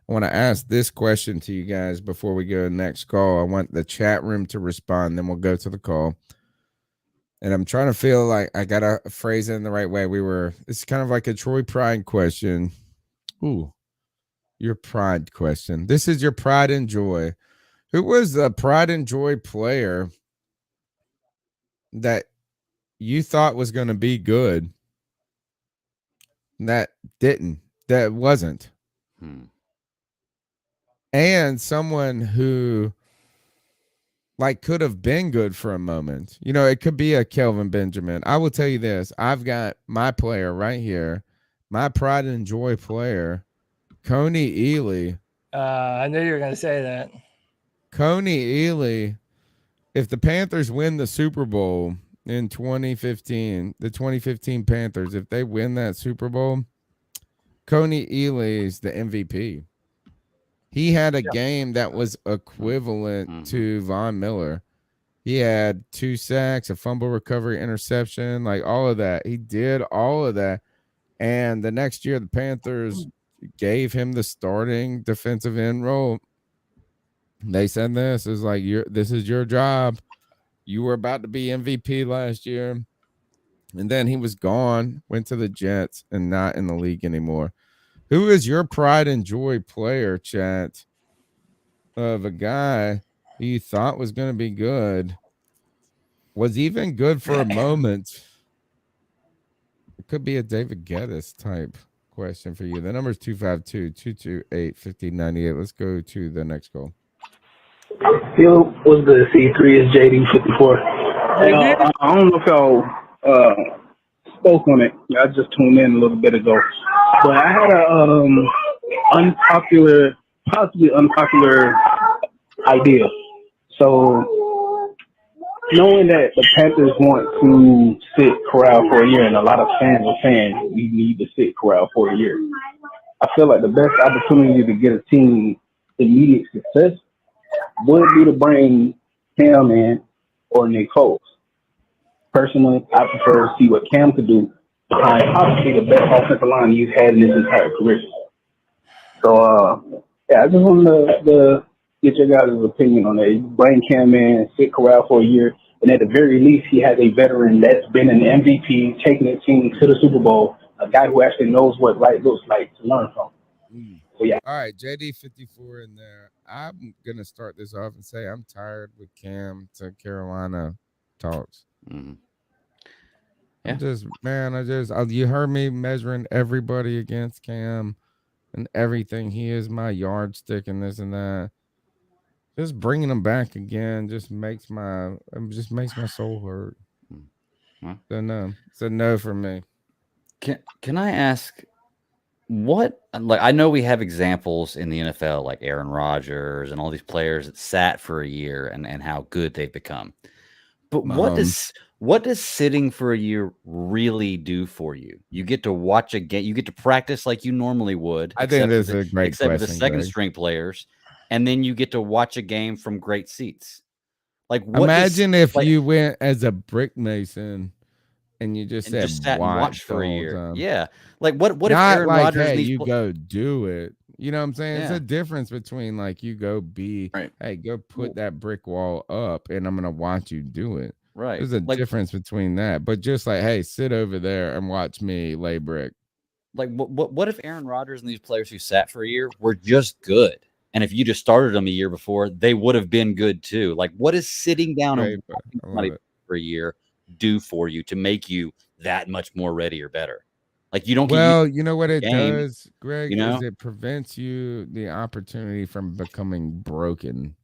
I want to ask this question to you guys before we go to the next call. I want the chat room to respond, then we'll go to the call. And I'm trying to feel like I got to phrase it in the right way. It's kind of like a Troy Pride question. Ooh, your pride question. This is your pride and joy. Who was the pride and joy player that you thought was going to be good that wasn't? And someone who could have been good for a moment. It could be a Kelvin Benjamin. I will tell you this. I've got my player right here, my pride and joy player, Coney Ely. I knew you were going to say that. Coney Ely, if the Panthers win the Super Bowl, in 2015, the 2015 Panthers, if they win that Super Bowl, Coney Ealy's the MVP. He had a game that was equivalent to Von Miller. He had 2 sacks, a fumble recovery, interception, like all of that. He did all of that. And the next year, the Panthers gave him the starting defensive end role. They said this is like, this is your job. You were about to be MVP last year. And then he was gone, went to the Jets, and not in the league anymore. Who is your pride and joy player, chat, of a guy who you thought was going to be good, was even good for a moment? It could be a David Geddes type question for you. The number is 252-228-1598. Let's go to the next call. Yo, what's good? C3 is JD54. I don't know if y'all spoke on it. I just tuned in a little bit ago, but I had a possibly unpopular idea. So, knowing that the Panthers want to sit Corral for a year, and a lot of fans are saying we need to sit Corral for a year, I feel like the best opportunity to get a team immediate success would be to bring Cam in or Nick Foles. Personally, I prefer to see what Cam could do behind obviously the best offensive line he's had in his entire career. So, I just wanted to get your guys' opinion on that. Bring Cam in, sit Corral for a year, and at the very least, he has a veteran that's been an MVP, taking his team to the Super Bowl, a guy who actually knows what right looks like to learn from. So, yeah. All right, JD54 in there. I'm going to start this off and say I'm tired with Cam to Carolina talks. Yeah. You heard me measuring everybody against Cam and everything. He is my yardstick and this and that. Just bringing him back again just makes my soul hurt. So no, it's a no for me. Can I ask what? Like, I know we have examples in the NFL like Aaron Rodgers and all these players that sat for a year and how good they've become. But what does sitting for a year really do for you? You get to watch a game, you get to practice like you normally would. I think that's a great except question, for the second Greg. string players, and then you get to watch a game from great seats. Like, imagine if you went as a brick mason and you just and said just sat and watched for a year. Time. Yeah, like what if Not Aaron like, Rodgers hey, needs you go do it. You know what I'm saying? It's Yeah. a difference between like you go be, hey, go put that brick wall up, and I'm gonna watch you do it. Right. There's a difference between that. But just like, hey, sit over there and watch me lay brick. Like, what if Aaron Rodgers and these players who sat for a year were just good? And if you just started them a year before, they would have been good too. Like, what does sitting down and watching somebody for a year do for you to make you that much more ready or better? Like, you don't. You know what it does, Greg? You know? Is it prevents you the opportunity from becoming broken.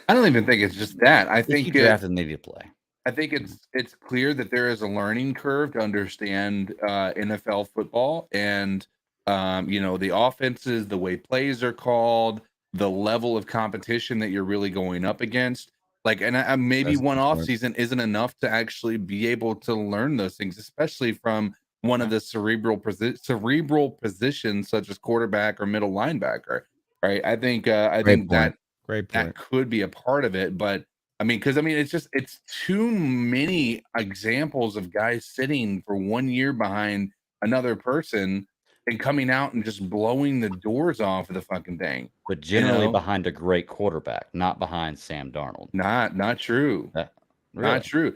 I don't even think it's just that. I think you drafted need to play. I think it's clear that there is a learning curve to understand NFL football and the offenses, the way plays are called, the level of competition that you're really going up against. Like, and maybe one off season isn't enough to actually be able to learn those things, especially from one of the cerebral positions such as quarterback or middle linebacker. Right. I think that could be a part of it, but it's too many examples of guys sitting for 1 year behind another person and coming out and just blowing the doors off of the fucking thing. But generally behind a great quarterback, not behind Sam Darnold. Not true. Really? Not true.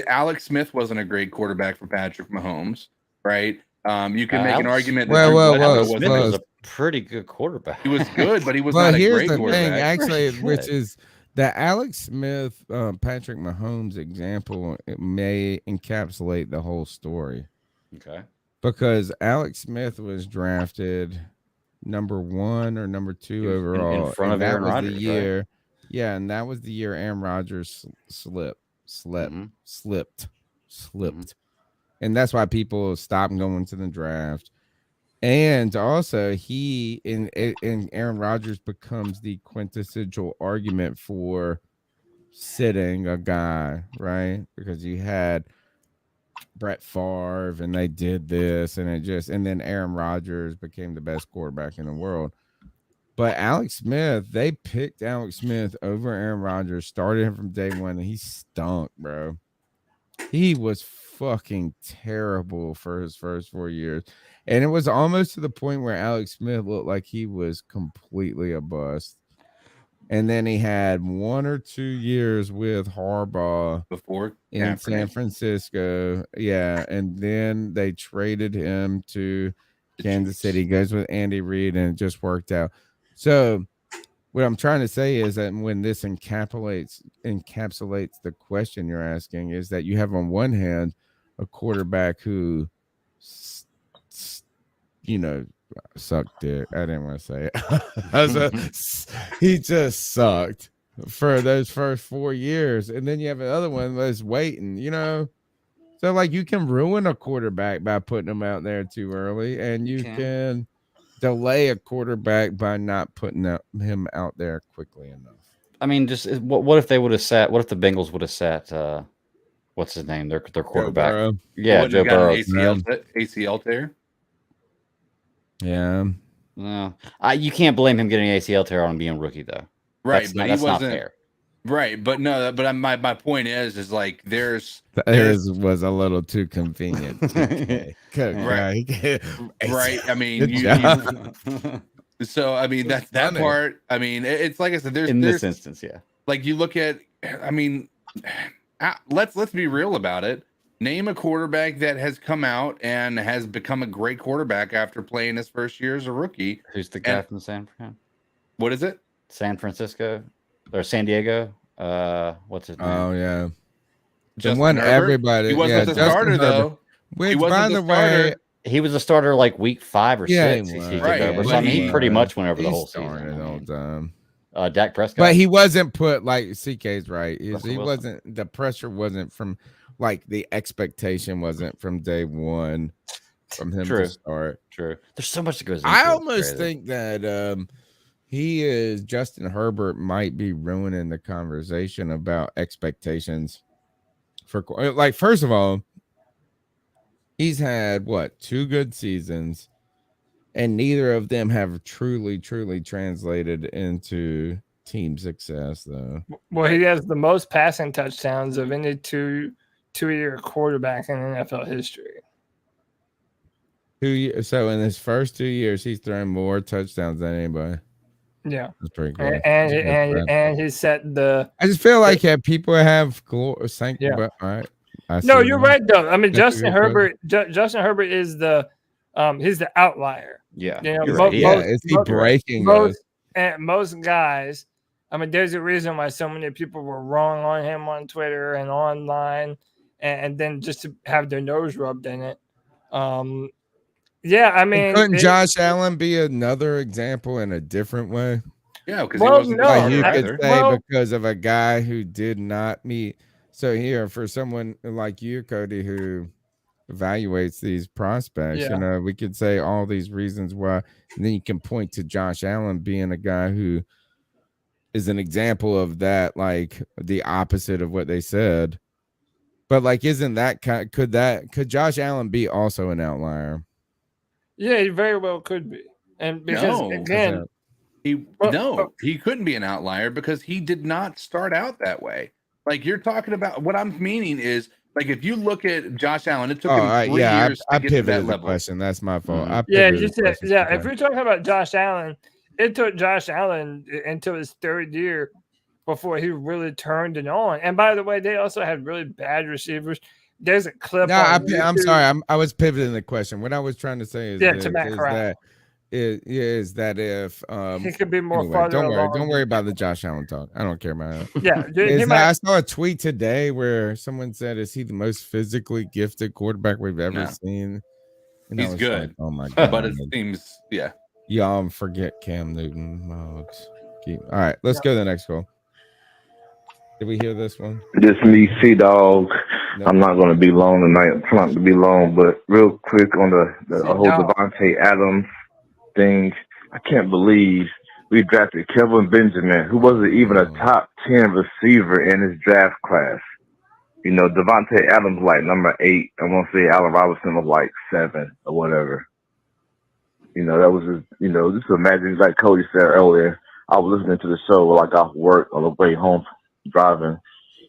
Alex Smith wasn't a great quarterback for Patrick Mahomes, right? You can make an argument that Alex Smith was a pretty good quarterback. He was good, but he was not a great quarterback. Thing, actually, which is the Alex Smith, Patrick Mahomes example, it may encapsulate the whole story. Okay. Because Alex Smith was drafted number 1 or number 2 overall. In front of Aaron Rodgers, the year. Right? Yeah, and that was the year Aaron Rodgers slipped. And that's why people stopped going to the draft. And also, he and Aaron Rodgers becomes the quintessential argument for sitting a guy, right? Because you had Brett Favre and they did this and then Aaron Rodgers became the best quarterback in the world. But Alex Smith, they picked Alex Smith over Aaron Rodgers, started him from day one, and he stunk, bro. He was fucking terrible for his first 4 years. And it was almost to the point where Alex Smith looked like he was completely a bust. And then he had 1 or 2 years with Harbaugh before in San Francisco. Yeah. And then they traded him to Kansas City. He goes with Andy Reid, and it just worked out. So what I'm trying to say is that when this encapsulates the question you're asking, is that you have on one hand a quarterback who, sucked dick. I didn't want to say it. He just sucked for those first 4 years. And then you have another one that's waiting, So, like, you can ruin a quarterback by putting him out there too early, and you can delay a quarterback by not putting him out there quickly enough. I mean, just what if they would have sat? What if the Bengals would have sat? What's his name? Their quarterback. Joe Joe Burrow. ACL tear. Yeah. No, you can't blame him getting an ACL tear on being rookie though. Right, that's not fair. Right, but no, but my point is like there's was a little too convenient. Right. I mean, so I mean that part. I mean, it's like I said. There's this instance, yeah. Like you look at, I mean, let's be real about it. Name a quarterback that has come out and has become a great quarterback after playing his first year as a rookie. Who's the guy from San Fran? What is it? San Francisco or San Diego? What's his name? Oh yeah, Justin the one Herbert? everybody. He wasn't the starter though. Which, by the way, he was a starter like week 5 or 6. He pretty much went over the whole season. Dak Prescott, but he wasn't put like CK's right. He wasn't. The pressure wasn't from. Like the expectation wasn't from day one from him to start. True. There's so much that goes into I almost think that Justin Herbert might be ruining the conversation about expectations for like, first of all, he's had 2 good seasons, and neither of them have truly translated into team success though. Well, he has the most passing touchdowns of any two-year quarterback in NFL history. So in his first 2 years, he's thrown more touchdowns than anybody. Yeah, that's pretty cool. And he set the. I just feel like people have sank. Yeah. But, all right. No, you're right though. I mean, Justin Herbert. Justin Herbert is he's the outlier. Yeah. Is he breaking most guys? I mean, there's a reason why so many people were wrong on him on Twitter and online, and then just to have their nose rubbed in it. Yeah, I mean, couldn't Josh Allen be another example in a different way? Yeah, because he wasn't because of a guy who did not meet. So here, for someone like you, Cody, who evaluates these prospects, we could say all these reasons why, and then you can point to Josh Allen being a guy who is an example of that, like the opposite of what they said. But like, isn't that could Josh Allen be also an outlier? Yeah, he very well could be. And because again, he couldn't be an outlier because he did not start out that way. Like you're talking about, what I'm meaning is like if you look at Josh Allen, it took him 3 years to get to that level. Question. That's my fault. If you're talking about Josh Allen, it took Josh Allen until his 3rd year before he really turned it on. And by the way, they also had really bad receivers. There's a clip. No, I'm sorry. I was pivoting the question. What I was trying to say is, that if he could be more farther along. Don't worry about the Josh Allen talk. I don't care about it. Yeah, I saw a tweet today where someone said, "Is he the most physically gifted quarterback we've ever seen?" And he's good. Like, oh my god! But it seems, y'all forget Cam Newton. All right, let's go to the next call. Did we hear this one? This me, C-Dog. No. I'm not going to be long tonight. I'm trying to be long, but real quick on the whole Devonta Adams thing. I can't believe we drafted Kelvin Benjamin, who wasn't even a top 10 receiver in his draft class. You know, Davante Adams like number 8. I want to say Allen Robinson was like 7 or whatever. You know, that was just, you know, just imagine, like Cody said earlier, I was listening to the show while I got off work on the way home driving.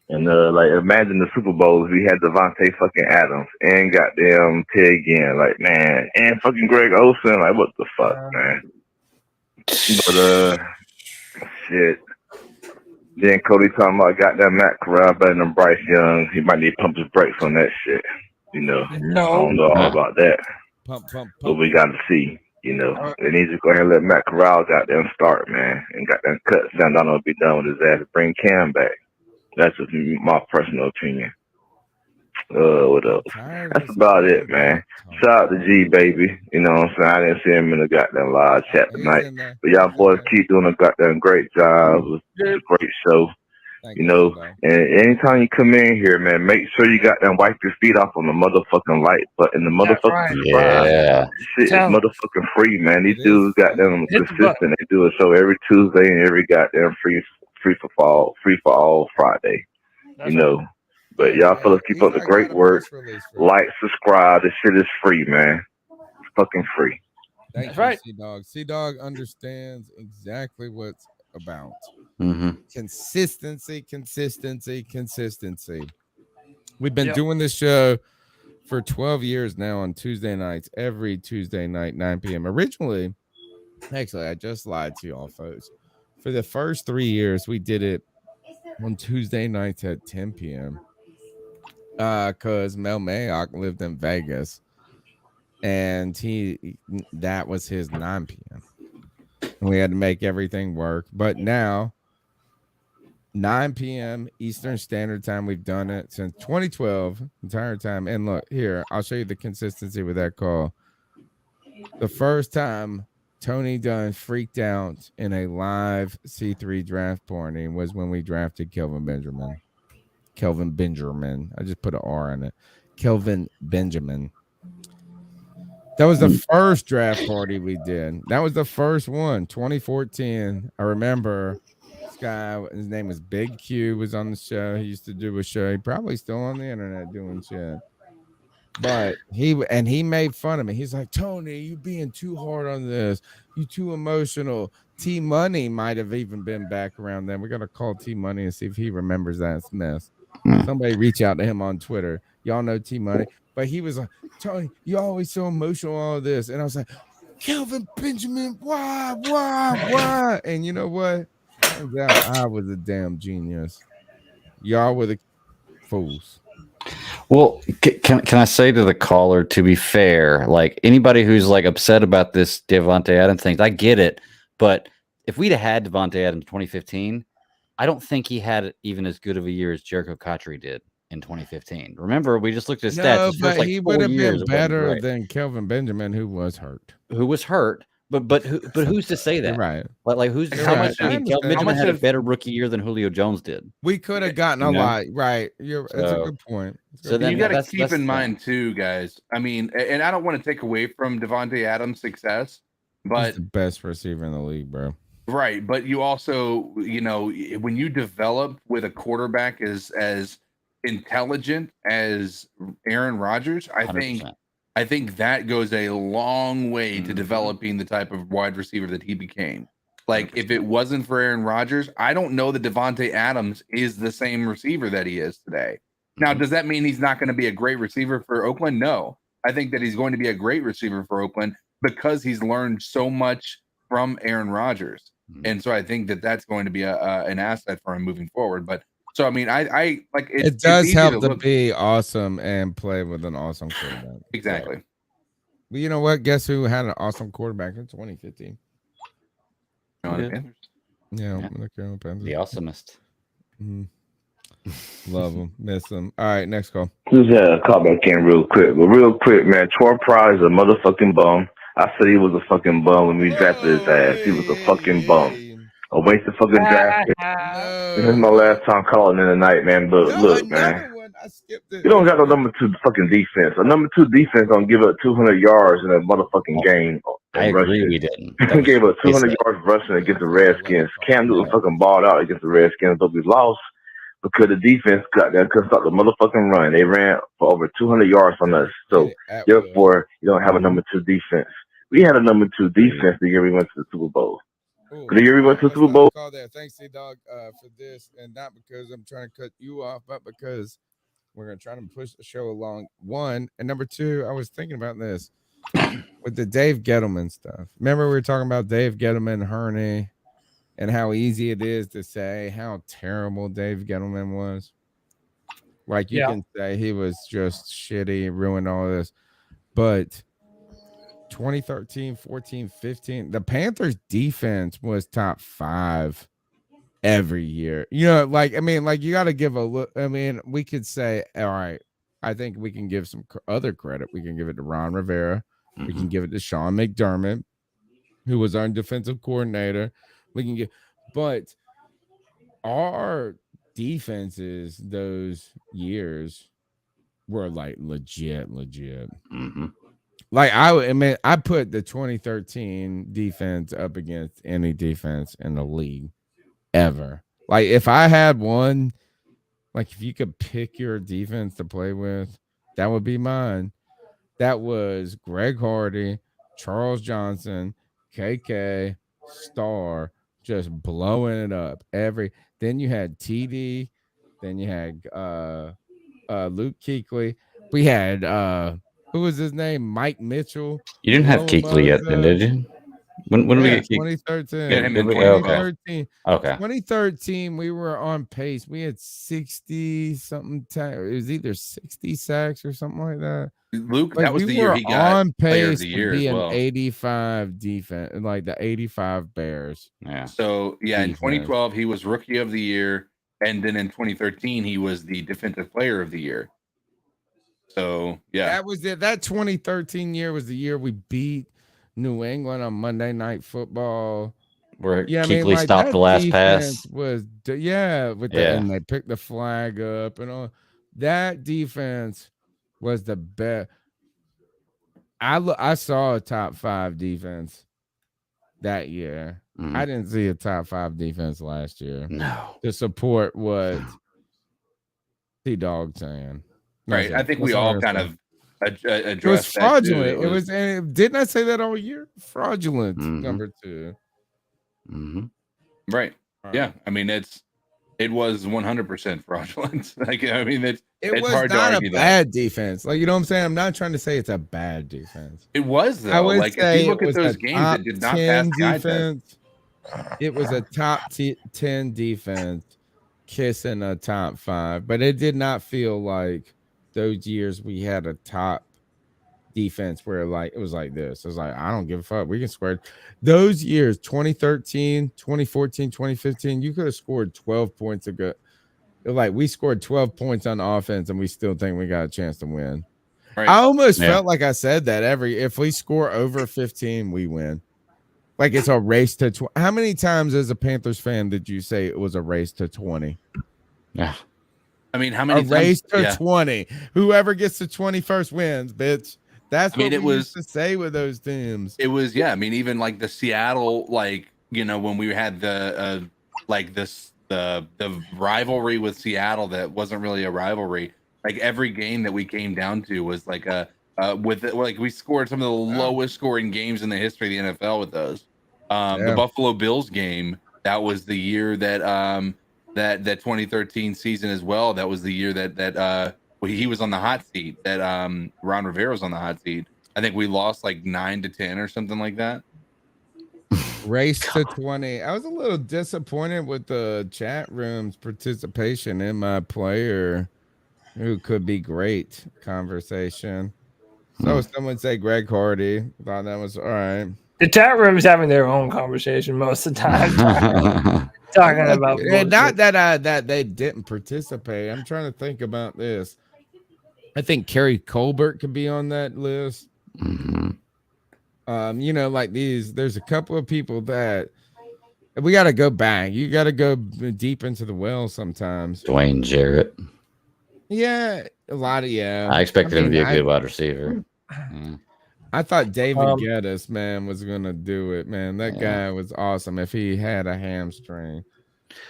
And, like, imagine the Super Bowls, we had Davante fucking Adams and goddamn Ted Ginn. Like, man, and fucking Greg Olsen. Like, what the fuck, man? But, shit. Then Cody talking about goddamn Matt Corral better than Bryce Young. He might need to pump his brakes on that shit. You know, I don't know all about that. But we got to see. You know, they need to go ahead and let Matt Corral goddamn start, man, and goddamn cut Sam Donald be done with his ass. Bring Cam back. That's just my personal opinion. What else? That's about it, man. Shout out to G, baby. You know what I'm saying? I didn't see him in the goddamn live chat tonight. But y'all boys keep doing a goddamn great job. It's a great show. You know, and anytime you come in here, man, make sure you got them wipe your feet off on the motherfucking light button. The motherfucking shit is motherfucking free, man. These dudes got them consistent. They do a show every Tuesday and every goddamn free for all Friday. You know. But y'all fellas keep up the great work. Like, subscribe. This shit is free, man. It's fucking free. Thank you, C-Dog. C-Dog understands exactly what's about. Consistency. We've been doing this show for 12 years now on Tuesday nights, every Tuesday night, 9 p.m. Originally, actually, I just lied to y'all, folks. For the first 3 years, we did it on Tuesday nights at 10 p.m. Because Mel Mayock lived in Vegas, and that was his 9 p.m. And we had to make everything work. But now, 9 p.m. Eastern Standard Time, we've done it since 2012, entire time. And look, here, I'll show you the consistency with that call. The first time Tony Dunn freaked out in a live C3 draft party was when we drafted Kelvin Benjamin. I just put an R on it. Kelvin Benjamin. That was the first draft party we did. That was the first one, 2014. I remember this guy, his name was Big Q, was on the show. He used to do a show. He probably still on the internet doing shit. But he made fun of me. He's like, Tony, you being too hard on this. You too emotional. T Money might have even been back around then. We're gonna call T Money and see if he remembers that mess. Somebody reach out to him on Twitter. Y'all know T Money. But he was like, Tony, you're always so emotional, all this. And I was like, Kelvin Benjamin, why? And you know what? Turns out I was a damn genius. Y'all were the fools. Well, can I say to the caller, to be fair, like anybody who's like upset about this Devonta Adams thing, I get it. But if we'd have had Devonta Adams in 2015, I don't think he had even as good of a year as Jericho Cotchery did in 2015. Remember, we just looked at his stats. But like he would have been better than Kelvin Benjamin, who was hurt. But who's to say that? Right. Like who's how much? I mean, Kelvin Benjamin had a better rookie year than Julio Jones did. We could have gotten a lot. Right. That's a good point. So then you got to keep in mind too, guys. I mean, and I don't want to take away from Davante Adams' success, but he's the best receiver in the league, bro. Right, but you also, you know, when you develop with a quarterback as intelligent as Aaron Rodgers, I think that goes a long way to developing the type of wide receiver that he became. Like, if it wasn't for Aaron Rodgers, I don't know that Davante Adams is the same receiver that he is today. Now, does that mean he's not going to be a great receiver for Oakland? No. I think that he's going to be a great receiver for Oakland because he's learned so much from Aaron Rodgers. And so I think that that's going to be an asset for him moving forward. But so, I mean, I like it does help to be awesome and play with an awesome quarterback. Exactly. So, well, you know what? Guess who had an awesome quarterback in 2015? Panthers. Yeah, the Carolina Panthers. The awesomest. Love them, miss them. All right, next call. Just call back in real quick. But real quick, man, Troy Pryor is a motherfucking bum. I said he was a fucking bum when we drafted his ass. He was a fucking bum. A waste of fucking draft. This is my last time calling in tonight, man. But look, man. You don't got no number 2 fucking defense. A number 2 defense don't give up 200 yards in a motherfucking game I agree we didn't. We gave up 200 yards rushing against the Redskins. Cam Newton fucking balled out against the Redskins, but we lost because the defense couldn't stop the motherfucking run. They ran for over 200 yards on us. So therefore, you don't have a number 2 defense. We had a number 2 defense the year we went to the Super Bowl. The year we went to the Super Bowl. Call that. Thanks, C-Dog, for this, and not because I'm trying to cut you off, but because we're gonna try to push the show along. One, and number two, I was thinking about this with the Dave Gettleman stuff. Remember we were talking about Dave Gettleman, Hurney, and how easy it is to say how terrible Dave Gettleman was. Like you can say he was just shitty, ruined all this, but 2013, 14, 15, the Panthers defense was top 5 every year. You know, like, I mean, like you got to give a look. I mean, we could say, all right, I think we can give some other credit. We can give it to Ron Rivera. We can give it to Sean McDermott, who was our defensive coordinator. We can get, but our defenses those years were like legit. Like I mean, I put the 2013 defense up against any defense in the league ever. Like if I had one, like if you could pick your defense to play with, that would be mine. That was Greg Hardy, Charles Johnson, KK, Starr, just blowing it up. Then you had TD, then you had Luke Kuechly. We had who was his name? Mike Mitchell. You didn't have Kuechly yet, then, did you? When did we get Kuechly? 2013. Okay. 2013, we were on pace. We had 60 something. It was either 60 sacks or something like that. Luke, that was the year he got on Player of pace the Year to be as well. an 85 defense, like the 85 Bears. Yeah. So yeah, in Defense. 2012 he was Rookie of the Year, and then in 2013 he was the Defensive Player of the Year. So yeah, That was it. That 2013 year was the year we beat New England on Monday Night Football. Where Kuechly stopped the last pass. And they picked the flag up and all. That defense was the best. I saw a top 5 defense that year. I didn't see a top 5 defense last year. No. To support what T-Dog saying. right. I think we all kind of addressed It was fraudulent. that too. It was. Didn't I say that all year? Fraudulent. Number 2. Right. Yeah. I mean, it was 100% fraudulent. Like, I mean, it's was hard to not argue a bad defense. Like, you know what I'm saying? I'm not trying to say it's a bad defense. It was though. I would like say if you look it at was those a games, top it did not 10 pass the eye test. defense. It was a top 10 defense kissing a top 5, but it did not feel like those years we had a top defense where like it was like this. It was like, I don't give a fuck. We can score. Those years, 2013, 2014, 2015, you could have scored 12 points ago. Like we scored 12 points on offense and we still think we got a chance to win. Right. I almost felt like I said that if we score over 15, we win. Like it's a race to 20. How many times as a Panthers fan did you say it was a race to 20? Yeah. I mean, how many a race to yeah. 20? Whoever gets to 21st wins, bitch. That's what we used to say with those teams. It was, yeah. I mean, even like the Seattle, like, you know, when we had the like this the rivalry with Seattle that wasn't really a rivalry. Like every game that we came down to was like we scored some of the lowest scoring games in the history of the NFL with those. The Buffalo Bills game, that was the year that that 2013 season as well. That was the year that he was on the hot seat, that Ron Rivera was on the hot seat. I think we lost like 9-10 or something like that. Race to 20. I was a little disappointed with the chat room's participation in my player who could be great conversation. So someone say Greg Hardy. Thought that was all right. The chat room is having their own conversation most of the time. Talking about and not that they didn't participate. I'm trying to think about this. I think Kerry Colbert could be on that list. You know, like these, there's a couple of people that we got to go back. You got to go deep into the well sometimes. Dwayne Jarrett. Yeah, a lot of I expected him to be a good wide receiver. I thought David Geddes, man, was gonna do it, man. That guy was awesome if he had a hamstring.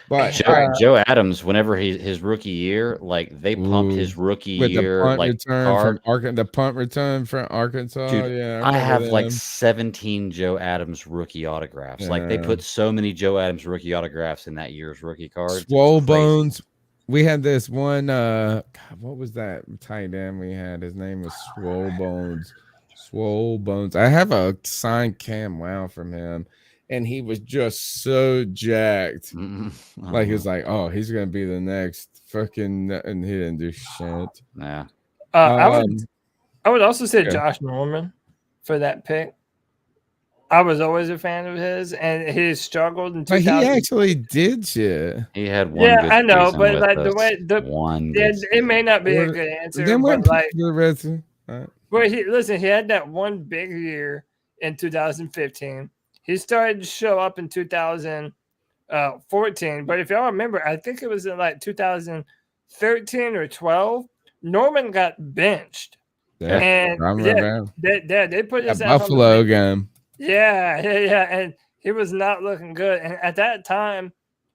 But Joe Adams, whenever his rookie year, like they pumped his rookie with year the punt like return card. the punt return from Arkansas. Dude, Yeah, I have them. like 17 Joe Adams rookie autographs. Like they put so many Joe Adams rookie autographs in that year's rookie cards. Swole Bones. We had this one. God, what was that tight end we had? His name was Swole Bones. Swole Bones. I have a signed Cam Wow from him, and he was just so jacked. Like he was like, "Oh, he's gonna be the next fucking," and he didn't do shit. Yeah. I would also say Josh Norman for that pick. I was always a fan of his, and he struggled in 2000. But he actually did shit. He had one. Yeah, good I know, season but with like the us. way it may not be a good answer. Then but like, the rest of, well, he had that one big year in 2015. He started to show up in 2014, but if y'all remember, I think it was in like 2013 or 12. Norman got benched. Yeah, and they put his that Buffalo game. Yeah, and he was not looking good. And at that time,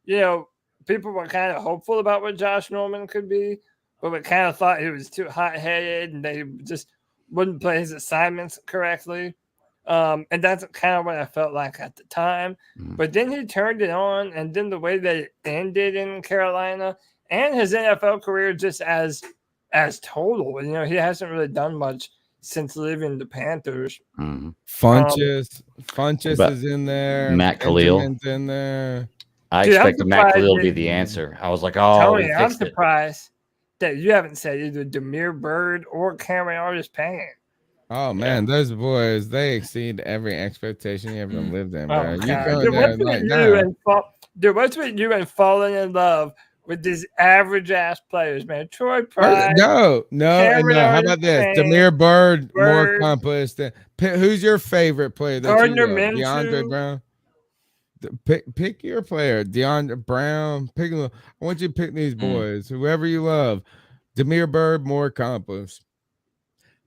people were kind of hopeful about what Josh Norman could be, but we kind of thought he was too hot-headed and they just wouldn't play his assignments correctly. And that's kind of what I felt like at the time. But then he turned it on, and then the way that it ended in Carolina and his NFL career just as total. He hasn't really done much since leaving the Panthers. Funches is in there. Matt Khalil in there. I expected Matt Khalil to be the answer. I was like, Tony, I'm surprised that you haven't said either Demir Bird or Cameron Artis-Payne. Oh man, those boys, they exceed every expectation you ever lived in, bro. Oh, you go there like what's with you and falling in love with these average ass players, man? Troy Price. No. How about this? Demir Bird, more accomplished. Who's your favorite player? Gardner Minshew. Minshew. DeAndre Brown. Pick your player. DeAndre Brown. I want you to pick these boys. Whoever you love. Demir Bird, more accomplished.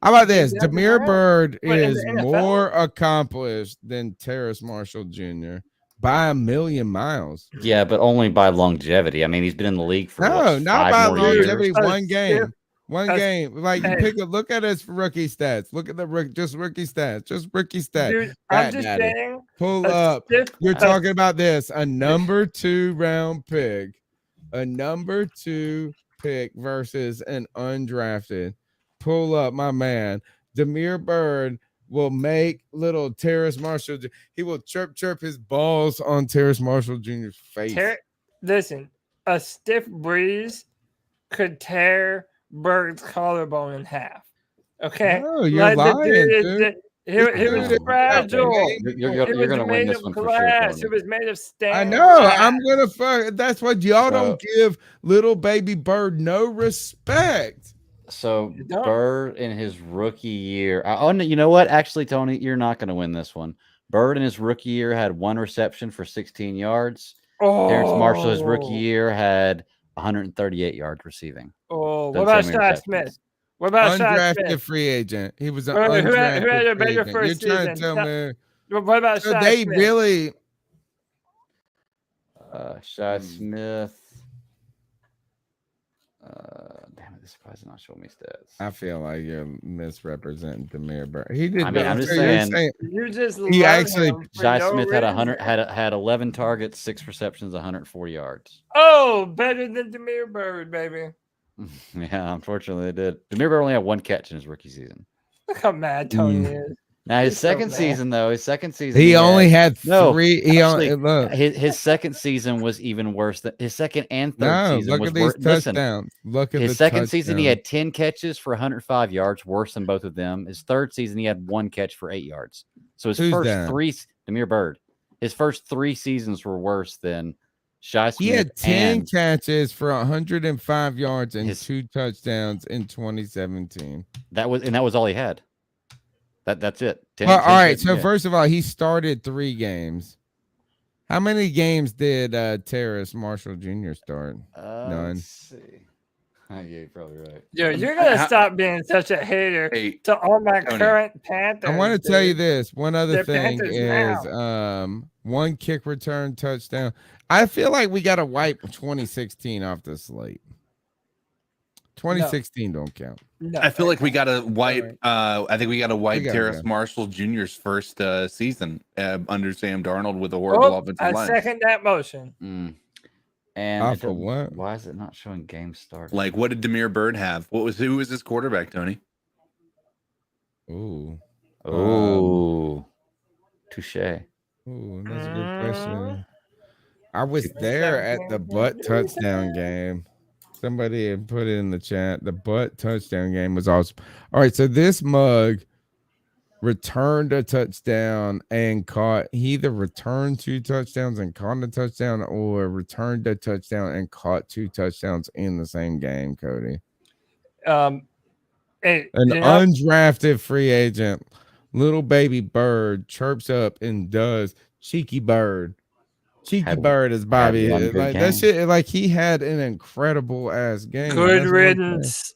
How about this? Demir Bird is more accomplished than Terrace Marshall Jr. by a million miles. Yeah, but only by longevity. I mean, he's been in the league for not by longevity. Years. One game. Like you look at his rookie stats. Look at just rookie stats. Just rookie stats. Dude, I'm just saying. Pull up. You're talking about this. A number 2 round pick. A number 2 pick versus an undrafted. Pull up, my man. Demir Bird will make little Terrace Marshall. He will chirp his balls on Terrace Marshall Jr.'s face. Listen, a stiff breeze could tear Bird's collarbone in half. Okay, no, you're lying, dude. He was fragile. You're gonna win this one for sure. It was made of stain. I know. I'm gonna fuck. That's what y'all don't give little baby Bird no respect. So Bird in his rookie year. You know what? Actually, Tony, you're not going to win this one. Bird in his rookie year had 1 reception for 16 yards. Terrence Marshall his rookie year had 138 yards receiving. Oh, what about Shy Smith? What about Shy Smith? Undrafted free agent. He was an who undrafted had a better free first agent. You're trying season? to tell me. What about So Shy they Smith? really. Shy Smith. Damn it, this surprise not showing me stats. I feel like you're misrepresenting Demir Bird. He did. I mean, I'm just saying. You just he actually. Shy Smith had 100, had 11 targets, 6 receptions, 140 yards. Oh, better than Demir Bird, baby. Yeah, unfortunately, they did. Demir Bird only had 1 catch in his rookie season. Look how mad Tony is. Now his second season, he only had 3. His second season was even worse than his second and third season. Look at these touchdowns. Look at his second season. He had 10 catches for 105 yards, worse than both of them. His third season, he had 1 catch for 8 yards. So his first 3, Demir Bird, his first 3 seasons were worse than Shy Smith. He had 10 catches for 105 yards and 2 touchdowns in 2017. That was all he had. That's it. 10 all right. So yeah. First of all, he started 3 games. How many games did Terrace Marshall Jr. start? Let's None. see. Yeah, you're probably right. Yo, you're gonna stop being such a hater to all my current Panthers. I want to tell you dude. this. One other They're thing Panthers is now. one kick return touchdown. I feel like we got to wipe 2016 off the slate. 2016 don't count. No, I feel like we got to wipe. I think we got to wipe gotta Terrace go. Marshall Jr.'s first season under Sam Darnold with a horrible offensive I line. second that motion. And Off of what? Why is it not showing game start? Like, what did Demir Bird have? Who was his quarterback, Tony? Ooh. Touche. Ooh, that's a good question. I was there at the butt touchdown game. Somebody had put it in the chat. The butt touchdown game was awesome. All right, so this mug returned a touchdown and caught. He either returned 2 touchdowns and caught a touchdown, or returned a touchdown and caught 2 touchdowns in the same game. Cody, An undrafted free agent, little baby bird, chirps up and does cheeky bird. Cheeky bird is Bobby. Like that shit. Like he had an incredible ass game. Good riddance.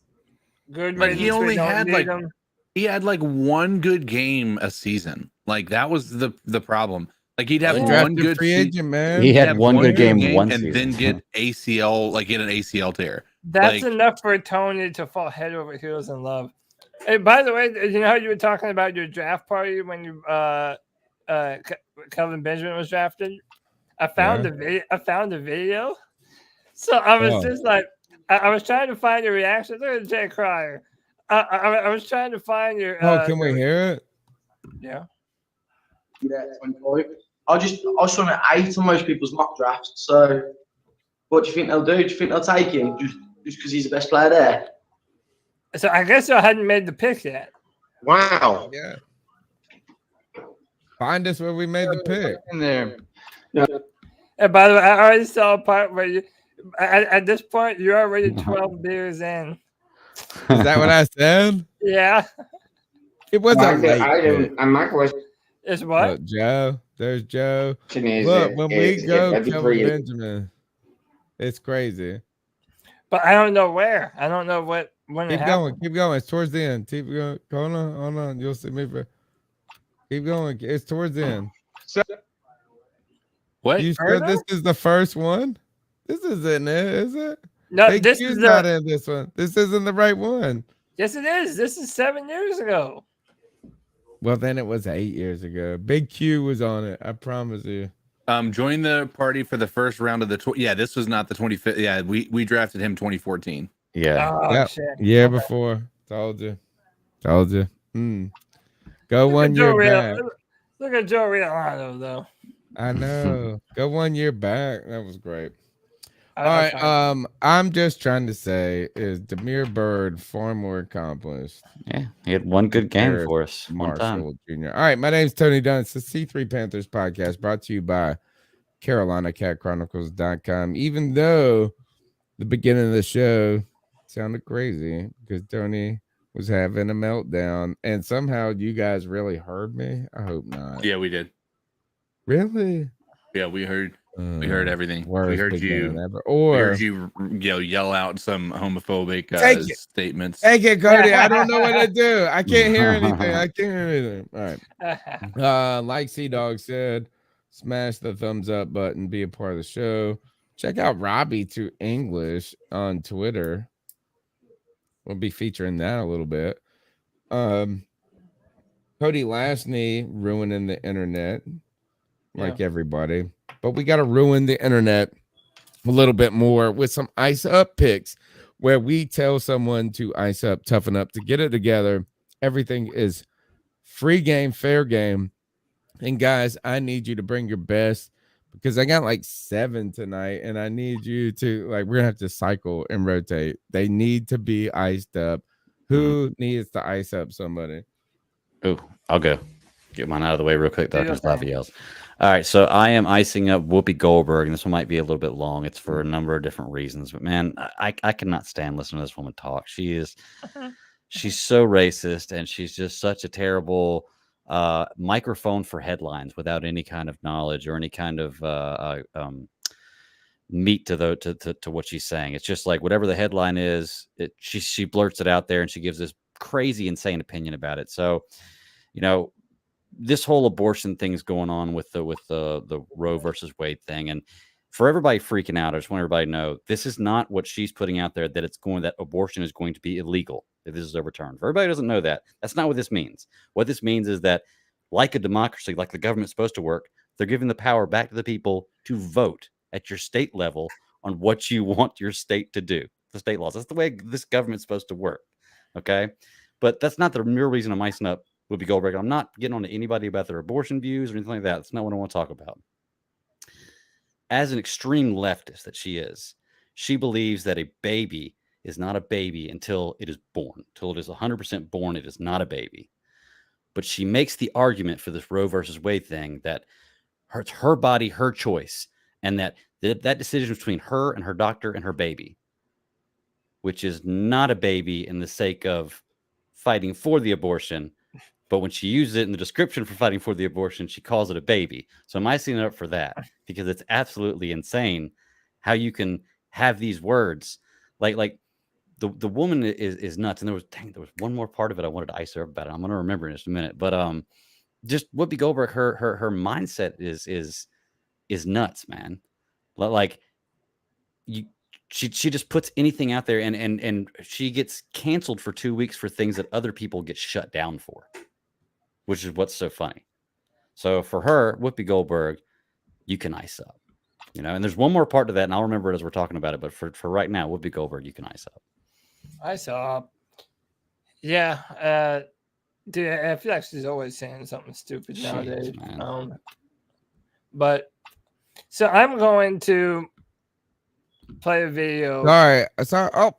Good But riddance. he only We don't had need him. he had like one good game a season. Like that was the problem. Like he'd have one good free agent, man. He had one good game one and season. then get ACL, like get an ACL tear. That's like, enough for Tony to fall head over heels in love. Hey, by the way, you know how you were talking about your draft party when you Kelvin Benjamin was drafted? I found a video. So I was just like, I was trying to find your reaction. Look at Jay Cryer. I was trying to find your. Can we hear it? Yeah. Yeah, 25. I was trying to 8 on most people's mock drafts. So, what do you think they'll do? Do you think they'll take him just because he's the best player there? So I guess I hadn't made the pick yet. Wow. Yeah. Find us where we made the pick. In there. And by the way, I already saw a part where you, at this point, you're already 12 beers in. Is that what I said? Yeah. It was a late pick. And my question is what? Look, Joe. There's Joe. is, Look, when we go, every Kelvin 3 years. Benjamin. It's crazy. But I don't know where. I don't know when it Keep happened. going. Keep going. It's towards the end. Keep going. Hold on. You'll see me. Keep going. It's towards the end. What? You said this is the first one? This isn't it, is it? No, Big this Q's is not in this one. This isn't the right one. Yes, it is. This is 7 years ago. Well, then it was 8 years ago. Big Q was on it. I promise you. Join the party for the first round of the this was not the 25th. Yeah, we drafted him 2014. Yeah. Oh, Yep. shit. Year before. Told you. Go Look 1 at year Joe back. Look at Joe Riolano, though. I know. Go 1 year back. That was great. All I- right. I'm just trying to say, is Demir Bird far more accomplished? Yeah, he had one good game Terrace for us one time. Marshall Jr. All right, my name's Tony Dunn. It's the C3 Panthers podcast brought to you by CarolinaCatChronicles.com. Even though the beginning of the show sounded crazy because Tony was having a meltdown, and somehow you guys really heard me. I hope not. Yeah, we did. Really? Yeah, we heard. We heard everything. We Worst heard beginning you. ever. We Or heard you yell out some homophobic Take it. statements. Take it, Cody. I don't know what to do. I can't hear anything. I can't hear anything. All right. Like Sea Dog said, smash the thumbs up button. Be a part of the show. Check out Robbie to English on Twitter. We'll be featuring that a little bit. Cody Lashney ruining the internet, like everybody. But we got to ruin the internet a little bit more with some ice up picks, where we tell someone to ice up, toughen up, to get it together. Everything is free game, fair game. And guys, I need you to bring your best, because I got like 7 tonight, and I need you to, like, we're gonna have to cycle and rotate. They need to be iced up. Who needs to ice up somebody? Oh, I'll go. Get mine out of the way real quick. That was Lava yells. All right, so I am icing up Whoopi Goldberg, and this one might be a little bit long. It's for a number of different reasons, but man, I cannot stand listening to this woman talk. She's so racist, and she's just such a terrible microphone for headlines without any kind of knowledge or any kind of meat to what she's saying. It's just like whatever the headline is, she blurts it out there and she gives this crazy, insane opinion about it. So, this whole abortion thing's going on with the Roe versus Wade thing. And for everybody freaking out, I just want everybody to know this is not what she's putting out there, that abortion is going to be illegal if this is overturned. If everybody doesn't know that, that's not what this means. What this means is that, like a democracy, like the government's supposed to work, they're giving the power back to the people to vote at your state level on what you want your state to do. The state laws. That's the way this government's supposed to work. Okay. But that's not the real reason I'm icing up Whoopi Goldberg. I'm not getting on to anybody about their abortion views or anything like that. That's not what I want to talk about. As an extreme leftist that she is, she believes that a baby is not a baby until it is born. Until it is 100% born, it is not a baby. But she makes the argument for this Roe versus Wade thing that it's her body, her choice, and that decision is between her and her doctor and her baby, which is not a baby in the sake of fighting for the abortion. But when she uses it in the description for fighting for the abortion, she calls it a baby. So I'm icing it up for that because it's absolutely insane how you can have these words. Like the woman is nuts. And there was one more part of it I wanted to ice her up about it. I'm going to remember in just a minute. But just Whoopi Goldberg, her mindset is nuts, man. Like she just puts anything out there and she gets canceled for 2 weeks for things that other people get shut down for. Which is what's so funny. So for her, Whoopi Goldberg, you can ice up, and there's one more part to that, and I'll remember it as we're talking about it. But for right now, Whoopi Goldberg, you can ice up. Ice up. Yeah. Dude, I feel like she's always saying something stupid nowadays. But so I'm going to play a video. Sorry. Oh,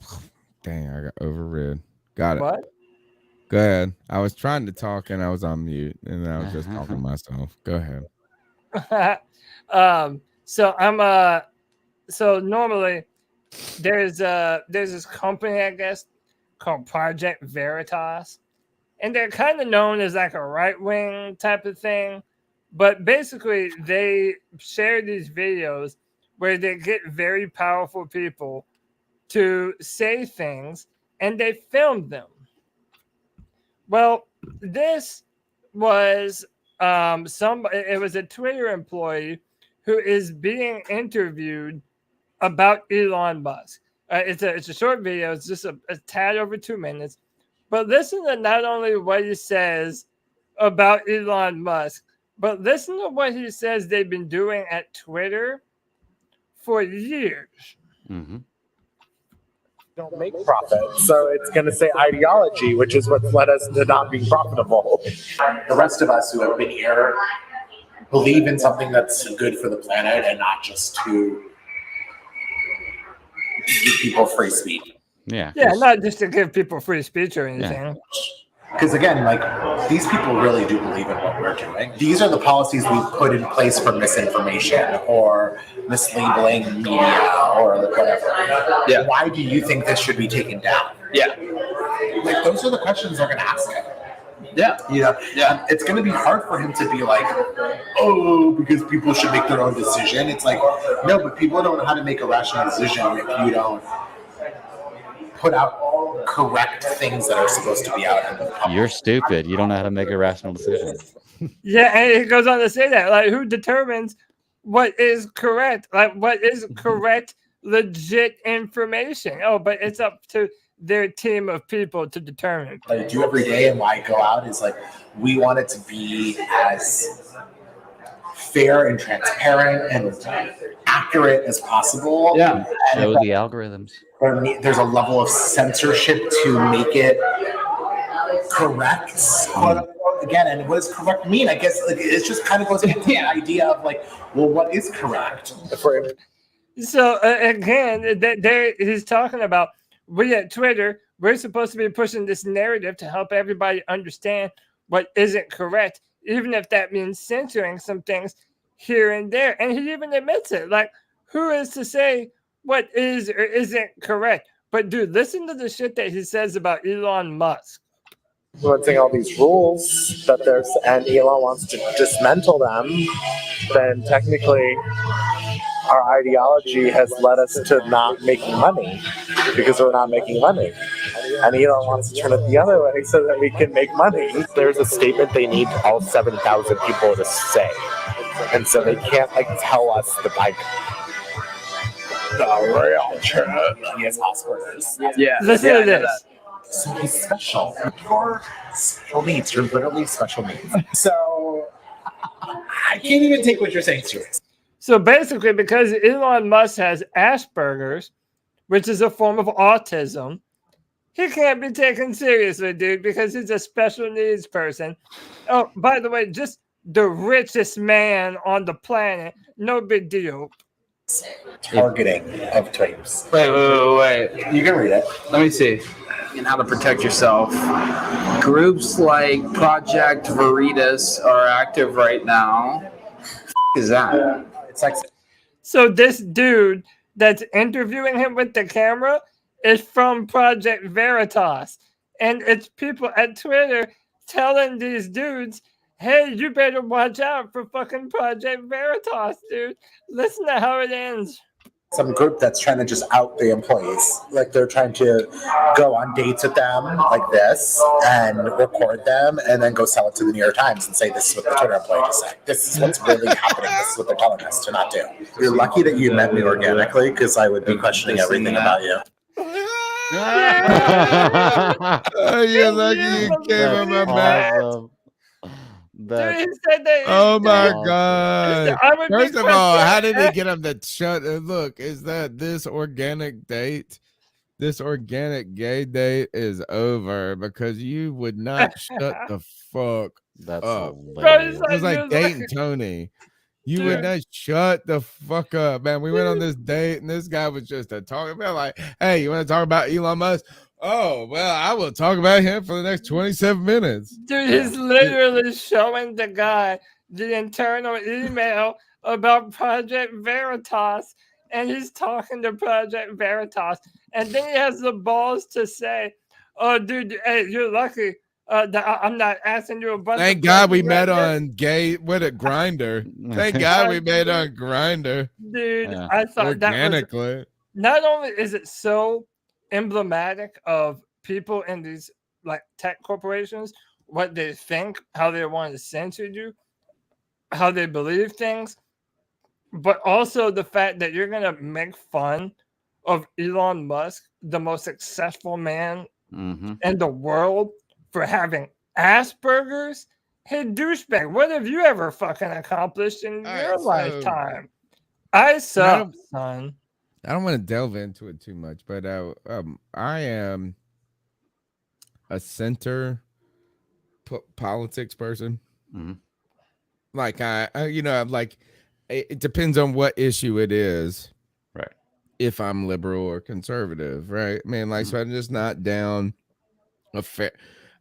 dang, I got overrid. Got it. What? Go ahead. I was trying to talk and I was on mute and I was just talking to myself. Go ahead. So normally there's this company, I guess, called Project Veritas. And they're kind of known as like a right-wing type of thing. But basically they share these videos where they get very powerful people to say things and they film them. Well, this was it was a Twitter employee who is being interviewed about Elon Musk. It's a short video. It's just a tad over 2 minutes. But listen to not only what he says about Elon Musk, but listen to what he says they've been doing at Twitter for years. Mm-hmm. Don't make profit, so it's going to say ideology, which is what's led us to not being profitable. The rest of us who have been here believe in something that's good for the planet and not just to give people free speech. Yeah, not just to give people free speech or anything. Yeah. Because again, like, these people really do believe in what we're doing. These are the policies we put in place for misinformation or mislabeling media or whatever. Yeah. Why do you think this should be taken down? Yeah. Like, those are the questions they're going to ask him. Yeah. Yeah. It's going to be hard for him to be like, oh, because people should make their own decision. It's like, no, but people don't know how to make a rational decision if you don't put out correct things that are supposed to be out in the public. You're stupid. You don't know how to make a rational decision. Yeah, and it goes on to say that, like, who determines what is correct? Like, what is correct, legit information? Oh, but it's up to their team of people to determine. What I do every day and why I go out is like, we want it to be as fair and transparent and accurate as possible. Yeah, show the algorithms. There's a level of censorship to make it correct. Again, and what does correct mean? I guess like, it just kind of goes into the idea of like, well, what is correct? So again, he's talking about, we at Twitter, we're supposed to be pushing this narrative to help everybody understand what isn't correct, even if that means censoring some things here and there. And he even admits it. Like, who is to say what is or isn't correct? But dude, listen to the shit that he says about Elon Musk. influencing all these rules that there's, and Elon wants to dismantle them, then technically our ideology has led us to not making money because we're not making money. And Elon wants to turn it the other way so that we can make money. There's a statement they need all 7,000 people to say. And so they can't tell us the real truth. He has Asperger's. Yeah. Listen to this. So he's special. You're special needs. You're literally special needs. So I can't even take what you're saying serious. So basically, because Elon Musk has Asperger's, which is a form of autism, he can't be taken seriously, dude, because he's a special needs person. Oh, by the way, just the richest man on the planet. No big deal. Targeting of types. Wait. You can read it. Let me see. And how to protect yourself. Groups like Project Veritas are active right now. Is that? It's like So this dude that's interviewing him with the camera is from Project Veritas. And it's people at Twitter telling these dudes, hey, you better watch out for fucking Project Veritas, dude. Listen to how it ends. some group that's trying to just out the employees. Like they're trying to go on dates with them like this and record them and then go sell it to the New York Times and say, this is what the Twitter employee just said. This is what's really happening. This is what they're telling us to not do. You're lucky that you met me organically because I would be questioning everything about you. You're lucky you came on my back. Dude, he said that. Oh my God! I would First be of all, how did questioning- he get him to shut? Look, is that this organic date? This organic gay date is over because you would not shut the fuck That's up. hilarious. It was like dating Tony. You would not shut the fuck up, man. We went on this date and this guy was just talking about like, hey, you want to talk about Elon Musk? Oh, well, I will talk about him for the next 27 minutes. Dude, he's literally showing the guy the internal email about Project Veritas, and he's talking to Project Veritas, and then he has the balls to say, "Oh, dude, hey, you're lucky that I'm not asking you a bunch." Thank of God we questions met right on Grinder. Thank God we met on Grinder. Dude, I thought that was organically. not only is it so emblematic of people in these like tech corporations, what they think, how they want to censor you, how they believe things, but also the fact that you're gonna make fun of Elon Musk, the most successful man in the world, for having Asperger's. Hey, douchebag, what have you ever fucking accomplished in your lifetime? I suck, son. I don't want to delve into it too much, but I am a center politics person. Like I'm like, it depends on what issue it is, right? If I'm liberal or conservative, right? I mean, like, so I'm just not down a fair.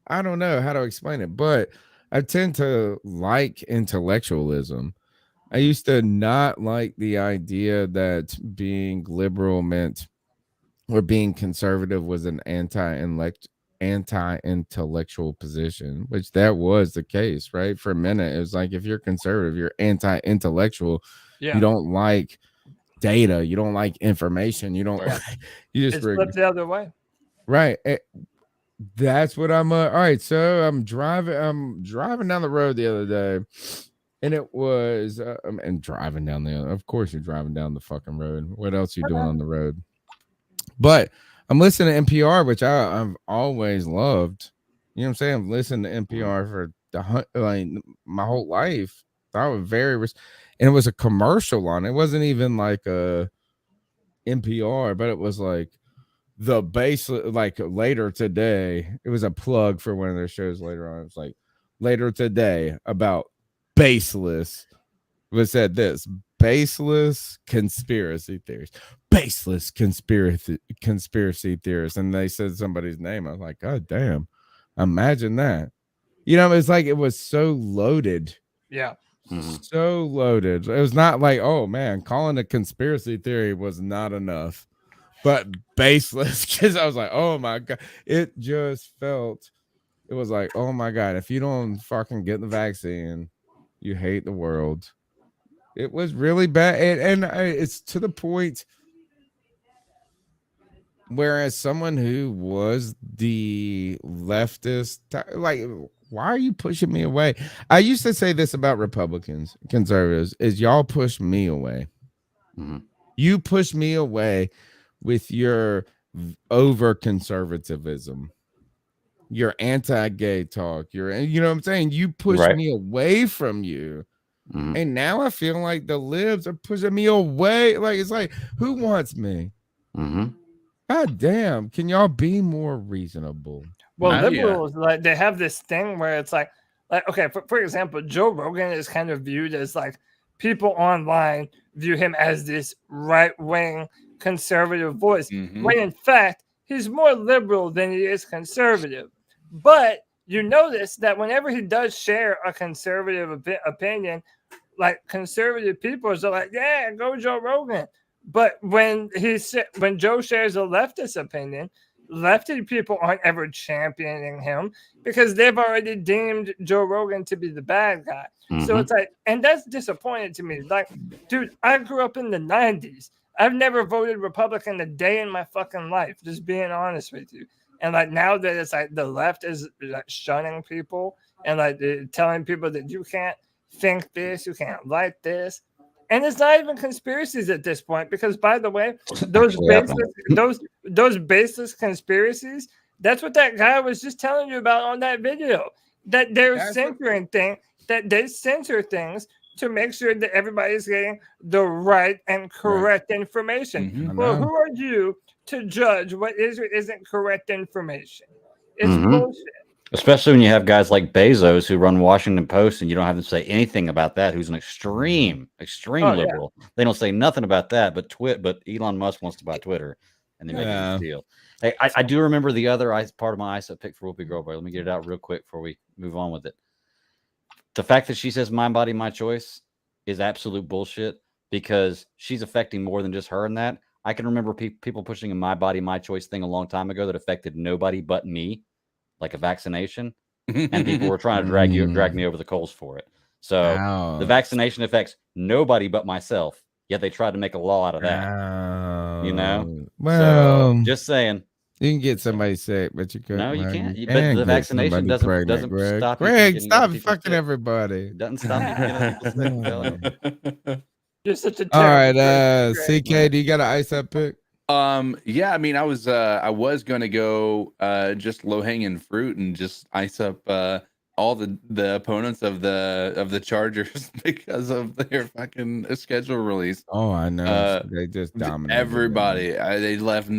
I don't know how to explain it, but I tend to like intellectualism. I used to not like the idea that being liberal meant or being conservative was an anti-intellectual position, which that was the case, right? For a minute, it was like if you're conservative, you're anti-intellectual. Yeah. You don't like data. You don't like information. You don't like, you just It's flipped the other way. right. That's what I'm all right. So I'm driving down the road the other day. And it was, and driving down of course you're driving down the fucking road. What else are you doing on the road? But I'm listening to NPR, which I've always loved. You know what I'm saying? I've listened to NPR for my whole life. I was and it was a commercial on it. It wasn't even like a NPR, but it was like the base, like later today. It was a plug for one of their shows later on. It was like later today about baseless, was said this baseless conspiracy theories, baseless conspiracy theorists, and they said somebody's name. I was like, God damn, imagine that. You know, it's like it was so loaded. Yeah. So loaded. It was not like, oh man, calling a conspiracy theory was not enough, but baseless, because I was like, oh my God, it just felt it was like, oh my God, if you don't fucking get the vaccine, you hate the world. It was really bad. And it's to the point whereas someone who was the leftist, like, why are you pushing me away? I used to say this about Republicans, conservatives, is y'all push me away. You push me away with your over conservatism, your anti-gay talk, you know what I'm saying? You push me away from you. And now I feel like the libs are pushing me away. Like, it's like, who wants me? God damn, can y'all be more reasonable? Well, liberals, like, they have this thing where it's like okay, for example, Joe Rogan is kind of viewed as like, people online view him as this right-wing conservative voice, when in fact he's more liberal than he is conservative. But you notice that whenever he does share a conservative opinion, like, conservative people are like, yeah, go Joe Rogan. But when Joe shares a leftist opinion, lefty people aren't ever championing him because they've already deemed Joe Rogan to be the bad guy. So it's like, and that's disappointing to me. Like, dude, I grew up in the 90s. I've never voted Republican a day in my fucking life, just being honest with you. And like, now that it's like the left is like shunning people and like telling people that you can't think this, you can't like this. And it's not even conspiracies at this point, because, by the way, those baseless conspiracies, that's what that guy was just telling you about on that video. That they're censoring things, that they censor things to make sure that everybody's getting the right and correct information. Well, who are you to judge what is or isn't correct information? It's bullshit. Especially when you have guys like Bezos who run Washington Post and you don't have to say anything about that, who's an extreme liberal. Yeah. They don't say nothing about that, but Elon Musk wants to buy Twitter and they make a big deal. Hey, I do remember the other part of my ISO pick for Whoopi Goldberg. Let me get it out real quick before we move on with it. The fact that she says my body, my choice is absolute bullshit, because she's affecting more than just her in that. I can remember people pushing a my body, my choice thing a long time ago that affected nobody but me, like a vaccination, and people were trying to drag me over the coals for it. So the vaccination affects nobody but myself, yet they tried to make a law out of that. You know? Well, so, just saying. You can get somebody sick, but you couldn't. No, you can't. But the vaccination doesn't stop you. Greg, stop fucking everybody. It doesn't stop you from getting people sick. You're such a all right, CK, do you got an ice up pick? Yeah, I mean, I was gonna go just low hanging fruit and just ice up all the opponents of the Chargers because of their fucking schedule release. Oh, I know. They just dominated everybody. They left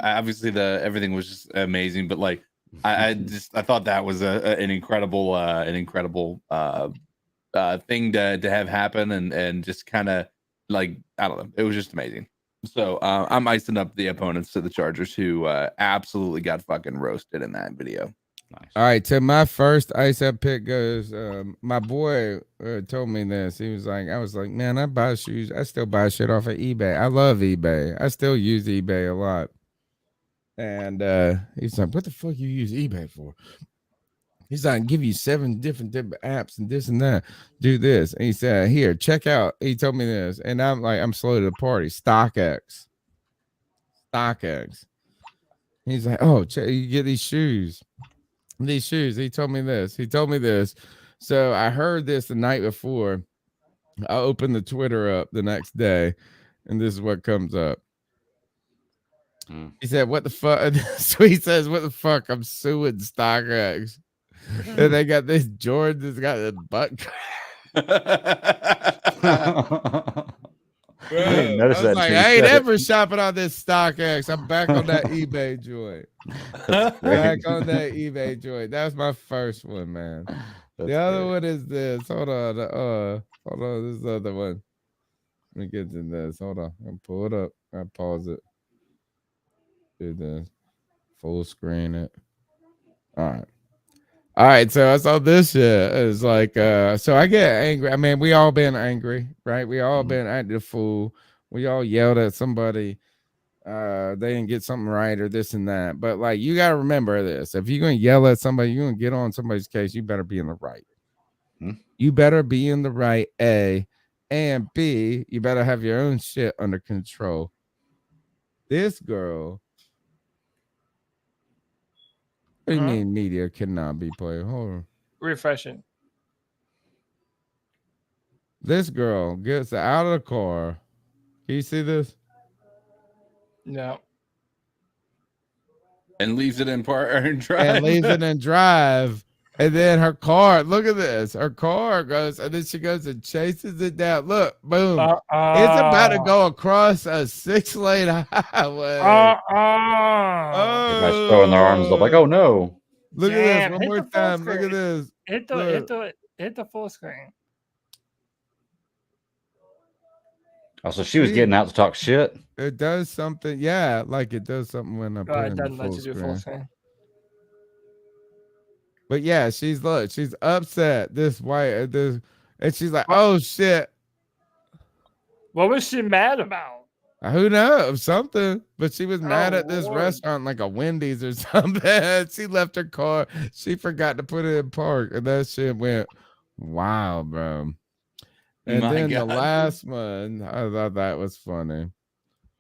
obviously everything was just amazing, but like I thought that was an incredible thing to have happen, and just kind of like, I don't know, it was just amazing. So I'm icing up the opponents to the Chargers who absolutely got fucking roasted in that video. Nice. All right, so my first ice up pick goes. My boy told me this. He was like, I was like, man, I buy shoes. I still buy shit off of eBay. I love eBay. I still use eBay a lot. And he's like, what the fuck you use eBay for? He's like, give you 7 different apps and this and that. Do this. And he said, here, check out. He told me this. And I'm like, I'm slow to the party. StockX. He's like, oh, you get these shoes. He told me this. So I heard this the night before. I opened the Twitter up the next day, and this is what comes up. He said, what the fuck? So he says, what the fuck? I'm suing StockX. And they got this Jordan that's got the butt. I ain't ever shopping on this StockX. I'm back on that eBay joint. That was my first one, man. The other one is this. Hold on. This is the other one. Let me get to this. Hold on. I'll pull it up. I pause it. Do this. Full screen it. All right, so I saw this shit. It's like, so I get angry. I mean, we all been angry, right? We all been at the fool. We all yelled at somebody. they didn't get something right or this and that. But like, you got to remember this: if you're gonna yell at somebody, you're gonna get on somebody's case, you better be in the right. You better be in the right, A, and B, you better have your own shit under control. This girl, what do you mean media cannot be played? Hold on. Refreshing. This girl gets out of the car. Can you see this? No. And leaves it in park and drive. And leaves it in drive. And then her car, look at this. Her car goes, and then she goes and chases it down. Look, boom. It's about to go across a 6-lane highway. Everybody's throwing their arms up like, oh no. Look Damn, at this. One more time. Look at this. Hit the full screen. Oh, so she was getting out to talk shit. It does something. Yeah, like it does something when I put it in doesn't full let you do full screen. screen. But yeah, she's upset. And she's like, oh shit. What was she mad about? Who knows? Something. But she was mad at this restaurant, like a Wendy's or something. She left her car. She forgot to put it in park. And that shit went wow, bro. And then the last one, I thought that was funny.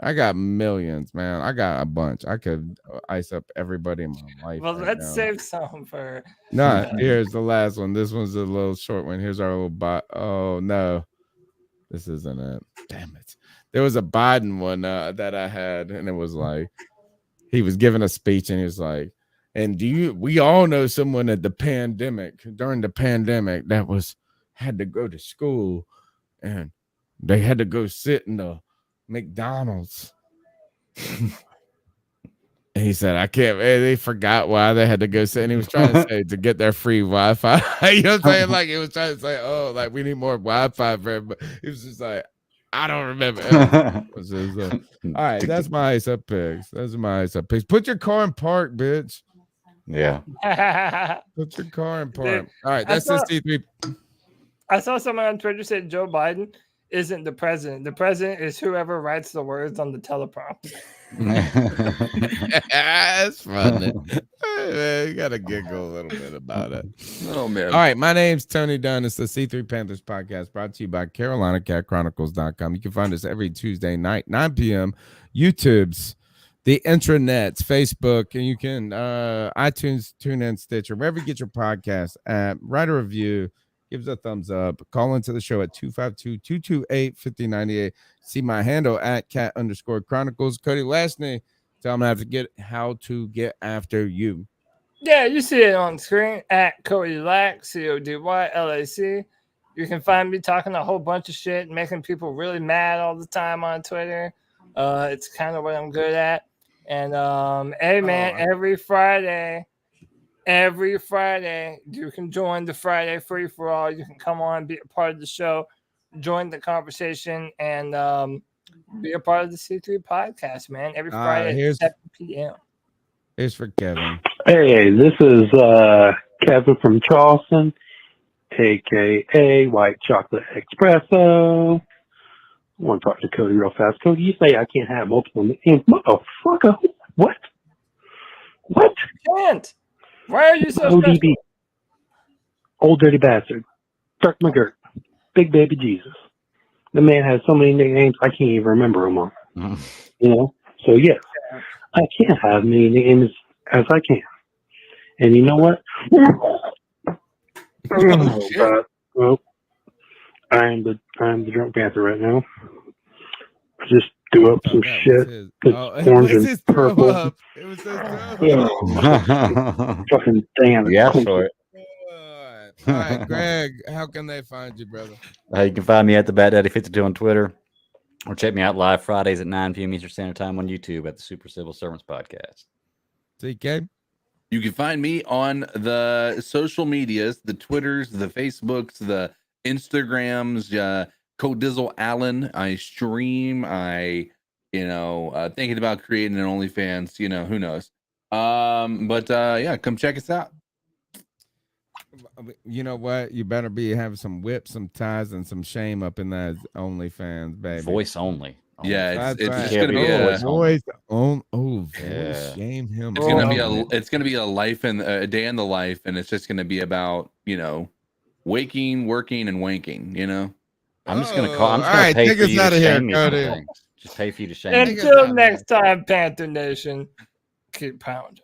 I got millions, man. I got a bunch. I could ice up everybody in my life. Well, right let's now. save some for. No, here's the last one. This one's a little short one. Here's our little bot. Oh no, this isn't it. Damn it. There was a Biden one that I had, and it was like he was giving a speech, and he was like, "And we all know someone at during the pandemic that had to go to school, and they had to go sit in the McDonald's." And he said, I can't, man, they forgot why they had to go sit. And he was trying to say to get their free Wi-Fi. You know what I'm saying? Like, he was trying to say, oh, like, we need more Wi-Fi for everybody. He was just like, I don't remember. All right, that's my ice up picks. Those are my ice up picks. Put your car in park, bitch. Yeah. Put your car in park. Dude, All right, that's the C3. I saw someone on Twitter said Joe Biden isn't the president. The president is whoever writes the words on the teleprompter. That's funny. Man, you gotta giggle a little bit about it. Oh man. All right, my name's Tony Dunn. It's the C3 Panthers podcast brought to you by CarolinaCatChronicles.com. You can find us every Tuesday night, 9 p.m. YouTube's, the intranets, Facebook, and you can iTunes, TuneIn, Stitcher, wherever you get your podcast at. Write a review. Give us a thumbs up. Call into the show at 252-228-5098. See my handle at cat_chronicles. Cody, last name. Tell them how to get after you. Yeah, you see it on screen at Cody Lack, CODYLAC. You can find me talking a whole bunch of shit, making people really mad all the time on Twitter. It's kind of what I'm good at. And hey man, every Friday, you can join the Friday free for all. You can come on, be a part of the show, join the conversation, and be a part of the C3 podcast, man. Every Friday at 7 p.m. Here's for Kevin. Hey, this is Kevin from Charleston, a.k.a. White Chocolate Espresso. I want to talk to Cody real fast. Cody, you say I can't have multiple names. Motherfucker. What? What? You can't. Why are you so ODB. special? Old dirty bastard. Dirk McGirt. Big baby Jesus. The man has so many nicknames I can't even remember them all. You know? So yes, I can't have many names as I can. And you know what? Well, I'm the drunk panther right now. I just threw up some shit. It's orange and purple. It was so Fucking damn it. Yeah, for it. All right, Greg, how can they find you, brother? You can find me at the Bat Daddy 52 on Twitter, or check me out live Fridays at 9 p.m. Eastern Standard Time on YouTube at the Super Civil Servants Podcast. TK? You can find me on the social medias, the Twitters, the Facebooks, the Instagrams, Codizzle Allen. I stream. Thinking about creating an OnlyFans. Who knows? Yeah, come check us out. You know what? You better be having some whips, some ties, and some shame up in that OnlyFans, baby. Voice only. Yeah, it's just Can't gonna be be a a voice voice Yeah. shame him. it's gonna be a life and a day in the life, and it's just gonna be about waking, working, and wanking. I'm just gonna call. I'm just all gonna right, pay take for us you to out of here, shame me for Cody. things. Just pay for you to shame me. Until next time, Panther Nation, keep pounding.